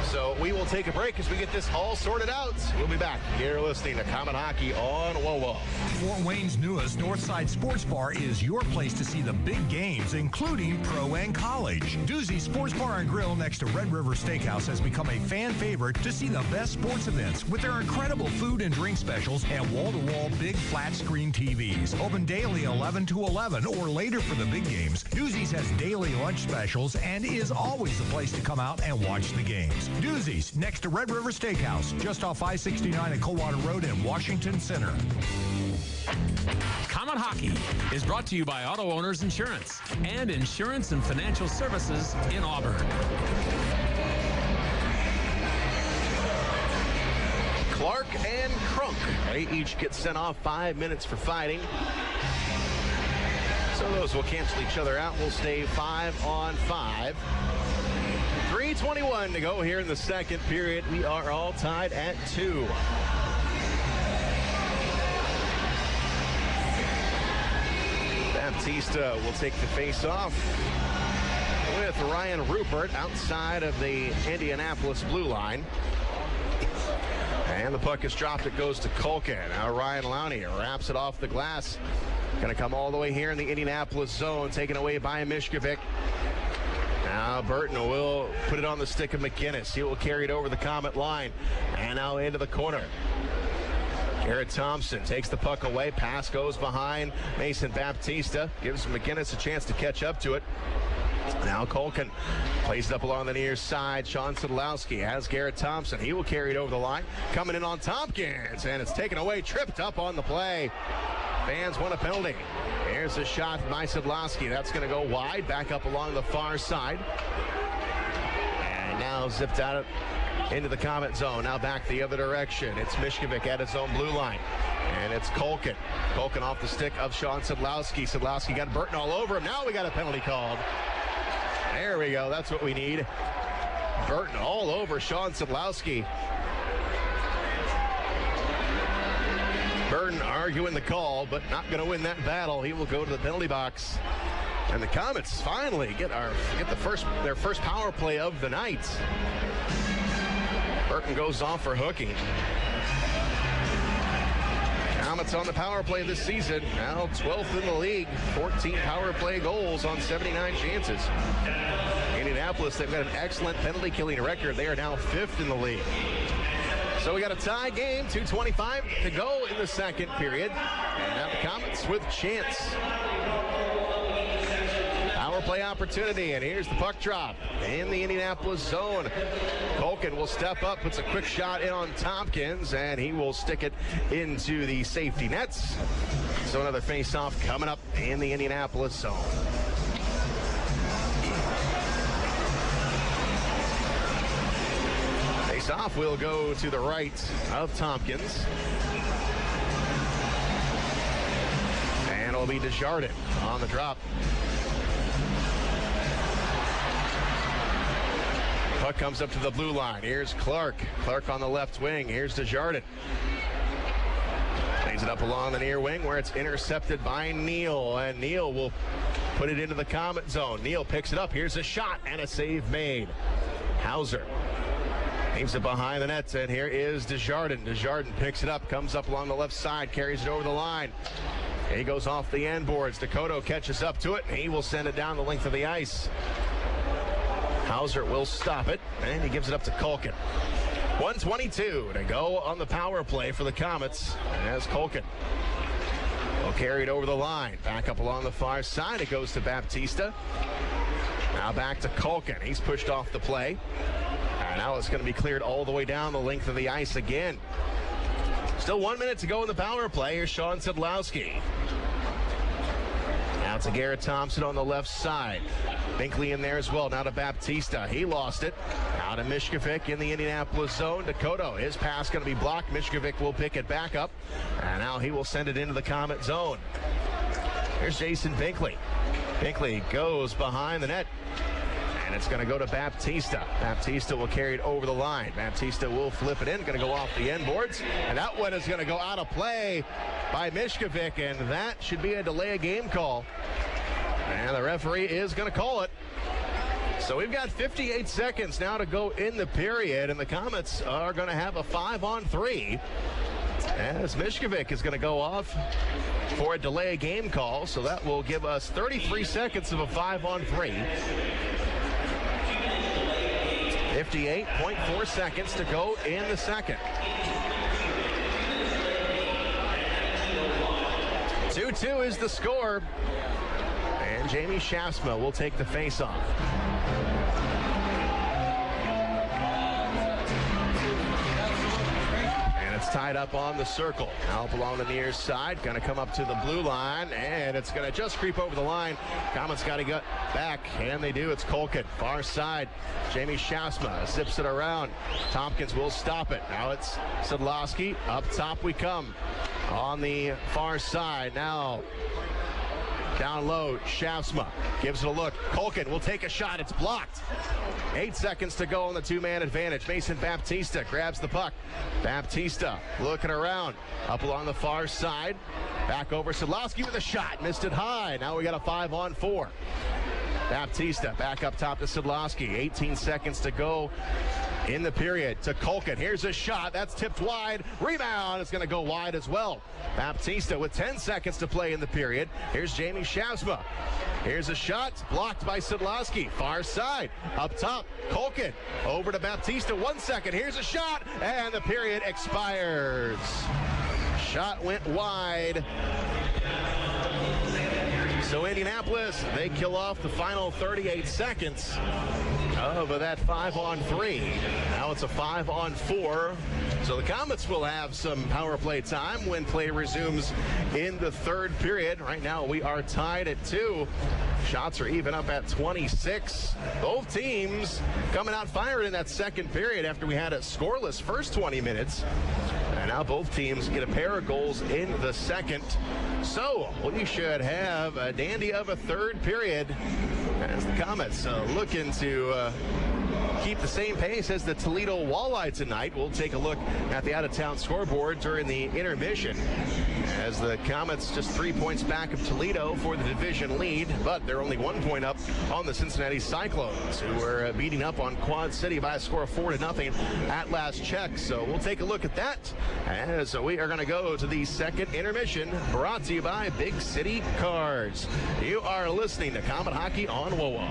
So we will take a break as we get this all sorted out. We'll be back. You're listening to Komet Hockey on WOWO. Fort Wayne's newest Northside Sports Bar is your place to see the big games, including pro and college. Doozy Sports Bar and Grill next to Red River Steakhouse has become a fan favorite to see the best sports events with their incredible food and drink specials and wall-to-wall big flat screen TVs. Open daily 11 to 11 or later for the big games. Doozy's has daily lunch specials and is always the place to come out and watch the games. Doozy's next to Red River Steakhouse, just off I-69 at Coldwater Road in Washington Center. Komet Hockey is brought to you by Auto Owners Insurance and Insurance and Financial Services in Auburn. Clark and Crunk, they each get sent off 5 minutes for fighting. So those will cancel each other out. We'll stay 5-on-5. 3:21 to go here in the second period. We are all tied at 2. Baptista will take the face-off with Ryan Rupert outside of the Indianapolis blue line. And the puck is dropped. It goes to Culkin. Now Ryan Lowney wraps it off the glass. Going to come all the way here in the Indianapolis zone, taken away by Mishkovic. Now Burton will put it on the stick of McInnes. He will carry it over the Komet line. And now into the corner. Garrett Thompson takes the puck away. Pass goes behind Mason Baptista. Gives McInnes a chance to catch up to it. Now Culkin plays it up along the near side. Sean Szydlowski has Garrett Thompson. He will carry it over the line. Coming in on Tompkins. And it's taken away. Tripped up on the play. Fans want a penalty. Here's a shot by Szydlowski. That's going to go wide. Back up along the far side. And now zipped out into the Komet zone. Now back the other direction. It's Mishkovic at his own blue line. And it's Culkin. Culkin off the stick of Sean Szydlowski. Szydlowski got Burton all over him. Now we got a penalty called. There we go. That's what we need. Burton all over Sean Szydlowski. Burton arguing the call, but not going to win that battle. He will go to the penalty box. And the Komets finally get their first power play of the night. Burton goes off for hooking. Now Komets on the power play this season, now 12th in the league, 14 power play goals on 79 chances. Indianapolis, they've got an excellent penalty killing record. They are now 5th in the league. So we got a tie game, 2:25 to go in the second period. And now the Komets with chance. Power play opportunity, and here's the puck drop in the Indianapolis zone. Culkin will step up, puts a quick shot in on Tompkins, and he will stick it into the safety nets. So another face-off coming up in the Indianapolis zone. Face-off will go to the right of Tompkins. And it'll be Desjardins on the drop. Puck comes up to the blue line. Here's Clark. Clark on the left wing. Here's Desjardins. Lays it up along the near wing where it's intercepted by Neal. And Neal will put it into the Komet zone. Neal picks it up. Here's a shot and a save made. Hauser aims it behind the net, and here is Desjardins. Desjardins picks it up, comes up along the left side, carries it over the line. He goes off the end boards. Dakota catches up to it, and he will send it down the length of the ice. Hauser will stop it, and he gives it up to Culkin. 1:22 to go on the power play for the Komets as Culkin will carry it over the line. Back up along the far side, it goes to Baptista. Now back to Culkin. He's pushed off the play. And now it's going to be cleared all the way down the length of the ice again. Still 1 minute to go in the power play. Here's Sean Szydlowski. Now to Garrett Thompson on the left side. Binkley in there as well. Now to Baptista. He lost it. Now to Mishkovic in the Indianapolis zone. Dakota, his pass going to be blocked. Mishkovic will pick it back up. And now he will send it into the Komet zone. Here's Jason Binkley. Binkley goes behind the net. And it's going to go to Baptista. Baptista will carry it over the line. Baptista will flip it in. Going to go off the end boards. And that one is going to go out of play by Mishkovic. And that should be a delay of game call. And the referee is going to call it. So we've got 58 seconds now to go in the period. And the Komets are going to have a 5-on-3. As Mishkovic is going to go off for a delay of game call. So that will give us 33 seconds of a 5-on-3. 58.4 seconds to go in the second. 2-2 is the score. And Jamie Shafsma will take the face-off. It's tied up on the circle. Now up along the near side. Going to come up to the blue line. And it's going to just creep over the line. Komets got to get back. And they do. It's Culkin. Far side. Jamie Shafsma zips it around. Tompkins will stop it. Now it's Szydlowski. Up top we come. On the far side. Now down low. Shafsma gives it a look. Culkin will take a shot. It's blocked. 8 seconds to go on the two-man advantage. Mason Baptista grabs the puck. Baptista looking around. Up along the far side. Back over Szydlowski with a shot. Missed it high. Now we got a 5-on-4. Baptista back up top to Szydlowski. 18 seconds to go in the period to Culkin. Here's a shot. That's tipped wide. Rebound. It's going to go wide as well. Baptista with 10 seconds to play in the period. Here's Jamie Shafsma. Here's a shot. Blocked by Szydlowski. Far side. Up top. Culkin. Over to Baptista. 1 second. Here's a shot. And the period expires. Shot went wide. So Indianapolis, they kill off the final 38 seconds of that 5-on-3. Now it's a 5-on-4. So the Komets will have some power play time when play resumes in the third period. Right now we are tied at 2. Shots are even up at 26. Both teams coming out firing in that second period after we had a scoreless first 20 minutes. And now both teams get a pair of goals in the second. So we should have a dandy of a third period as the Komets looking to keep the same pace as the Toledo Walleye tonight. We'll take a look at the out-of-town scoreboard during the intermission as the Komets just 3 points back of Toledo for the division lead, but they're only 1 point up on the Cincinnati Cyclones, who are beating up on Quad City by a score of 4-0 at last check. So we'll take a look at that as we are going to go to the second intermission, brought to you by Big City Cars. You are listening to Comet Hockey on WOWO.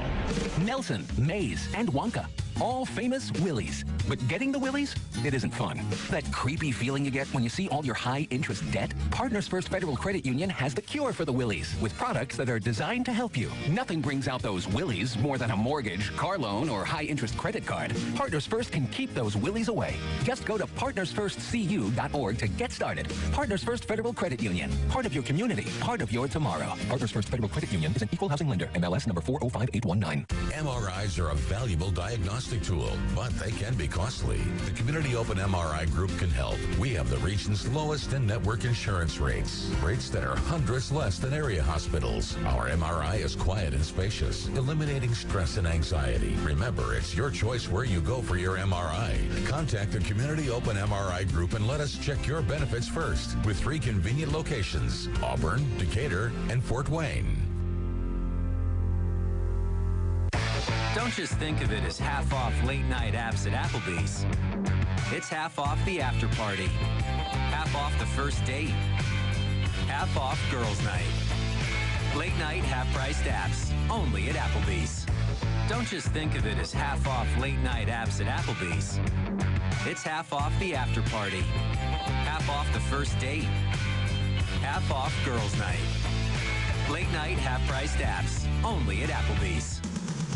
Nelson, Mays, and Wonka. All famous Willies. But getting the Willies, it isn't fun. That creepy feeling you get when you see all your high-interest debt? Partners First Federal Credit Union has the cure for the Willies, with products that are designed to help you. Nothing brings out those Willies more than a mortgage, car loan, or high-interest credit card. Partners First can keep those Willies away. Just go to partnersfirstcu.org to get started. Partners First Federal Credit Union. Part of your community. Part of your tomorrow. Partners First Federal Credit Union is an equal housing lender. MLS number 405819. MRIs are a valuable diagnostic tool, but they can be costly. The Community Open MRI Group can help. We have the region's lowest in-network insurance rates. Rates that are hundreds less than area hospitals. Our MRI is quiet and spacious, eliminating stress and anxiety. Remember, it's your choice where you go for your MRI. Contact the Community Open MRI Group and let us check your benefits first, with 3 convenient locations: Auburn, Decatur, and Fort Wayne. Don't just think of it as half off late night apps at Applebee's. It's half off the after party, half off the first date, half off girls night. Late night half-priced apps, only at Applebee's. Don't just think of it as half off late night apps at Applebee's. It's half off the after party, half off the first date, half off girls night. Late night half-priced apps, only at Applebee's.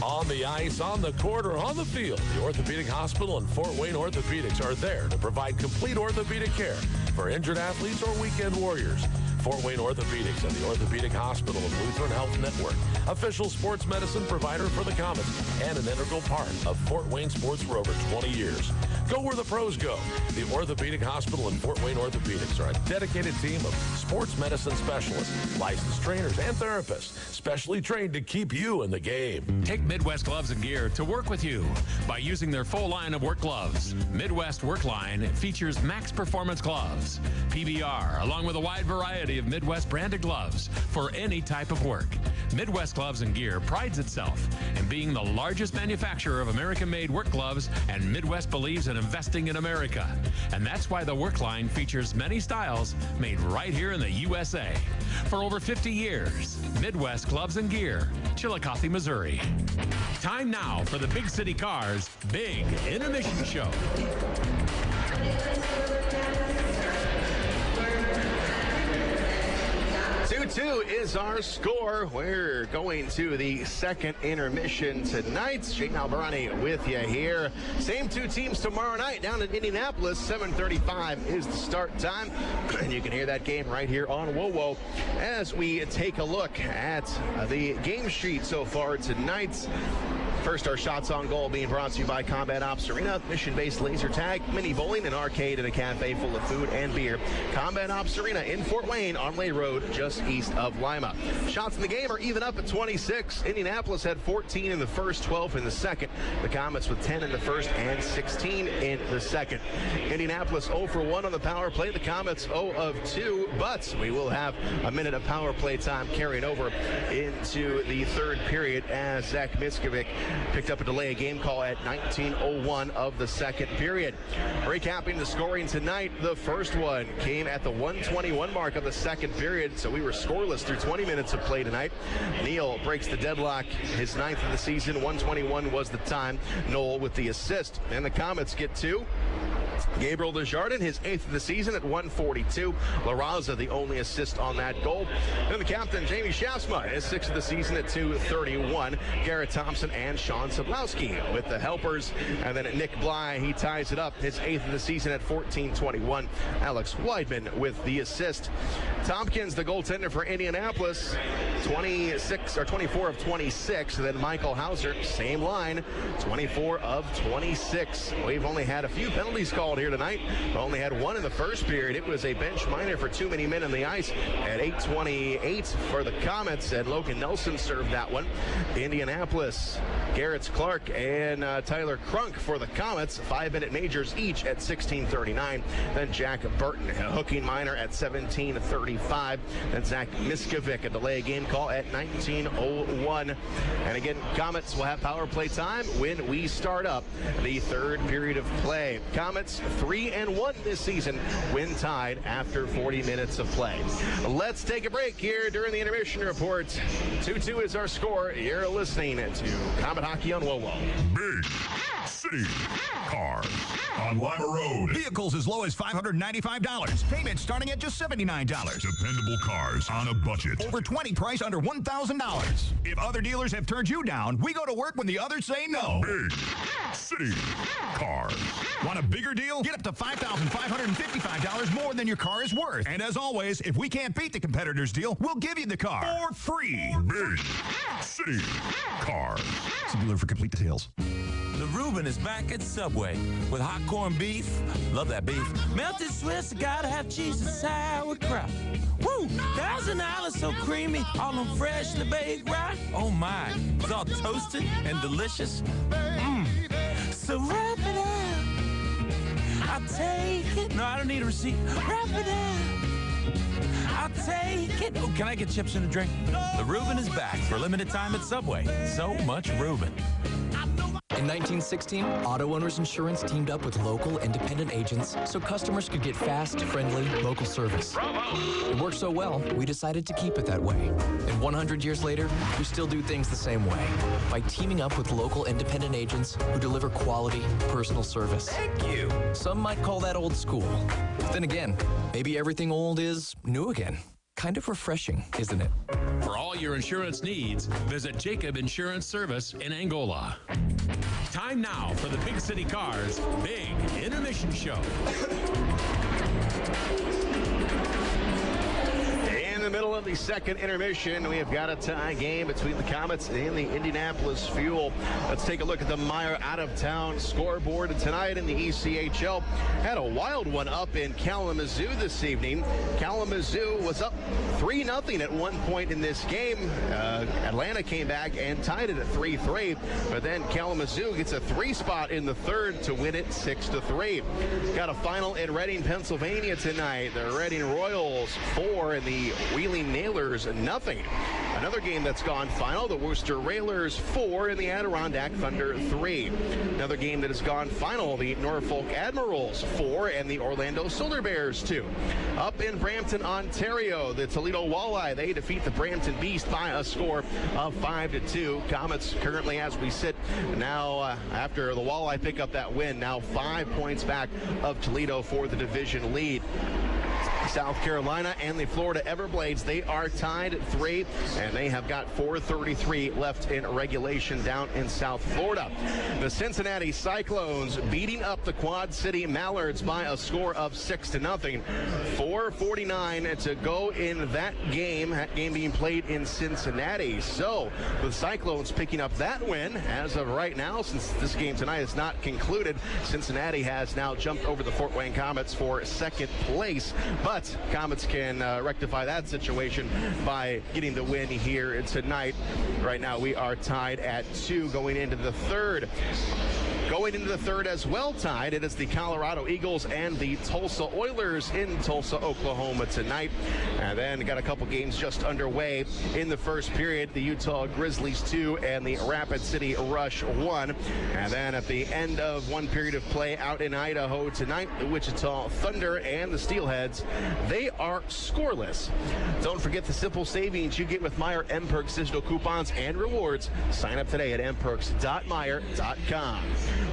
On the ice, on the court, or on the field, the Orthopedic Hospital and Fort Wayne Orthopedics are there to provide complete orthopedic care for injured athletes or weekend warriors. Fort Wayne Orthopedics and the Orthopedic Hospital and Lutheran Health Network, official sports medicine provider for the Komets and an integral part of Fort Wayne sports for over 20 years. Go where the pros go. The Orthopedic Hospital and Fort Wayne Orthopedics are a dedicated team of sports medicine specialists, licensed trainers, and therapists, specially trained to keep you in the game. Take Midwest Gloves and Gear to work with you by using their full line of work gloves. Midwest Work Line features max performance gloves, PBR, along with a wide variety of Midwest branded gloves for any type of work. Midwest Gloves and Gear prides itself in being the largest manufacturer of American-made work gloves, and Midwest believes in investing in America. And that's why the Work Line features many styles made right here in the USA. For over 50 years, Midwest Gloves and Gear, Chillicothe, Missouri. Time now for the Big City Cars Big Intermission Show. 2-2 is our score. We're going to the second intermission tonight. Shane Albarani with you here. Same 2 teams tomorrow night down in Indianapolis. 7:35 is the start time. And you can hear that game right here on WOWO as we take a look at the game sheet so far tonight. First, our shots on goal being brought to you by Combat Ops Arena, mission-based laser tag, mini bowling, an arcade, and a cafe full of food and beer. Combat Ops Arena in Fort Wayne on Lay Road, just east of Lima. Shots in the game are even up at 26. Indianapolis had 14 in the first, 12 in the second. The Komets with 10 in the first and 16 in the second. Indianapolis 0 for 1 on the power play. The Komets 0 of 2, but we will have a minute of power play time carrying over into the third period as Zach Miskovic picked up a delay of game call at 19:01 of the second period. Recapping the scoring tonight, the first one came at the 1:21 mark of the second period, so we were scoreless through 20 minutes of play tonight. Neal breaks the deadlock, his 9th of the season. 1:21 was the time. Noel with the assist, and the Komets get 2. Gabriel Desjardins, his 8th of the season at 1:42. Larraza, the only assist on that goal. Then the captain, Jamie Shafsma, his 6th of the season at 2:31. Garrett Thompson and Sean Szydlowski with the helpers. And then Nick Bly, he ties it up, his 8th of the season at 14:21. Alex Weidman with the assist. Tompkins, the goaltender for Indianapolis, 24 of 26. And then Michael Hauser, same line, 24 of 26. We've only had a few penalties called called here tonight. Only had one in the first period. It was a bench minor for too many men on the ice at 8:28 for the Komets, and Logan Nelson served that one. Indianapolis, Garrett Clark and Tyler Crunk for the Komets, 5-minute majors each at 16:39. Then Jack Burton, a hooking minor at 17:35. Then Zach Miskovic, a delay game call at 19:01. And again, Komets will have power play time when we start up the third period of play. Komets 3-1 this season when tied after 40 minutes of play. Let's take a break here during the intermission report. 2-2 is our score. You're listening to Comet Hockey on WOWO. Big City Cars on Lima Road. Vehicles as low as $595. Payments starting at just $79. Dependable cars on a budget. Over 20 price under $1,000. If other dealers have turned you down, we go to work when the others say no. Big City Cars. Want a bigger deal? Get up to $5,555 more than your car is worth. And as always, if we can't beat the competitor's deal, we'll give you the car for free. Big City Cars. See dealer for complete details. The Reuben is back at Subway with hot corned beef. Love that beef. Melted Swiss, gotta have cheese and sauerkraut. Woo! $1,000 so creamy, all them freshly baked right. Oh my, it's all toasted and delicious. So wrap it up. I'll take it. No, I don't need a receipt. Wrap it up. I'll take it. Oh, can I get chips and a drink? The Reuben is back for a limited time at Subway. So much Reuben. In 1916, Auto Owners Insurance teamed up with local independent agents so customers could get fast, friendly, local service. It worked so well, we decided to keep it that way. And 100 years later, we still do things the same way by teaming up with local independent agents who deliver quality, personal service. Thank you. Some might call that old school. Then again, maybe everything old is new again. Kind of refreshing, isn't it? For all your insurance needs, visit Jacob Insurance Service in Angola. Time now for the Big City Cars Big Intermission Show. In the middle of the second intermission, we have got a tie game between the Komets and the Indianapolis Fuel. Let's take a look at the Meyer out-of-town scoreboard tonight in the ECHL. Had a wild one up in Kalamazoo this evening. Kalamazoo was up 3-0 at one point in this game. Atlanta came back and tied it at 3-3, but then Kalamazoo gets a 3 spot in the third to win it 6-3. Got a final in Reading, Pennsylvania tonight. The Reading Royals 4 and the Wheeling Nailers 0. Another game that's gone final, the Worcester Railers 4 and the Adirondack Thunder 3. Another game that has gone final, the Norfolk Admirals 4 and the Orlando Solar Bears 2. Up in Brampton, Ontario, the Toledo Walleye, they defeat the Brampton Beast by a score of 5-2. Komets currently, as we sit now, after the Walleye pick up that win, now 5 points back of Toledo for the division lead. South Carolina and the Florida Everblades, they are tied at 3, and they have got 4:33 left in regulation down in South Florida. The Cincinnati Cyclones beating up the Quad City Mallards by a score of 6-0. 4:49 to go in that game being played in Cincinnati. So the Cyclones picking up that win as of right now, since this game tonight is not concluded. Cincinnati has now jumped over the Fort Wayne Komets for second place, but Komets can rectify that situation by getting the win here tonight. Right now we are tied at 2 going into the third. Going into the third as well tied, it is the Colorado Eagles and the Tulsa Oilers in Tulsa, Oklahoma tonight. And then got a couple games just underway in the first period. The Utah Grizzlies 2 and the Rapid City Rush 1. And then at the end of one period of play out in Idaho tonight, the Wichita Thunder and the Steelheads, they are scoreless. Don't forget the simple savings you get with Meyer MPerks digital coupons and rewards. Sign up today at mperks.meyer.com.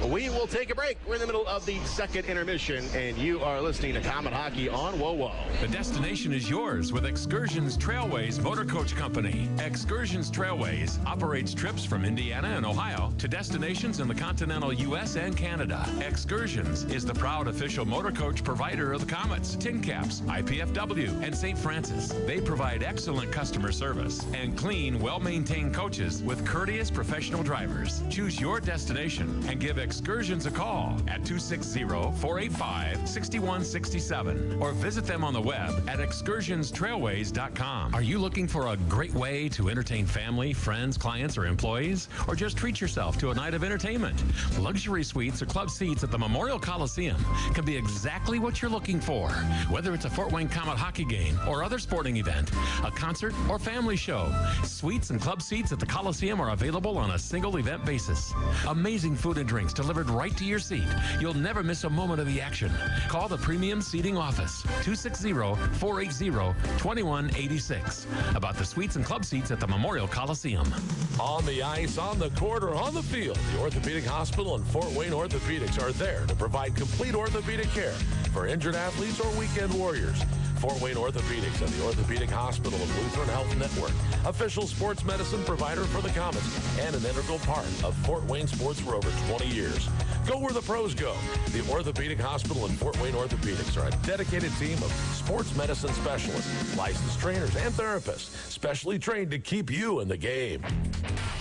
We will take a break. We're in the middle of the second intermission, and you are listening to Comet Hockey on WOWO. The destination is yours with Excursions Trailways Motor Coach Company. Excursions Trailways operates trips from Indiana and Ohio to destinations in the continental U.S. and Canada. Excursions is the proud official motor coach provider of the Komets, Tin Caps, IPFW, and St. Francis. They provide excellent customer service and clean, well-maintained coaches with courteous professional drivers. Choose your destination and give Give Excursions a call at 260-485-6167 or visit them on the web at excursionstrailways.com. Are you looking for a great way to entertain family, friends, clients, or employees? Or just treat yourself to a night of entertainment? Luxury suites or club seats at the Memorial Coliseum can be exactly what you're looking for. Whether it's a Fort Wayne Comet hockey game or other sporting event, a concert or family show, suites and club seats at the Coliseum are available on a single event basis. Amazing food and drinks delivered right to your seat. You'll never miss a moment of the action. Call the Premium Seating Office, 260-480-2186, about the suites and club seats at the Memorial Coliseum. On the ice, on the court, or on the field, the Orthopedic Hospital and Fort Wayne Orthopedics are there to provide complete orthopedic care for injured athletes or weekend warriors. Fort Wayne Orthopedics and the Orthopedic Hospital of Lutheran Health Network, official sports medicine provider for the Komets and an integral part of Fort Wayne sports for over 20 years. Go where the pros go. The Orthopedic Hospital and Fort Wayne Orthopedics are a dedicated team of sports medicine specialists, licensed trainers, and therapists, specially trained to keep you in the game.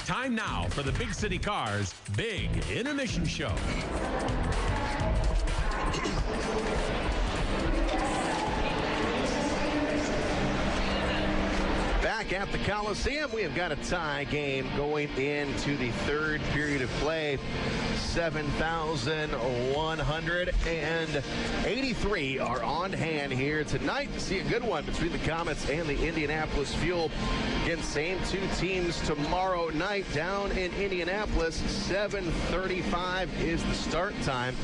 Time now for the Big City Cars Big Intermission Show. Back at the Coliseum, we have got a tie game going into the third period of play. 7,183 are on hand here tonight to see a good one between the Komets and the Indianapolis Fuel. Again, same two teams tomorrow night down in Indianapolis. 7:35 is the start time.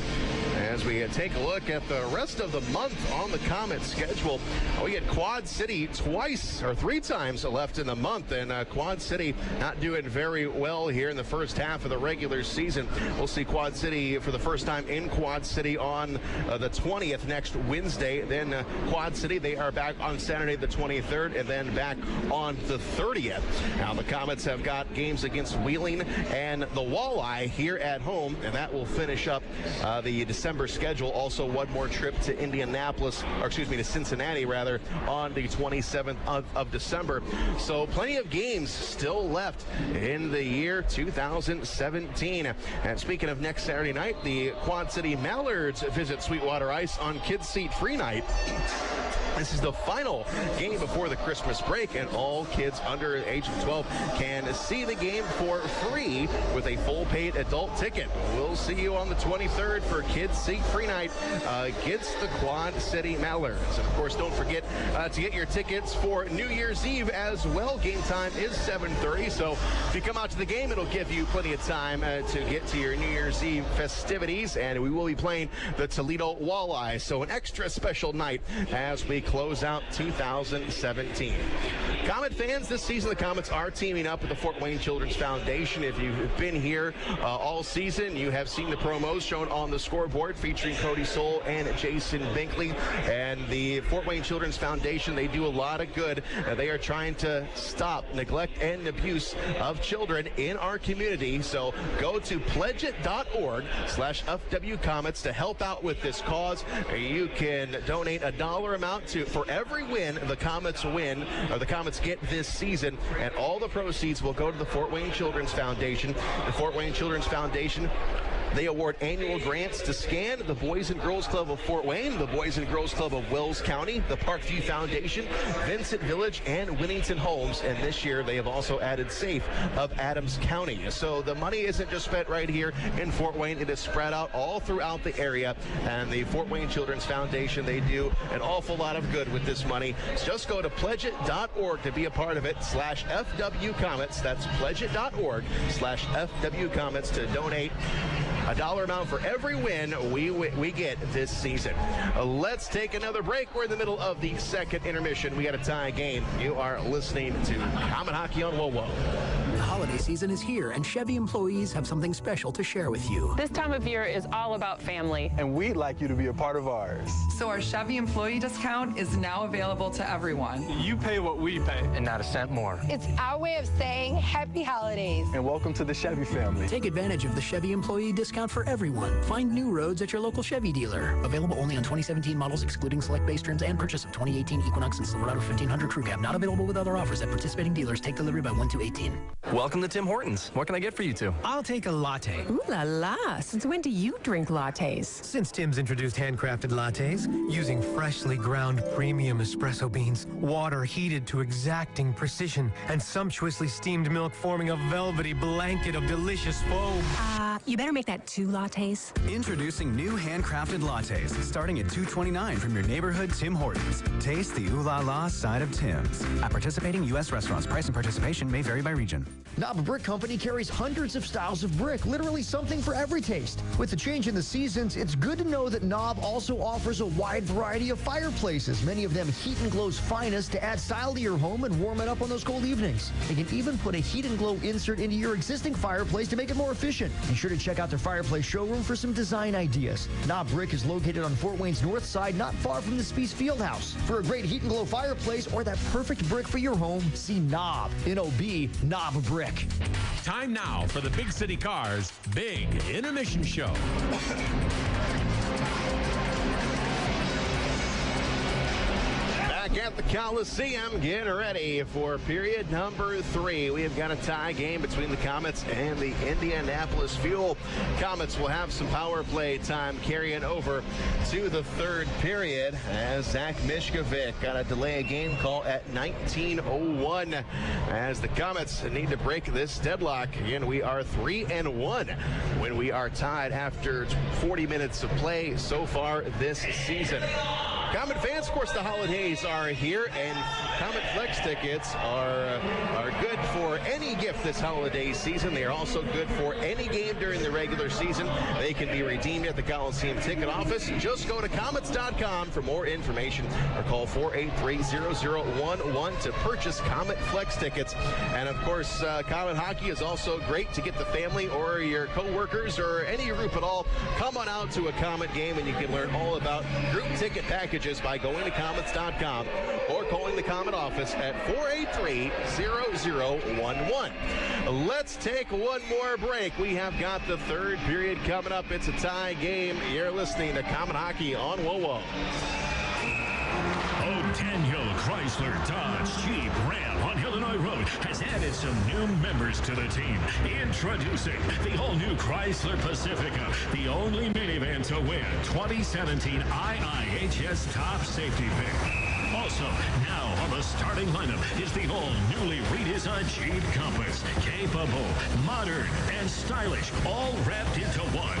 As we take a look at the rest of the month on the Komets schedule, we get Quad City twice or three times left in the month, and Quad City not doing very well here in the first half of the regular season. We'll see Quad City for the first time in Quad City on the 20th next Wednesday. Then Quad City, they are back on Saturday the 23rd, and then back on the 30th. Now the Komets have got games against Wheeling and the Walleye here at home, and that will finish up the December schedule. Also one more trip to Indianapolis, or excuse me, to Cincinnati rather, on the 27th of December. So plenty of games still left in the year 2017. And speaking of next Saturday night, the Quad City Mallards visit Sweetwater Ice on Kids Seat Free Night. This is the final game before the Christmas break, and all kids under the age of 12 can see the game for free with a full paid adult ticket. We'll see you on the 23rd for Kids Seat Free Night against the Quad City Mallards. And of course, don't forget to get your tickets for New Year's Eve as well. Game time is 7:30, so if you come out to the game, it'll give you plenty of time to get to your New Year's Eve festivities, and we will be playing the Toledo Walleye. So an extra special night as we close out 2017. Komet fans, this season the Komets are teaming up with the Fort Wayne Children's Foundation. If you've been here all season, you have seen the promos shown on the scoreboard featuring Cody Soul and Jason Binkley. And the Fort Wayne Children's Foundation, they do a lot of good. They are trying to stop neglect and abuse of children in our community. So go to pledgeit.org/FW Komets to help out with this cause. You can donate a dollar amount for every win the Komets win, or the Komets get this season, and all the proceeds will go to the Fort Wayne Children's Foundation. The Fort Wayne Children's Foundation, they award annual grants to SCAN, the Boys and Girls Club of Fort Wayne, the Boys and Girls Club of Wells County, the Parkview Foundation, Vincent Village, and Winnington Homes. And this year they have also added SAFE of Adams County. So the money isn't just spent right here in Fort Wayne. It is spread out all throughout the area. And the Fort Wayne Children's Foundation, they do an awful lot of good with this money. So just go to pledgeit.org to be a part of it, /FW Komets. That's pledgeit.org/FW Komets to donate a dollar amount for every win we get this season. Let's take another break. We're in the middle of the second intermission. We got a tie game. You are listening to Komet Hockey on WOWO. The holiday season is here, and Chevy employees have something special to share with you. This time of year is all about family. And we'd like you to be a part of ours. So our Chevy employee discount is now available to everyone. You pay what we pay, and not a cent more. It's our way of saying happy holidays. And welcome to the Chevy family. Take advantage of the Chevy employee discount for everyone. Find new roads at your local Chevy dealer. Available only on 2017 models, excluding select base trims, and purchase of 2018 Equinox and Silverado 1500 Crew Cab. Not available with other offers at participating dealers. Take delivery by 1/2/18. Welcome to Tim Hortons. What can I get for you two? I'll take a latte. Ooh la la. Since when do you drink lattes? Since Tim's introduced handcrafted lattes, using freshly ground premium espresso beans, water heated to exacting precision, and sumptuously steamed milk forming a velvety blanket of delicious foam. You better make that 2 lattes. Introducing new handcrafted lattes, starting at $2.29 from your neighborhood Tim Hortons. Taste the ooh la la side of Tim's. At participating U.S. restaurants, price and participation may vary by region. Knob Brick Company carries hundreds of styles of brick, literally something for every taste. With the change in the seasons, it's good to know that Knob also offers a wide variety of fireplaces, many of them Heat and Glow's finest, to add style to your home and warm it up on those cold evenings. They can even put a Heat and Glow insert into your existing fireplace to make it more efficient. Be sure to check out their fireplace showroom for some design ideas. Knob Brick is located on Fort Wayne's north side, not far from the Spies Fieldhouse. For a great Heat and Glow fireplace or that perfect brick for your home, see Knob, N-O-B, Knob Brick. Time now for the Big City Cars Big Intermission Show. Back at the Coliseum, getting ready for period number 3. We have got a tie game between the Komets and the Indianapolis Fuel. Komets will have some power play time carrying over to the 3rd period as Zach Mishkovic got to delay a game call at 19:01 as the Komets need to break this deadlock. Again, we are 3-1 when we are tied after 40 minutes of play so far this season. Comet fans, of course, the holidays are here, and Comet Flex tickets are good for any gift this holiday season. They are also good for any game during the regular season. They can be redeemed at the Coliseum ticket office. Just go to Komets.com for more information or call 483-0011 to purchase Comet Flex tickets. And, of course, Comet Hockey is also great to get the family or your co-workers or any group at all. Come on out to a Comet game, and you can learn all about group ticket packages by going to Komets.com or calling the Comet office at 483-0011. Let's take one more break. We have got the 3rd period coming up. It's a tie game. You're listening to Comet Hockey on WOWO. Daniel Chrysler Dodge Jeep Ram on Illinois Road has added some new members to the team. Introducing the all-new Chrysler Pacifica, the only minivan to win 2017 IIHS Top Safety Pick. Also, now on the starting lineup is the all-newly redesigned Jeep Compass. Capable, modern, and stylish, all wrapped into one.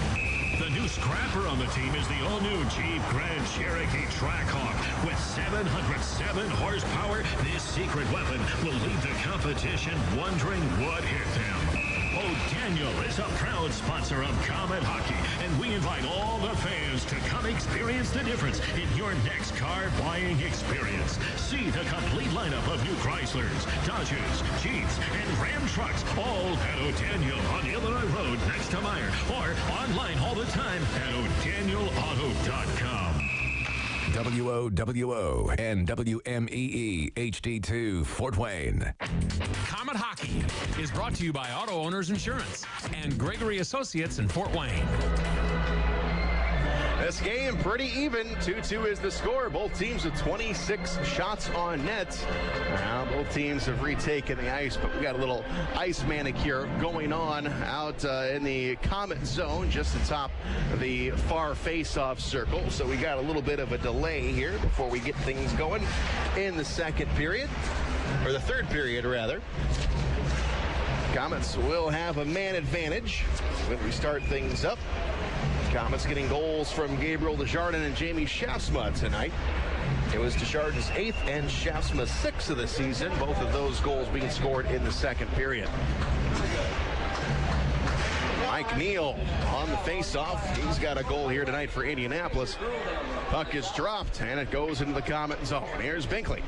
The new scrapper on the team is the all-new Jeep Grand Cherokee Trackhawk. With 707 horsepower, this secret weapon will leave the competition wondering what hit them. Daniel is a proud sponsor of Comet Hockey, and we invite all the fans to come experience the difference in your next car buying experience. See the complete lineup of new Chryslers, Dodges, Jeeps, and Ram trucks, all at O'Daniel on Illinois Road next to Meyer, or online all the time at o'danielauto.com. WOWO and WMEE HD2 Fort Wayne. Comet Hockey is brought to you by Auto Owners Insurance and Gregory Associates in Fort Wayne. This game pretty even. 2-2 is the score. Both teams with 26 shots on net. Now both teams have retaken the ice, but we got a little ice manicure going on out in the Comet zone, just atop the far face-off circle. So we got a little bit of a delay here before we get things going in the 2nd period, or the 3rd period rather. Komets will have a man advantage when we start things up. Komets getting goals from Gabriel Desjardins and Jamie Shaftsma tonight. It was Desjardins' 8th and Shaftsma's 6th of the season. Both of those goals being scored in the 2nd period. Mike Neal on the face-off. He's got a goal here tonight for Indianapolis. Puck is dropped, and it goes into the Comet zone. Here's Binkley.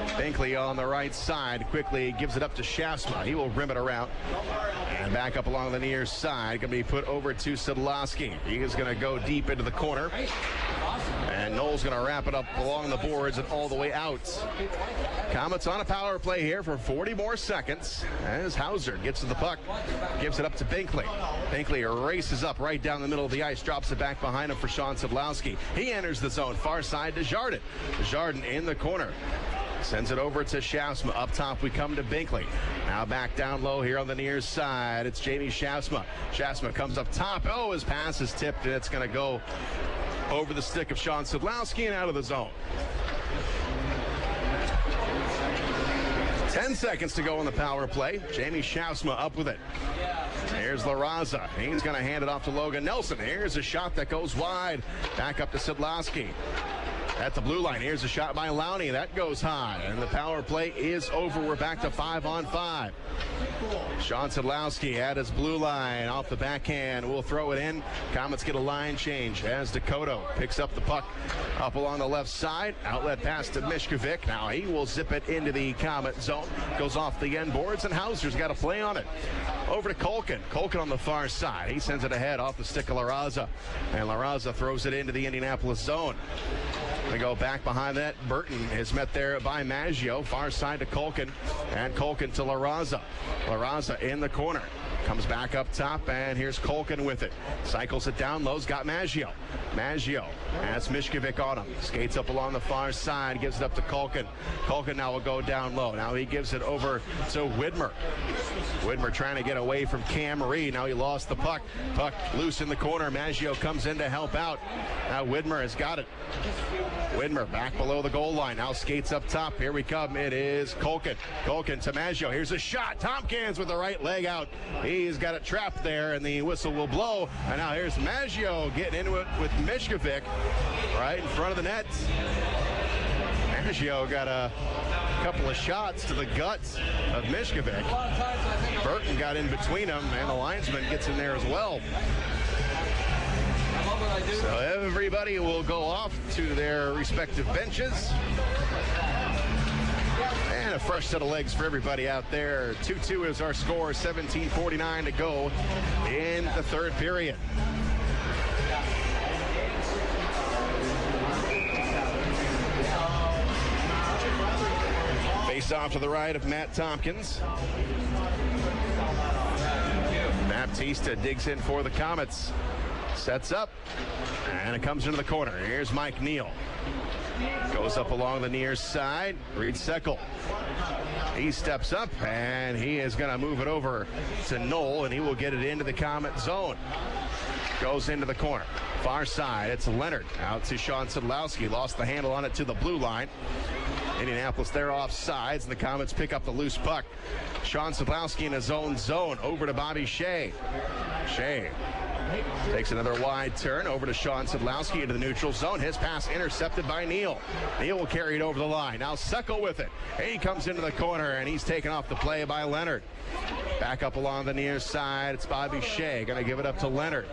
Binkley on the right side quickly gives it up to Shaftsma. He will rim it around. And back up along the near side. Going to be put over to Szydlowski. He is going to go deep into the corner. And Noel's going to wrap it up along the boards and all the way out. Komets on a power play here for 40 more seconds as Hauser gets to the puck, gives it up to Binkley. Binkley races up right down the middle of the ice, drops it back behind him for Sean Szydlowski. He enters the zone, far side to Desjardins. Desjardins in the corner. Sends it over to Shaftsma. Up top, we come to Binkley. Now back down low here on the near side. It's Jamie Shafsma. Shafsma comes up top. Oh, his pass is tipped, and it's going to go over the stick of Sean Szydlowski and out of the zone. 10 seconds to go on the power play. Jamie Shafsma up with it. Here's Larraza. He's going to hand it off to Logan Nelson. Here's a shot that goes wide. Back up to Szydlowski. At the blue line, here's a shot by Lowney. That goes high, and the power play is over. We're back to 5-on-5. Sean Szydlowski at his blue line. Off the backhand, will throw it in. Komets get a line change as Dakota picks up the puck up along the left side. Outlet pass to Mishkovic. Now he will zip it into the Komet zone. Goes off the end boards, and Hauser's got a play on it. Over to Culkin. Culkin on the far side. He sends it ahead off the stick of Larraza, and Larraza throws it into the Indianapolis zone. We go back behind that. Burton is met there by Maggio. Far side to Culkin, and Culkin to Larraza. Larraza in the corner. Comes back up top, and here's Culkin with it. Cycles it down low's got Maggio. Maggio has Mishkovic on him. Skates up along the far side, gives it up to Culkin. Culkin now will go down low. Now he gives it over to Widmer. Widmer trying to get away from Cam Reed. Now he lost the puck. Puck loose in the corner. Maggio comes in to help out. Now Widmer has got it. Widmer back below the goal line. Now skates up top. Here we come. It is Culkin. Culkin to Maggio. Here's a shot. Tompkins with the right leg out. He's got it trapped there, and the whistle will blow. And now here's Maggio getting into it with Mishkovic right in front of the net. Maggio got a couple of shots to the guts of Mishkovic. Burton got in between them, and the linesman gets in there as well. So everybody will go off to their respective benches. And a fresh set of legs for everybody out there. 2-2 is our score, 17:49 to go in the third period. Face off to the right of Matt Tompkins. Baptista digs in for the Komets. Sets up, and it comes into the corner. Here's Mike Neal. Goes up along the near side. Reed Seckel. He steps up, and he is going to move it over to Knoll, and he will get it into the Komet zone. Goes into the corner. Far side, it's Leonard. Out to Sean Szydlowski. Lost the handle on it to the blue line. Indianapolis, they're off sides, and the Komets pick up the loose puck. Sean Szydlowski in his own zone. Over to Bobby Shea. Shea takes another wide turn over to Sean Szydlowski into the neutral zone. His pass intercepted by Neal. Neal will carry it over the line. Now Seckel with it. He comes into the corner, and he's taken off the play by Leonard. Back up along the near side. It's Bobby Shea. Going to give it up to Leonard.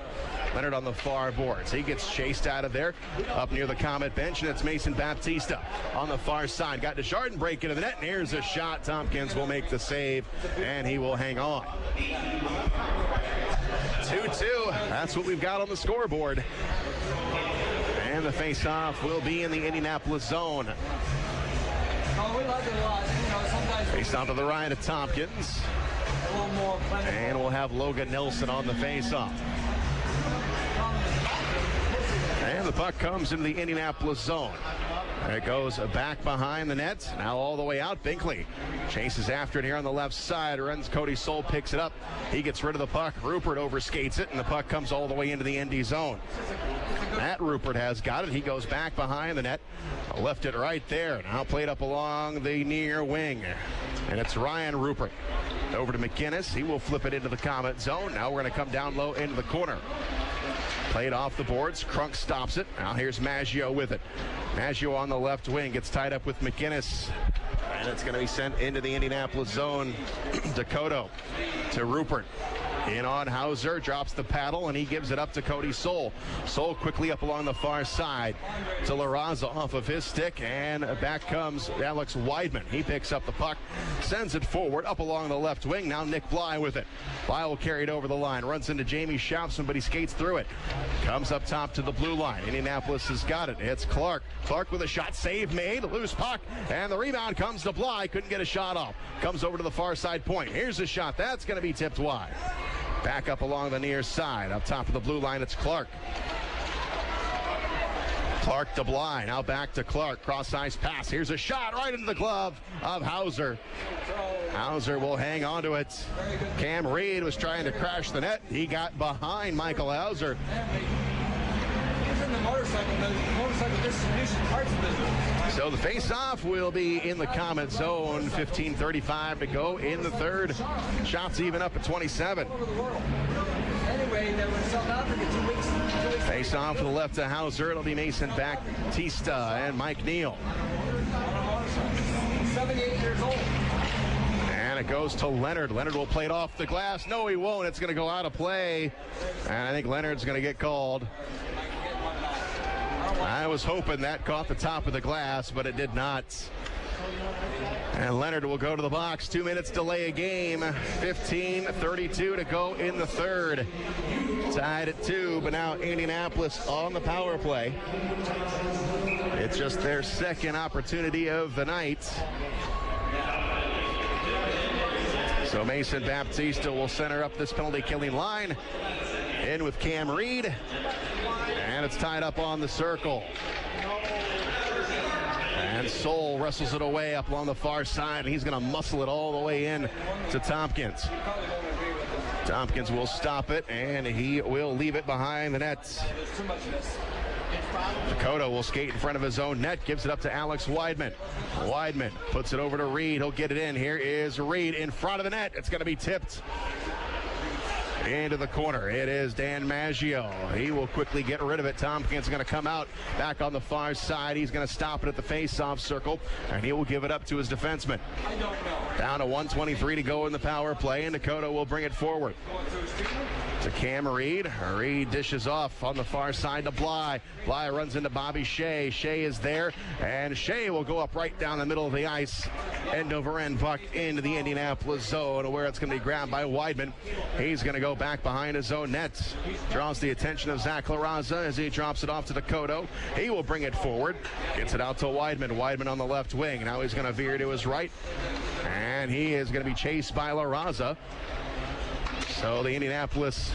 Leonard on the far boards. He gets chased out of there up near the Komet bench, and it's Mason Baptista on the far side. Got Desjardins break into the net, and here's a shot. Tompkins will make the save, and he will hang on. 2-2. That's what we've got on the scoreboard. And the face-off will be in the Indianapolis zone. Face-off to the right of Tompkins. And we'll have Logan Nelson on the face-off. And the puck comes into the Indianapolis zone. It goes back behind the net. Now all the way out. Binkley chases after it here on the left side. Runs. Cody Soul picks it up. He gets rid of the puck. Rupert overskates it, and the puck comes all the way into the Indy zone. Matt Rupert has got it. He goes back behind the net. Left it right there. Now played up along the near wing. And it's Ryan Rupert. Over to McInnes. He will flip it into the Komet zone. Now we're going to come down low into the corner. Played off the boards. Crunk stops it. Now here's Maggio with it. Maggio on the left wing gets tied up with McInnes. And it's going to be sent into the Indianapolis zone. Dakota to Rupert. In on Hauser, drops the paddle, and he gives it up to Cody Soul. Soul quickly up along the far side to Larraza off of his stick, and back comes Alex Weidman. He picks up the puck, sends it forward, up along the left wing. Now Nick Bly with it. Bly will carry it over the line, runs into Jamie Shafsman, but he skates through it. Comes up top to the blue line. Indianapolis has got it. It's Clark. Clark with a shot, save made, loose puck, and the rebound comes to Bly. Couldn't get a shot off. Comes over to the far side point. Here's a shot. That's going to be tipped wide. Back up along the near side. Up top of the blue line, it's Clark. Clark to Bly, now back to Clark, cross-ice pass. Here's a shot right into the glove of Hauser. Hauser will hang on to it. Cam Reed was trying to crash the net. He got behind Michael Hauser. So the face-off will be in the Komets zone. 15:35 to go in the third. Shots even up at 27. Face-off to the left to Hauser. It'll be Mason Baptista and Mike Neal. 78 years old. And it goes to Leonard. Leonard will play it off the glass. No, he won't. It's going to go out of play. And I think Leonard's going to get called. I was hoping that caught the top of the glass, but it did not. And Leonard will go to the box. 2 minutes delay a game. 15:32 to go in the third. Tied at 2, but now Indianapolis on the power play. It's just their second opportunity of the night. So Mason Baptista will center up this penalty killing line. In with Cam Reed. And it's tied up on the circle. And Soul wrestles it away up along the far side. And he's going to muscle it all the way in to Tompkins. Tompkins will stop it, and he will leave it behind the net. Dakota will skate in front of his own net, gives it up to Alex Weidman. Weidman puts it over to Reed. He'll get it in. Here is Reed in front of the net. It's going to be tipped into the corner. It is Dan Maggio. He will quickly get rid of it. Tompkins going to come out back on the far side. He's going to stop it at the face-off circle, and he will give it up to his defenseman. Down to 1:23 to go in the power play, and Dakota will bring it forward to Cam Reed. Reed dishes off on the far side to Bly. Bly runs into Bobby Shea. Shea is there, and Shea will go up right down the middle of the ice. End over end puck into the Indianapolis zone, where it's going to be grabbed by Weidman. He's going to go back behind his own net. Draws the attention of Zach Larraza as he drops it off to Dakota. He will bring it forward. Gets it out to Weidman. Weidman on the left wing. Now he's going to veer to his right, and he is going to be chased by Larraza. So the Indianapolis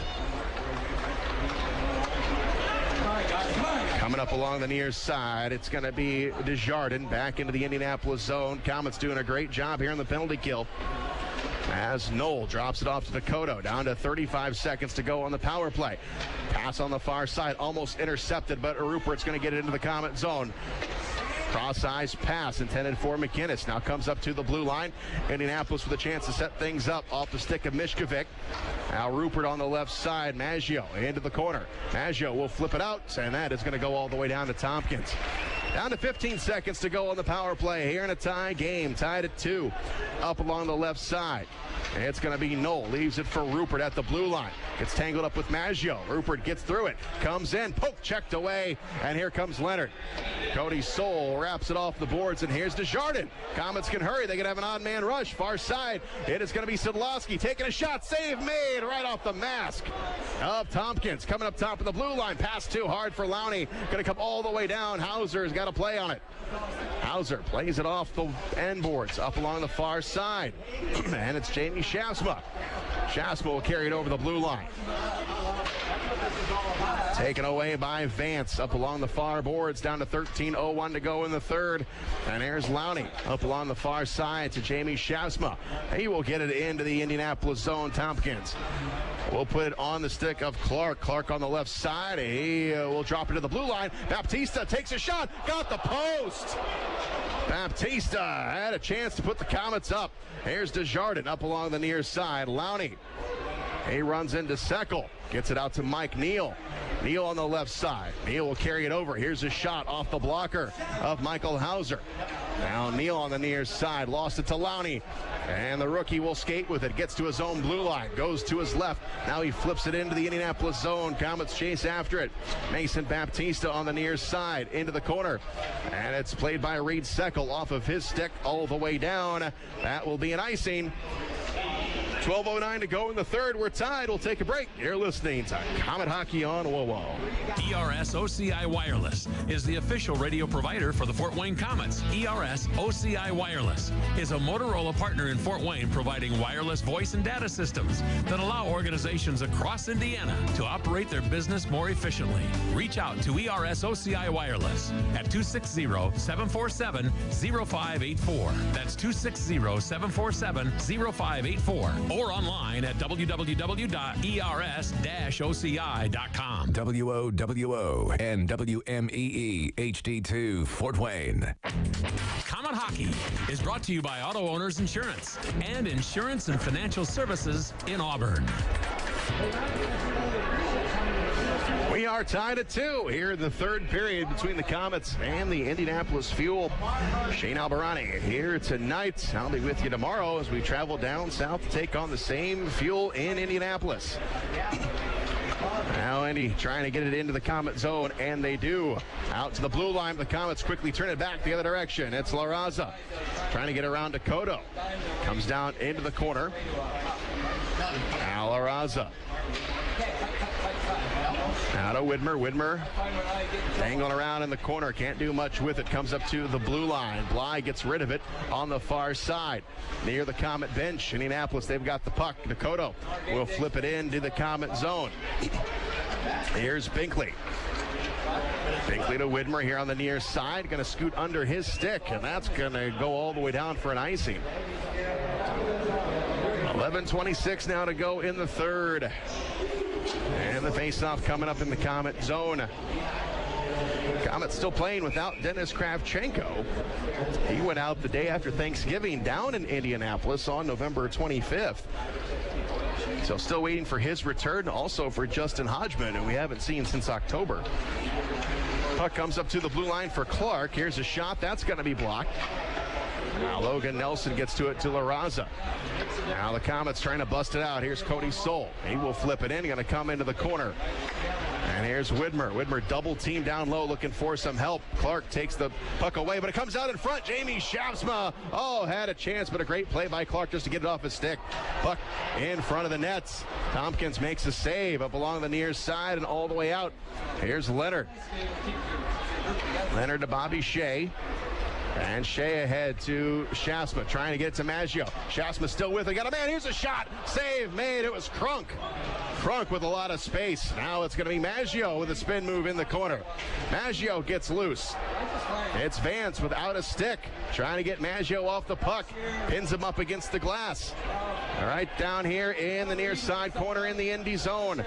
coming up along the near side. It's going to be Desjardins back into the Indianapolis zone. Komets doing a great job here in the penalty kill. As Knoll drops it off to Dakota. Down to 35 seconds to go on the power play. Pass on the far side, almost intercepted, but Rupert's going to get it into the Komet zone. Cross-ice pass intended for McInnes. Now comes up to the blue line. Indianapolis with a chance to set things up off the stick of Mishkovic. Now Rupert on the left side. Maggio into the corner. Maggio will flip it out, and that is going to go all the way down to Tompkins. Down to 15 seconds to go on the power play here in a tie game. Tied at 2. Up along the left side. It's going to be Knoll. Leaves it for Rupert at the blue line. Gets tangled up with Maggio. Rupert gets through it. Comes in. Poke checked away. And here comes Leonard. Cody Soul wraps it off the boards. And here's Desjardins. Komets can hurry. They can have an odd man rush. Far side. It is going to be Szydlowski taking a shot. Save made right off the mask of Tompkins. Coming up top of the blue line. Pass too hard for Lowney. Going to come all the way down. Hauser's got to play on it. Hauser plays it off the end boards up along the far side. And it's Jamie Shasma. Shasma will carry it over the blue line. Taken away by Vance up along the far boards. Down to 13:01 to go in the third. And there's Lowney up along the far side to Jamie Shasma. He will get it into the Indianapolis zone. Tompkins will put it on the stick of Clark. Clark on the left side. He will drop it to the blue line. Baptista takes a shot. Got the post. Baptista had a chance to put the Komets up. Here's Desjardins up along the near side. Lowney. He runs into Seckel. Gets it out to Mike Neal. Neal on the left side. Neal will carry it over. Here's a shot off the blocker of Michael Hauser. Now Neal on the near side. Lost it to Lowney. And the rookie will skate with it. Gets to his own blue line. Goes to his left. Now he flips it into the Indianapolis zone. Komets chase after it. Mason Baptista on the near side. Into the corner. And it's played by Reed Seckel off of his stick all the way down. That will be an icing. 12:09 to go in the third. We're tied. We'll take a break. You're listening to Comet Hockey on WOWO. ERS OCI Wireless is the official radio provider for the Fort Wayne Komets. ERS OCI Wireless is a Motorola partner in Fort Wayne, providing wireless voice and data systems that allow organizations across Indiana to operate their business more efficiently. Reach out to ERS OCI Wireless at 260-747-0584. That's 260-747-0584. Or online at www.ers-oci.com. WOWO and WMEE HD2 Fort Wayne. Comet Hockey is brought to you by Auto Owners Insurance and Insurance and Financial Services in Auburn. We are tied at 2 here in the third period between the Komets and the Indianapolis Fuel. Shane Albarani here tonight. I'll be with you tomorrow as we travel down south to take on the same Fuel in Indianapolis. Now Indy trying to get it into the Komet zone, and they do. Out to the blue line. The Komets quickly turn it back the other direction. It's Larraza trying to get around to Kodo. Comes down into the corner. Now Larraza. Out of Widmer dangling around in the corner. Can't do much with it. Comes up to the blue line. Bly gets rid of it on the far side. Near the Komet bench. Indianapolis, they've got the puck. Dakota will flip it into the Komet zone. Here's Binkley. Binkley to Widmer here on the near side. Going to scoot under his stick, and that's going to go all the way down for an icing. 11:26 now to go in the third. And the faceoff coming up in the Komet zone. Komet still playing without Dennis Kravchenko. He went out the day after Thanksgiving down in Indianapolis on November 25th. So still waiting for his return, also for Justin Hodgman, who we haven't seen since October. Puck comes up to the blue line for Clark. Here's a shot. That's going to be blocked. Now Logan Nelson gets to it to Larraza. Now the Komets trying to bust it out. Here's Cody Soul. He will flip it in. Going to come into the corner. And here's Widmer. Widmer double team down low looking for some help. Clark takes the puck away, but it comes out in front. Jamie Shafsma. Oh, had a chance, but a great play by Clark just to get it off his stick. Puck in front of the nets. Tompkins makes a save up along the near side and all the way out. Here's Leonard. Leonard to Bobby Shea. And Shea ahead to Shasma, trying to get it to Maggio. Shasma still with it. Got a man. Here's a shot. Save made. It was Crunk. Crunk with a lot of space. Now it's going to be Maggio with a spin move in the corner. Maggio gets loose. It's Vance without a stick. Trying to get Maggio off the puck. Pins him up against the glass. All right, down here in the near side corner in the Indy zone.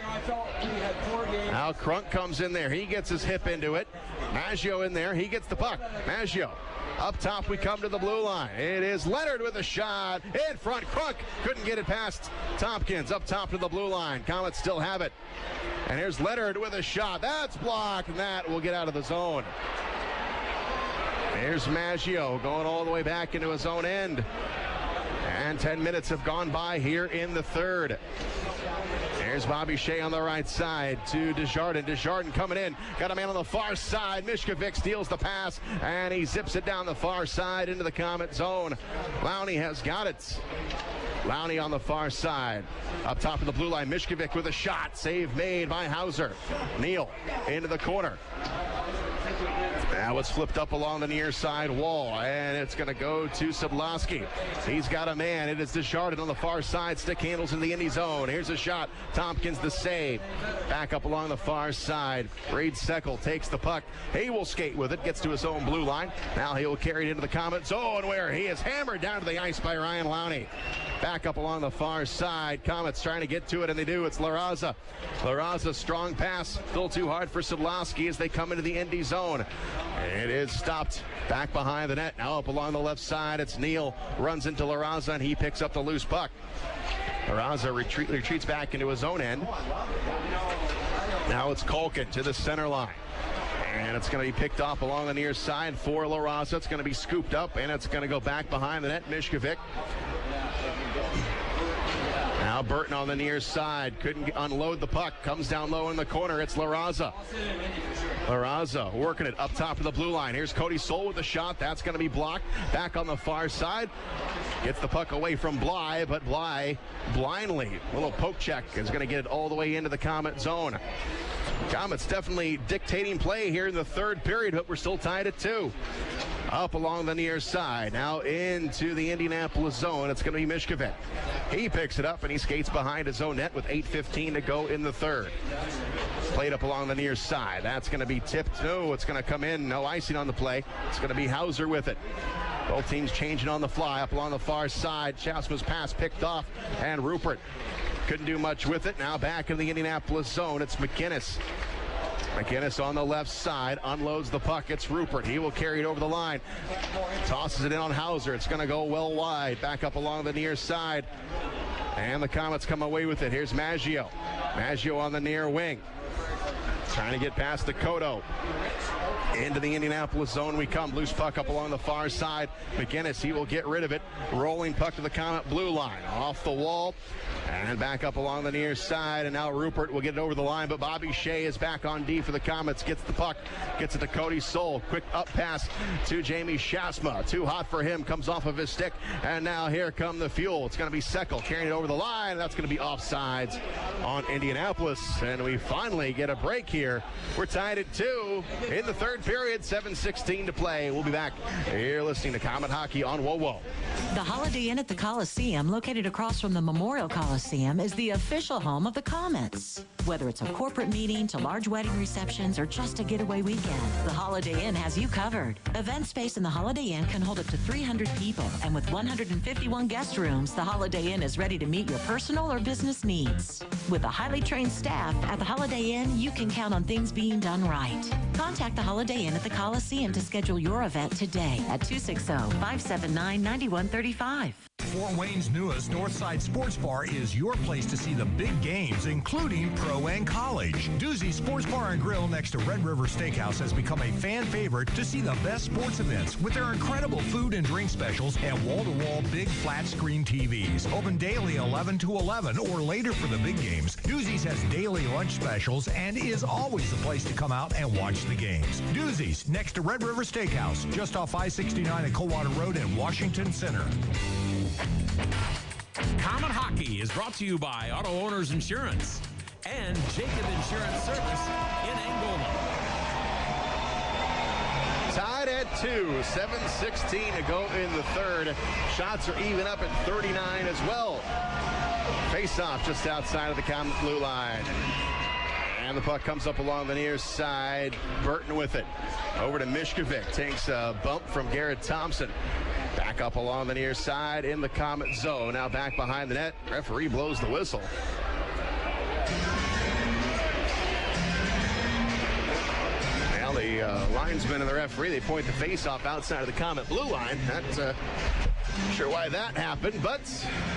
Now Crunk comes in there. He gets his hip into it. Maggio in there. He gets the puck. Maggio. Up top, we come to the blue line. It is Leonard with a shot. In front, Crunk couldn't get it past Tompkins. Up top to the blue line. Komets still have it. And here's Leonard with a shot. That's blocked, and that will get out of the zone. Here's Maggio going all the way back into his own end. And 10 minutes have gone by here in the third. There's Bobby Shea on the right side to Desjardins. Desjardins coming in. Got a man on the far side. Mishkovic steals the pass, and he zips it down the far side into the Komet zone. Lowney has got it. Lowney on the far side. Up top of the blue line, Mishkovic with a shot. Save made by Hauser. Neal into the corner. Now it's flipped up along the near side wall, and it's going to go to Szydlowski. He's got a man. It is Desjardins on the far side. Stick handles in the Indy zone. Here's a shot. Tompkins the save. Back up along the far side. Reed Seckel takes the puck. He will skate with it. Gets to his own blue line. Now he will carry it into the Komet zone, where he is hammered down to the ice by Ryan Lowney. Back up along the far side. Komets trying to get to it, and they do. It's Larraza. Larraza, strong pass. Still too hard for Szydlowski as they come into the Indy zone. It is stopped back behind the net. Now up along the left side, it's Neal. Runs into Larraza, and he picks up the loose puck. Larraza retreats back into his own end. Now it's Culkin to the center line. And it's going to be picked off along the near side for Larraza. It's going to be scooped up, and it's going to go back behind the net. Mishkovic. Now Burton on the near side. Couldn't unload the puck. Comes down low in the corner. It's Larraza. Larraza working it up top of the blue line. Here's Cody Soul with the shot. That's going to be blocked. Back on the far side. Gets the puck away from Bly, but Bly blindly, a little poke check, is going to get it all the way into the Komet zone. Komets definitely dictating play here in the third period, but we're still tied at 2. Up along the near side, now into the Indianapolis zone. It's going to be Mishkovic. He picks it up and he skates behind his own net with 8:15 to go in the third. Played up along the near side. That's going to be tipped. No, it's going to come in. No icing on the play. It's going to be Hauser with it. Both teams changing on the fly. Up along the far side. Chasma's pass picked off, and Rupert couldn't do much with it. Now back in the Indianapolis zone. It's McInnes. McInnes on the left side unloads the puck. It's Rupert. He will carry it over the line. Tosses it in on Hauser. It's going to go well wide. Back up along the near side. And the Komets come away with it. Here's Maggio. Maggio on the near wing. Trying to get past Dakota. Into the Indianapolis zone we come. Loose puck up along the far side. McInnes, he will get rid of it. Rolling puck to the Komet blue line. Off the wall. And back up along the near side. And now Rupert will get it over the line. But Bobby Shea is back on D for the Komets. Gets the puck. Gets it to Cody Soul. Quick up pass to Jamie Shasma. Too hot for him. Comes off of his stick. And now here come the fuel. It's going to be Seckel carrying it over the line. That's going to be offsides on Indianapolis. And we finally get a break here. We're tied at 2 in the third period. 7:16 to play. We'll be back. You're listening to Komet Hockey on WoWo. The Holiday Inn at the Coliseum, located across from the Memorial Coliseum, is the official home of the Komets. Whether it's a corporate meeting to large wedding receptions or just a getaway weekend, the Holiday Inn has you covered. Event space in the Holiday Inn can hold up to 300 people, and with 151 guest rooms, the Holiday Inn is ready to meet your personal or business needs. With a highly trained staff at the Holiday Inn, you can count on things being done right. Contact the Holiday Inn at the Coliseum to schedule your event today at 260-579-9135. Fort Wayne's newest Northside Sports Bar is your place to see the big games, including pro and college. Doozy Sports Bar and Grill next to Red River Steakhouse has become a fan favorite to see the best sports events with their incredible food and drink specials and wall-to-wall big flat screen TVs. Open daily 11 to 11 or later for the big games. Doozy's has daily lunch specials and is always the place to come out and watch the games. Doozy's next to Red River Steakhouse, just off I-69 at Coldwater Road in Washington Center. Komet Hockey is brought to you by Auto Owners Insurance and Jacob Insurance Service in Angola. Tied at 2, 7:16 to go in the third. Shots are even up at 39 as well. Face-off just outside of the Komet blue line. And the puck comes up along the near side. Burton with it. Over to Mishkovic. Takes a bump from Garrett Thompson. Back up along the near side in the Komet zone. Now back behind the net. Referee blows the whistle. Now the linesman and the referee, they point the face-off outside of the Komet blue line. That's not sure why that happened, but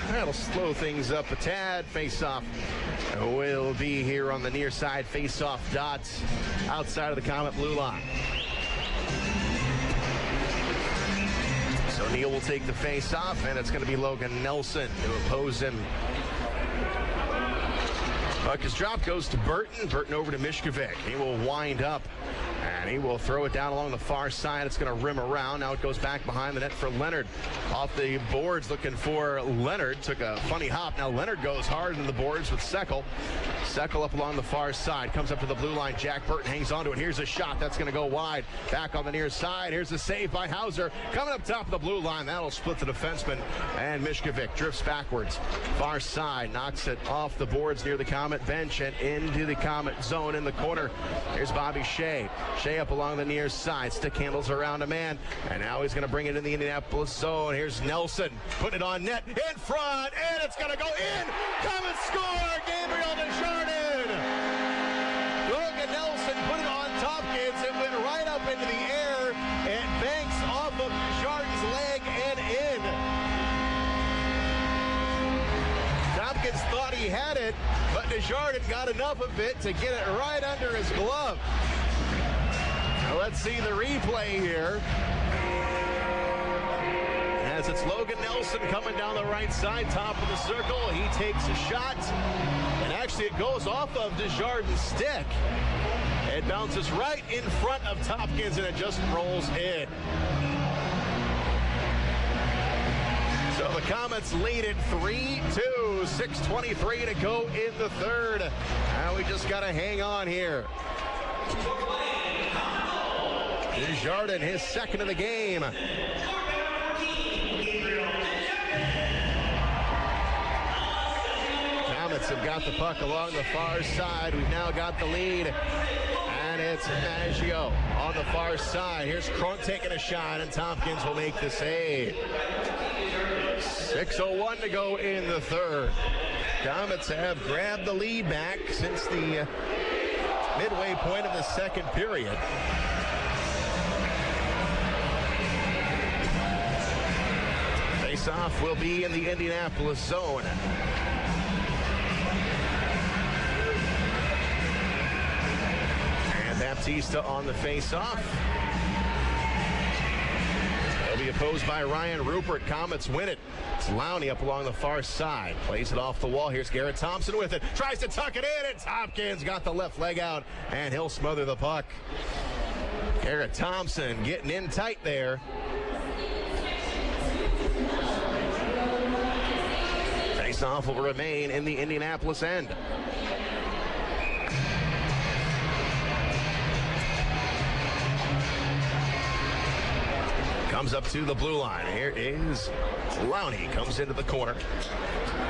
that'll slow things up a tad. Face-off will be here on the near side face-off dot outside of the Komet blue line. So Neal will take the face off, and it's going to be Logan Nelson to oppose him. Puck is dropped, goes to Burton. Burton over to Mishkovic. He will wind up, and he will throw it down along the far side. It's going to rim around. Now it goes back behind the net for Leonard. Off the boards looking for Leonard. Took a funny hop. Now Leonard goes hard into the boards with Seckel. Seckel up along the far side. Comes up to the blue line. Jack Burton hangs onto it. Here's a shot. That's going to go wide. Back on the near side. Here's a save by Hauser. Coming up top of the blue line. That'll split the defenseman. And Mishkovic drifts backwards. Far side. Knocks it off the boards near the Komet bench and into the Komet zone in the corner. Here's Bobby Shea. Shea up along the near side. Stick handles around a man. And now he's going to bring it in the Indianapolis zone. Here's Nelson. Putting it on net. In front. And it's going to go in. Komet score. Gabriel Desjardins. Logan Nelson put it on Tompkins. It went right up into the air. And banks off of Desjardins' leg and in. Tompkins thought he had it, but Desjardins got enough of it to get it right under his glove. Now let's see the replay here. As it's Logan Nelson coming down the right side, top of the circle. He takes a shot and actually Actually, it goes off of Desjardins' stick. It bounces right in front of Tompkins, and it just rolls in. So the Komets lead it 3-2, 6:23 to go in the third. Now we just got to hang on here. Desjardins, his second of the game. Komets have got the puck along the far side. We've now got the lead. And it's Maggio on the far side. Here's Cronk taking a shot, and Tompkins will make the save. 6:01 to go in the third. Komets have grabbed the lead back since the midway point of the second period. Face-off will be in the Indianapolis zone. And Baptista on the face-off. They'll be opposed by Ryan Rupert. Komets win it. It's Lowney up along the far side. Plays it off the wall. Here's Garrett Thompson with it. Tries to tuck it in, and Tompkins got the left leg out, and he'll smother the puck. Garrett Thompson getting in tight there. Face-off will remain in the Indianapolis end. Comes up to the blue line. Here is Lowney. Comes into the corner.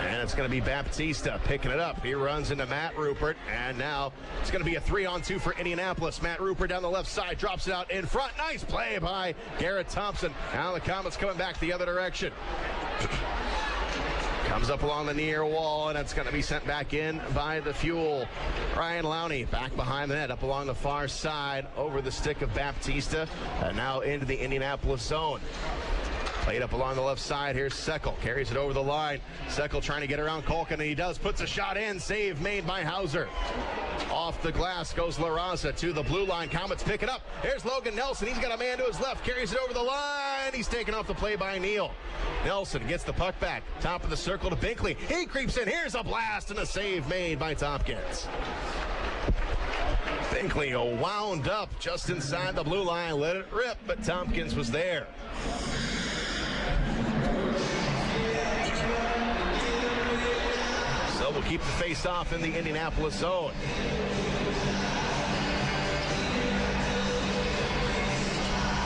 And it's going to be Baptista picking it up. He runs into Matt Rupert. And now it's going to be a 3-on-2 for Indianapolis. Matt Rupert down the left side. Drops it out in front. Nice play by Garrett Thompson. Now the Komets coming back the other direction. Comes up along the near wall, and it's going to be sent back in by the Fuel. Ryan Lowney back behind the net, up along the far side, over the stick of Baptista, and now into the Indianapolis zone. Played up along the left side. Here's Seckel. Carries it over the line. Seckel trying to get around Culkin, and he does. Puts a shot in. Save made by Hauser. Off the glass goes Larraza to the blue line. Komets pick it up. Here's Logan Nelson. He's got a man to his left. Carries it over the line. He's taken off the play by Neal. Nelson gets the puck back. Top of the circle to Binkley. He creeps in. Here's a blast and a save made by Tompkins. Binkley wound up just inside the blue line. Let it rip, but Tompkins was there. So we'll keep the face-off in the Indianapolis zone.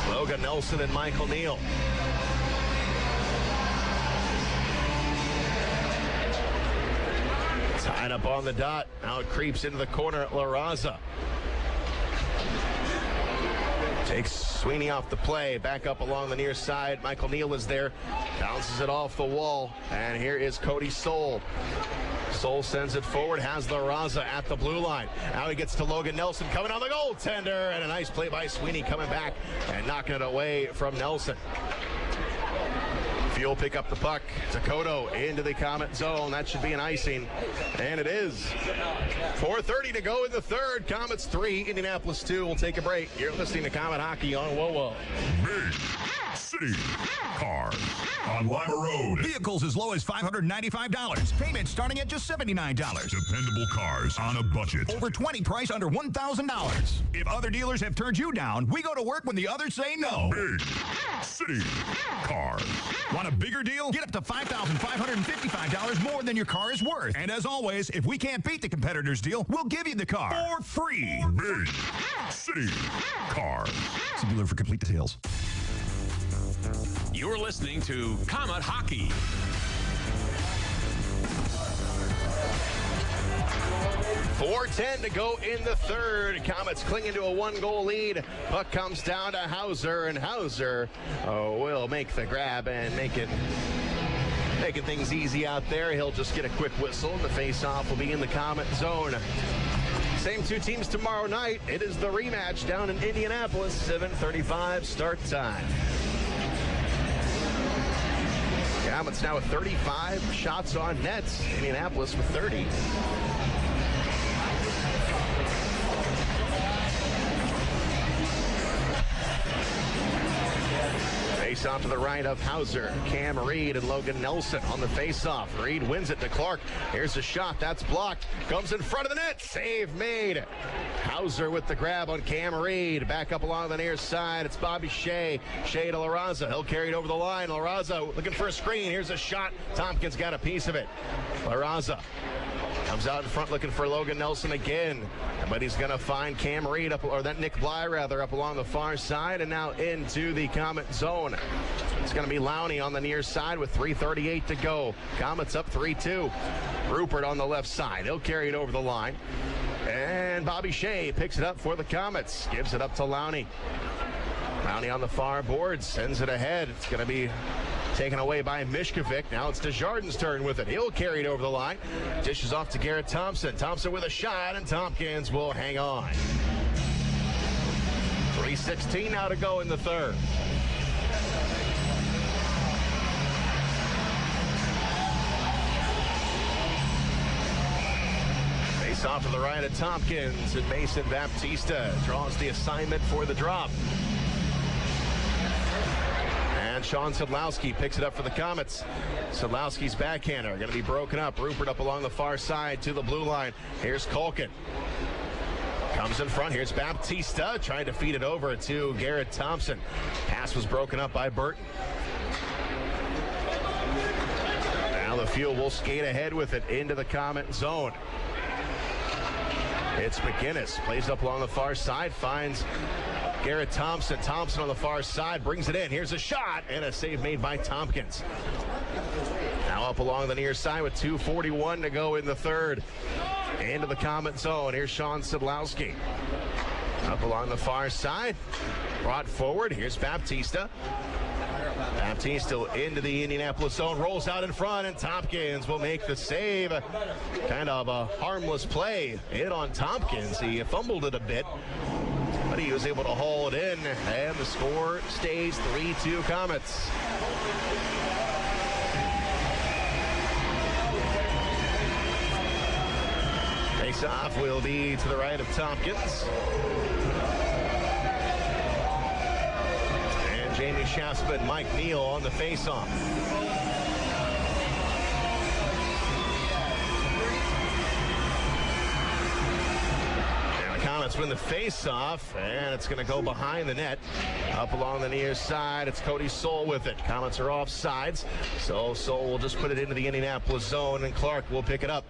Logan Nelson and Michael Neal. Tied up on the dot. Now it creeps into the corner at Larraza. Takes Sweeney off the play. Back up along the near side. Michael Neal is there. Bounces it off the wall. And here is Cody Soul. Soul sends it forward. Has Larraza at the blue line. Now he gets to Logan Nelson coming on the goaltender. And a nice play by Sweeney coming back and knocking it away from Nelson. Fuel pick up the puck. Takoto into the Komet zone. That should be an icing. And it is. 4:30 to go in the third. Komets 3, Indianapolis 2. We'll take a break. You're listening to Komet Hockey on WOWO. Big City Cars on Lima Road. Vehicles as low as $595. Payments starting at just $79. Dependable cars on a budget. Over 20 price under $1,000. If other dealers have turned you down, we go to work when the others say no. Big City Cars. Want a bigger deal? Get up to $5,555 more than your car is worth. And as always, if we can't beat the competitor's deal, we'll give you the car for free. Big City Cars. See dealer for complete details. You're listening to Komet Hockey. .410 to go in the third. Komets clinging to a 1-goal lead. Puck comes down to Hauser, and Hauser will make the grab and making things easy out there. He'll just get a quick whistle. The face-off will be in the Komet zone. Same two teams tomorrow night. It is the rematch down in Indianapolis. 7:35 start time. Komets now with 35 shots on net. Indianapolis with 30. Face off to the right of Hauser. Cam Reed and Logan Nelson on the face-off. Reed wins it to Clark. Here's a shot. That's blocked. Comes in front of the net. Save made. Hauser with the grab on Cam Reed. Back up along the near side. It's Bobby Shea. Shea to Larraza. He'll carry it over the line. Larraza looking for a screen. Here's a shot. Tompkins got a piece of it. Larraza comes out in front looking for Logan Nelson again. But he's going to find Cam Reed up, or that Nick Bly rather, up along the far side and now into the Comet zone. It's going to be Lowney on the near side with 3:38 to go. Comets up 3-2. Rupert on the left side. He'll carry it over the line. And Bobby Shea picks it up for the Comets. Gives it up to Lowney. Lowney on the far board. Sends it ahead. It's going to be taken away by Mishkovic. Now it's Desjardins' turn with it. He'll carry it over the line. Dishes off to Garrett Thompson. Thompson with a shot, and Tompkins will hang on. 3:16 now to go in the third. Face off to the right of Tompkins, and Mason Baptista draws the assignment for the drop. And Sean Szydlowski picks it up for the Komets. Szydlowski's backhander going to be broken up. Rupert up along the far side to the blue line. Here's Culkin. Comes in front. Here's Baptista trying to feed it over to Garrett Thompson. Pass was broken up by Burton. Now the Fuel will skate ahead with it into the Comet zone. It's McGinnis. Plays up along the far side. Finds Garrett Thompson. Thompson on the far side brings it in. Here's a shot and a save made by Tompkins. Now up along the near side with 2:41 to go in the third. Into the Comet zone. Here's Sean Szydlowski. Up along the far side. Brought forward. Here's Baptista. Baptista into the Indianapolis zone. Rolls out in front, and Tompkins will make the save. Kind of a harmless play. Hit on Tompkins. He fumbled it a bit, but he was able to haul it in, and the score stays 3-2 Komets. Face-off will be to the right of Tompkins. And Jamie Shaftsman, Mike Neal on the face-off. Comets win the face-off, and it's going to go behind the net. Up along the near side, it's Cody Soul with it. Comets are off sides, so Soul will just put it into the Indianapolis zone, and Clark will pick it up.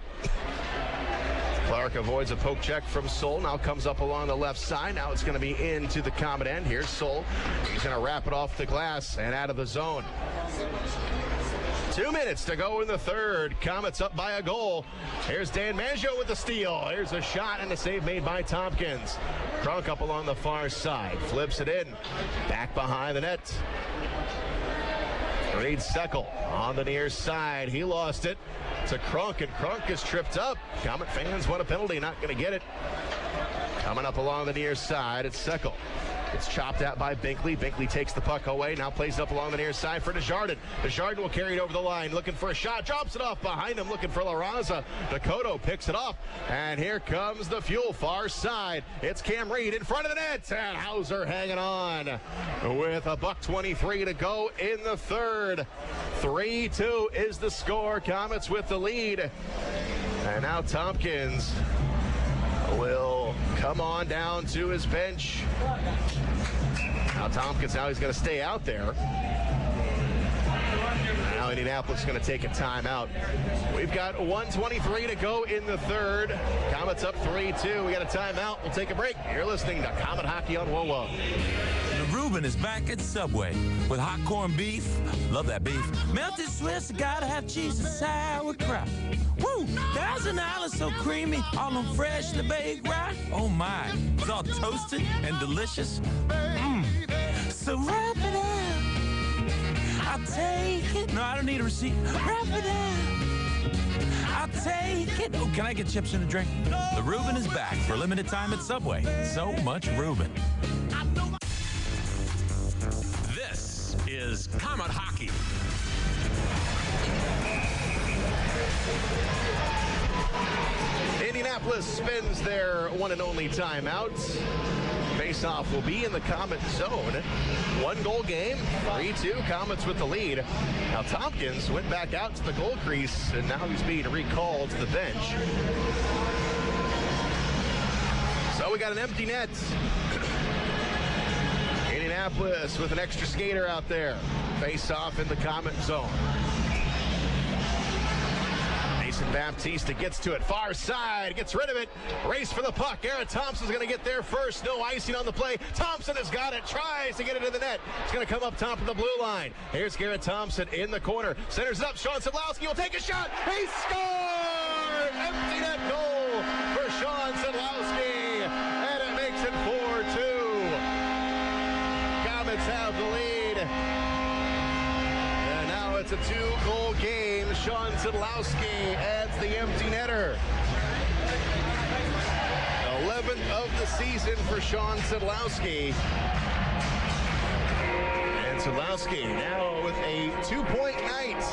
Clark avoids a poke check from Soul. Now comes up along the left side. Now it's going to be into the Comet end. Here's Soul. He's going to wrap it off the glass and out of the zone. 2 minutes to go in the third. Comets up by a goal. Here's Dan Maggio with the steal. Here's a shot and a save made by Tompkins. Crunk up along the far side. Flips it in. Back behind the net. Reed Seckel on the near side. He lost it to Crunk, and Crunk is tripped up. Comet fans want a penalty. Not going to get it. Coming up along the near side, it's Seckel. It's chopped out by Binkley. Binkley takes the puck away. Now plays up along the near side for Desjardins. Desjardins will carry it over the line. Looking for a shot. Drops it off behind him. Looking for Larraza. Dakota picks it off. And here comes the Fuel far side. It's Cam Reed in front of the net. And Hauser hanging on with a $1:23 to go in the third. 3-2 is the score. Comets with the lead. And now Tompkins will come on down to his bench. Now Tompkins, now he's going to stay out there. Now Indianapolis is going to take a timeout. We've got 1:23 to go in the third. Comets up 3-2. We got a timeout. We'll take a break. You're listening to Comet Hockey on WOWO. The Reuben is back at Subway with hot corned beef. Love that beef. Melted Swiss, gotta have cheese and sauerkraut. Woo! $1,000 so creamy, all on freshly baked right. Oh my, it's all toasted and delicious. So wrap it up. I'll take it. No, I don't need a receipt. Wrap it up. I'll take it. Oh, can I get chips and a drink? The Reuben is back for limited time at Subway. So much Reuben. This is Comet Hockey. Indianapolis spends their one and only timeout. faceoff will be in the Komet zone. 1-goal game, 3-2, Komets with the lead. Now Tompkins went back out to the goal crease, and now he's being recalled to the bench. So we got an empty net. Indianapolis with an extra skater out there. Face-off in the Komet zone. Baptista gets to it, far side, gets rid of it, race for the puck. Thompson's going to get there first, no icing on the play. Thompson has got it, tries to get it in the net. It's going to come up top of the blue line. Here's Thompson in the corner, centers it up. Szydlowski will take a shot. He scored! Empty net goal for Szydlowski, and it makes it 4-2. Komets have the lead. And now it's a 2-goal game. Szydlowski adds the empty netter. 11th of the season for Szydlowski. And Szydlowski now with a 2-point night.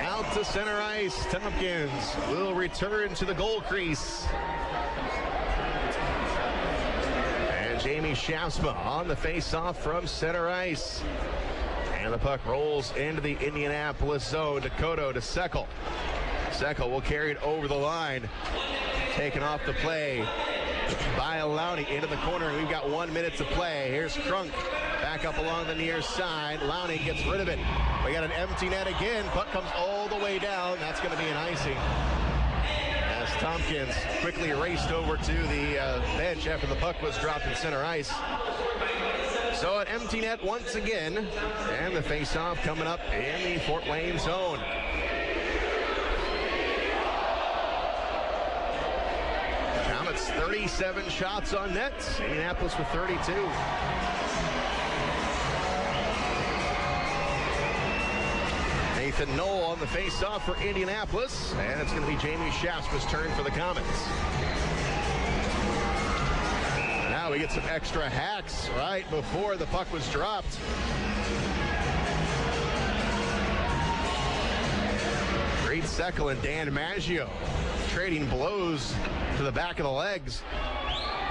Out to center ice. Tompkins will return to the goal crease. And Jamie Shafsma on the face-off from center ice. And the puck rolls into the Indianapolis zone. Dakota to Seckel. Seckel will carry it over the line. Taken off the play by Lowney into the corner. We've got 1 minute to play. Here's Krunk back up along the near side. Lowney gets rid of it. We got an empty net again. Puck comes all the way down. That's going to be an icing. As Tompkins quickly raced over to the bench after the puck was dropped in center ice. So an empty net once again, and the face-off coming up in the Fort Wayne zone. Komets 37 shots on net, Indianapolis with 32. Nathan Knoll on the face-off for Indianapolis, and it's going to be Jamie Shafsma's turn for the Komets. Now we get some extra hacks right before the puck was dropped. Reed Seckel and Dan Maggio trading blows to the back of the legs.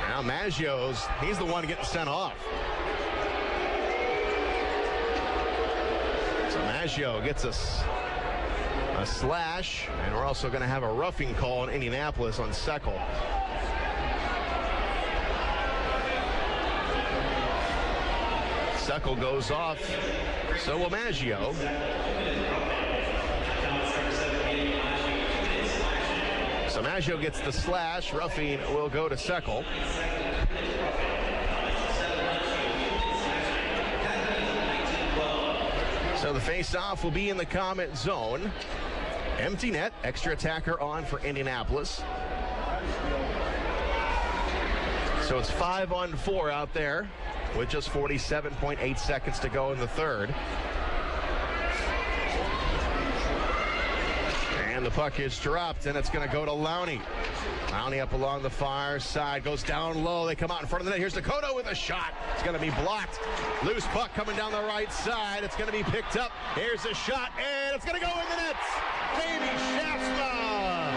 Now Maggio's, he's the one getting sent off. So Maggio gets us a slash, and we're also going to have a roughing call in Indianapolis on Seckel. Seckel goes off, so will Maggio. So Maggio gets the slash. Roughing will go to Seckel. So the face-off will be in the Komet zone. Empty net, extra attacker on for Indianapolis. So it's 5-on-4 out there, with just 47.8 seconds to go in the third. And the puck is dropped, and it's going to go to Lowney. Lowney up along the far side, goes down low. They come out in front of the net. Here's Dakota with a shot. It's going to be blocked. Loose puck coming down the right side. It's going to be picked up. Here's a shot, and it's going to go in the nets. Jamie Shafsma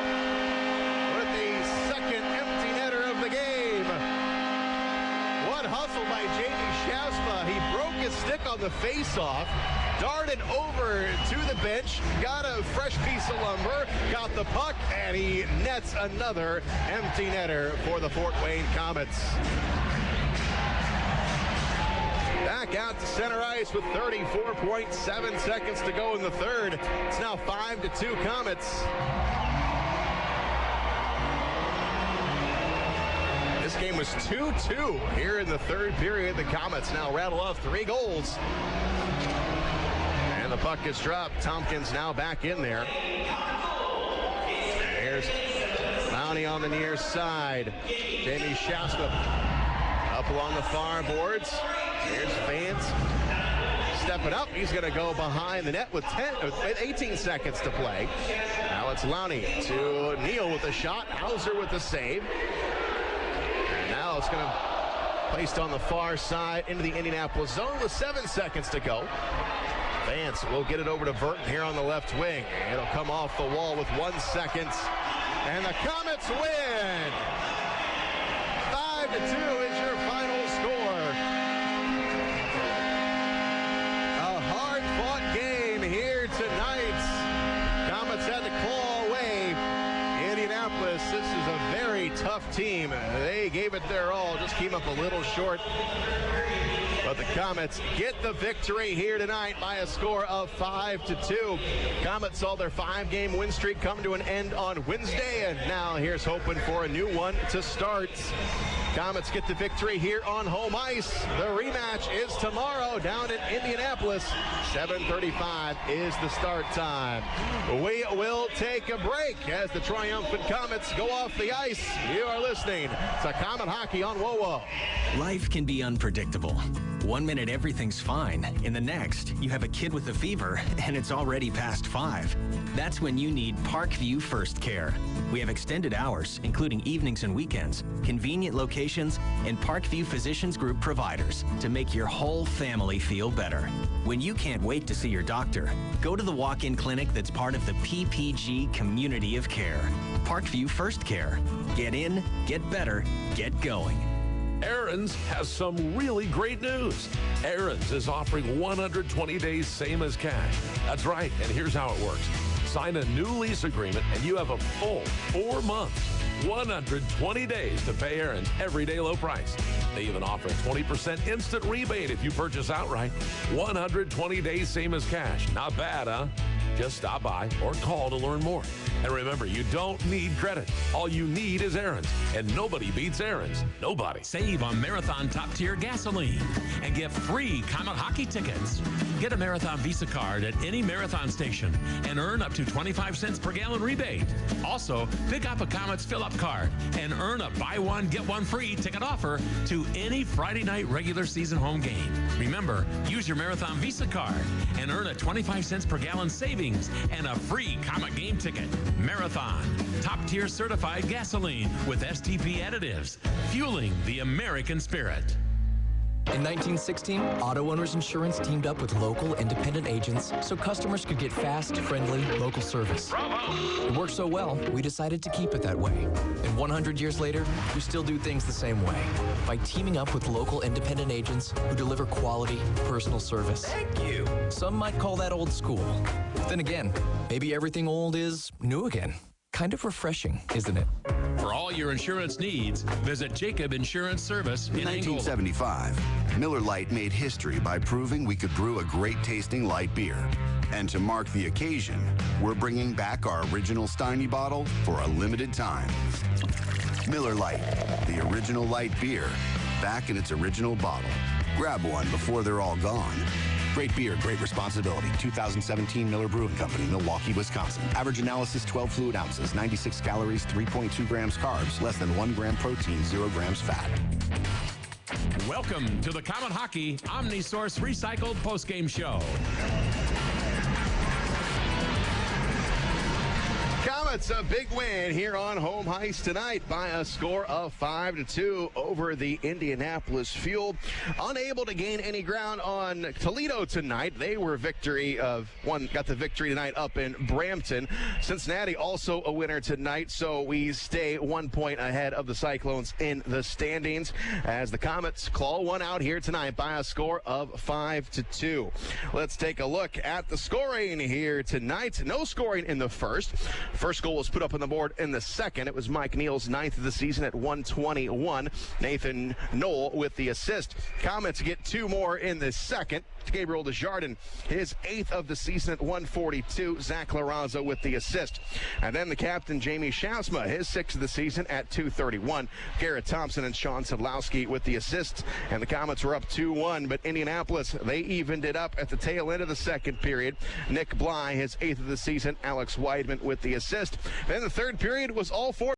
with the second empty netter of the game. Hustle by Jamie Shafsma. He broke his stick on the face-off, darted over to the bench, got a fresh piece of lumber, got the puck, and he nets another empty netter for the Fort Wayne Komets. Back out to center ice with 34.7 seconds to go in the third. It's now 5-2 Komets. This game was 2-2 here in the third period. The Komets now rattle off 3 goals. And the puck gets dropped. Tompkins now back in there. There's Lowney on the near side. Jamie Shafsma up along the far boards. Here's Vance stepping up. He's going to go behind the net with 18 seconds to play. Now it's Lowney to Neal with a shot. Hauser with the save. Now it's going to placed on the far side into the Indianapolis zone with 7 seconds to go. Vance will get it over to Burton here on the left wing. It'll come off the wall with 1 second. And the Komets win. is your final score. A hard-fought game here tonight. Komets had to claw away Indianapolis. This is a very tough team. They gave it their all, just came up a little short. But the Komets get the victory here tonight by a score of 5-2. Komets saw their 5-game win streak come to an end on Wednesday, and now here's hoping for a new one to start. Komets get the victory here on home ice. The rematch is tomorrow down in Indianapolis. 7:35 is the start time. We will take a break as the triumphant Komets go off the ice. You are listening to Komet Hockey on WOWO. Life can be unpredictable. One minute everything's fine. In the next, you have a kid with a fever and it's already past 5. That's when you need Parkview First Care. We have extended hours, including evenings and weekends, convenient locations, and Parkview Physicians Group providers to make your whole family feel better. When you can't wait to see your doctor, go to the walk-in clinic that's part of the PPG community of care. Parkview First Care. Get in, get better, get going. Aaron's has some really great news. Aaron's is offering 120 days same as cash. That's right, and here's how it works. Sign a new lease agreement and you have a full 4 months, 120 days to pay Aaron's everyday low price. They even offer a 20% instant rebate if you purchase outright. 120 days same as cash. Not bad, huh? Just stop by or call to learn more. And remember, you don't need credit. All you need is Aaron's. And nobody beats Aaron's. Nobody. Save on Marathon top-tier gasoline and get free Komet Hockey tickets. Get a Marathon Visa card at any Marathon station and earn up to 25 cents per gallon rebate. Also, pick up a Komets fill-up card and earn a buy one, get one free ticket offer to any Friday night regular season home game. Remember, use your Marathon Visa card and earn a 25 cents per gallon savings and a free Komet game ticket. Marathon, top-tier certified gasoline with STP additives, fueling the American spirit. In 1916, Auto Owners Insurance teamed up with local independent agents so customers could get fast, friendly, local service. It worked so well, we decided to keep it that way. And 100 years later, we still do things the same way by teaming up with local independent agents who deliver quality, personal service. Thank you. Some might call that old school. Then again, maybe everything old is new again. Kind of refreshing, isn't it? For all your insurance needs, visit Jacob Insurance Service in 1975, Miller Lite made history by proving we could brew a great-tasting light beer. And to mark the occasion, we're bringing back our original Steiny bottle for a limited time. Miller Lite, the original light beer, back in its original bottle. Grab one before they're all gone. Great beer, great responsibility. 2017 Miller Brewing Company, Milwaukee, Wisconsin. Average analysis, 12 fluid ounces, 96 calories, 3.2 grams carbs, less than 1 gram protein, 0 grams fat. Welcome to the Komet Hockey OmniSource Recycled postgame show. Komets, a big win here on home ice tonight by a score of 5-2 over the Indianapolis Fuel. Unable to gain any ground on Toledo tonight. They were got the victory tonight up in Brampton. Cincinnati also a winner tonight, so we stay 1 point ahead of the Cyclones in the standings as the Komets claw one out here tonight by a score of 5-2. Let's take a look at the scoring here tonight. No scoring in the first. First goal was put up on the board in the second. It was Mike Neal's 9th of the season at 121. Nathan Knoll with the assist. Komets get 2 more in the second. Gabriel Desjardins, his 8th of the season at 142. Zach Larraza with the assist. And then the captain, Jamie Schausma, his 6th of the season at 231. Garrett Thompson and Sean Szydlowski with the assists. And the Komets were up 2-1, but Indianapolis, they evened it up at the tail end of the second period. Nick Bly, his 8th of the season. Alex Weidman with the assist. Then the third period was all 4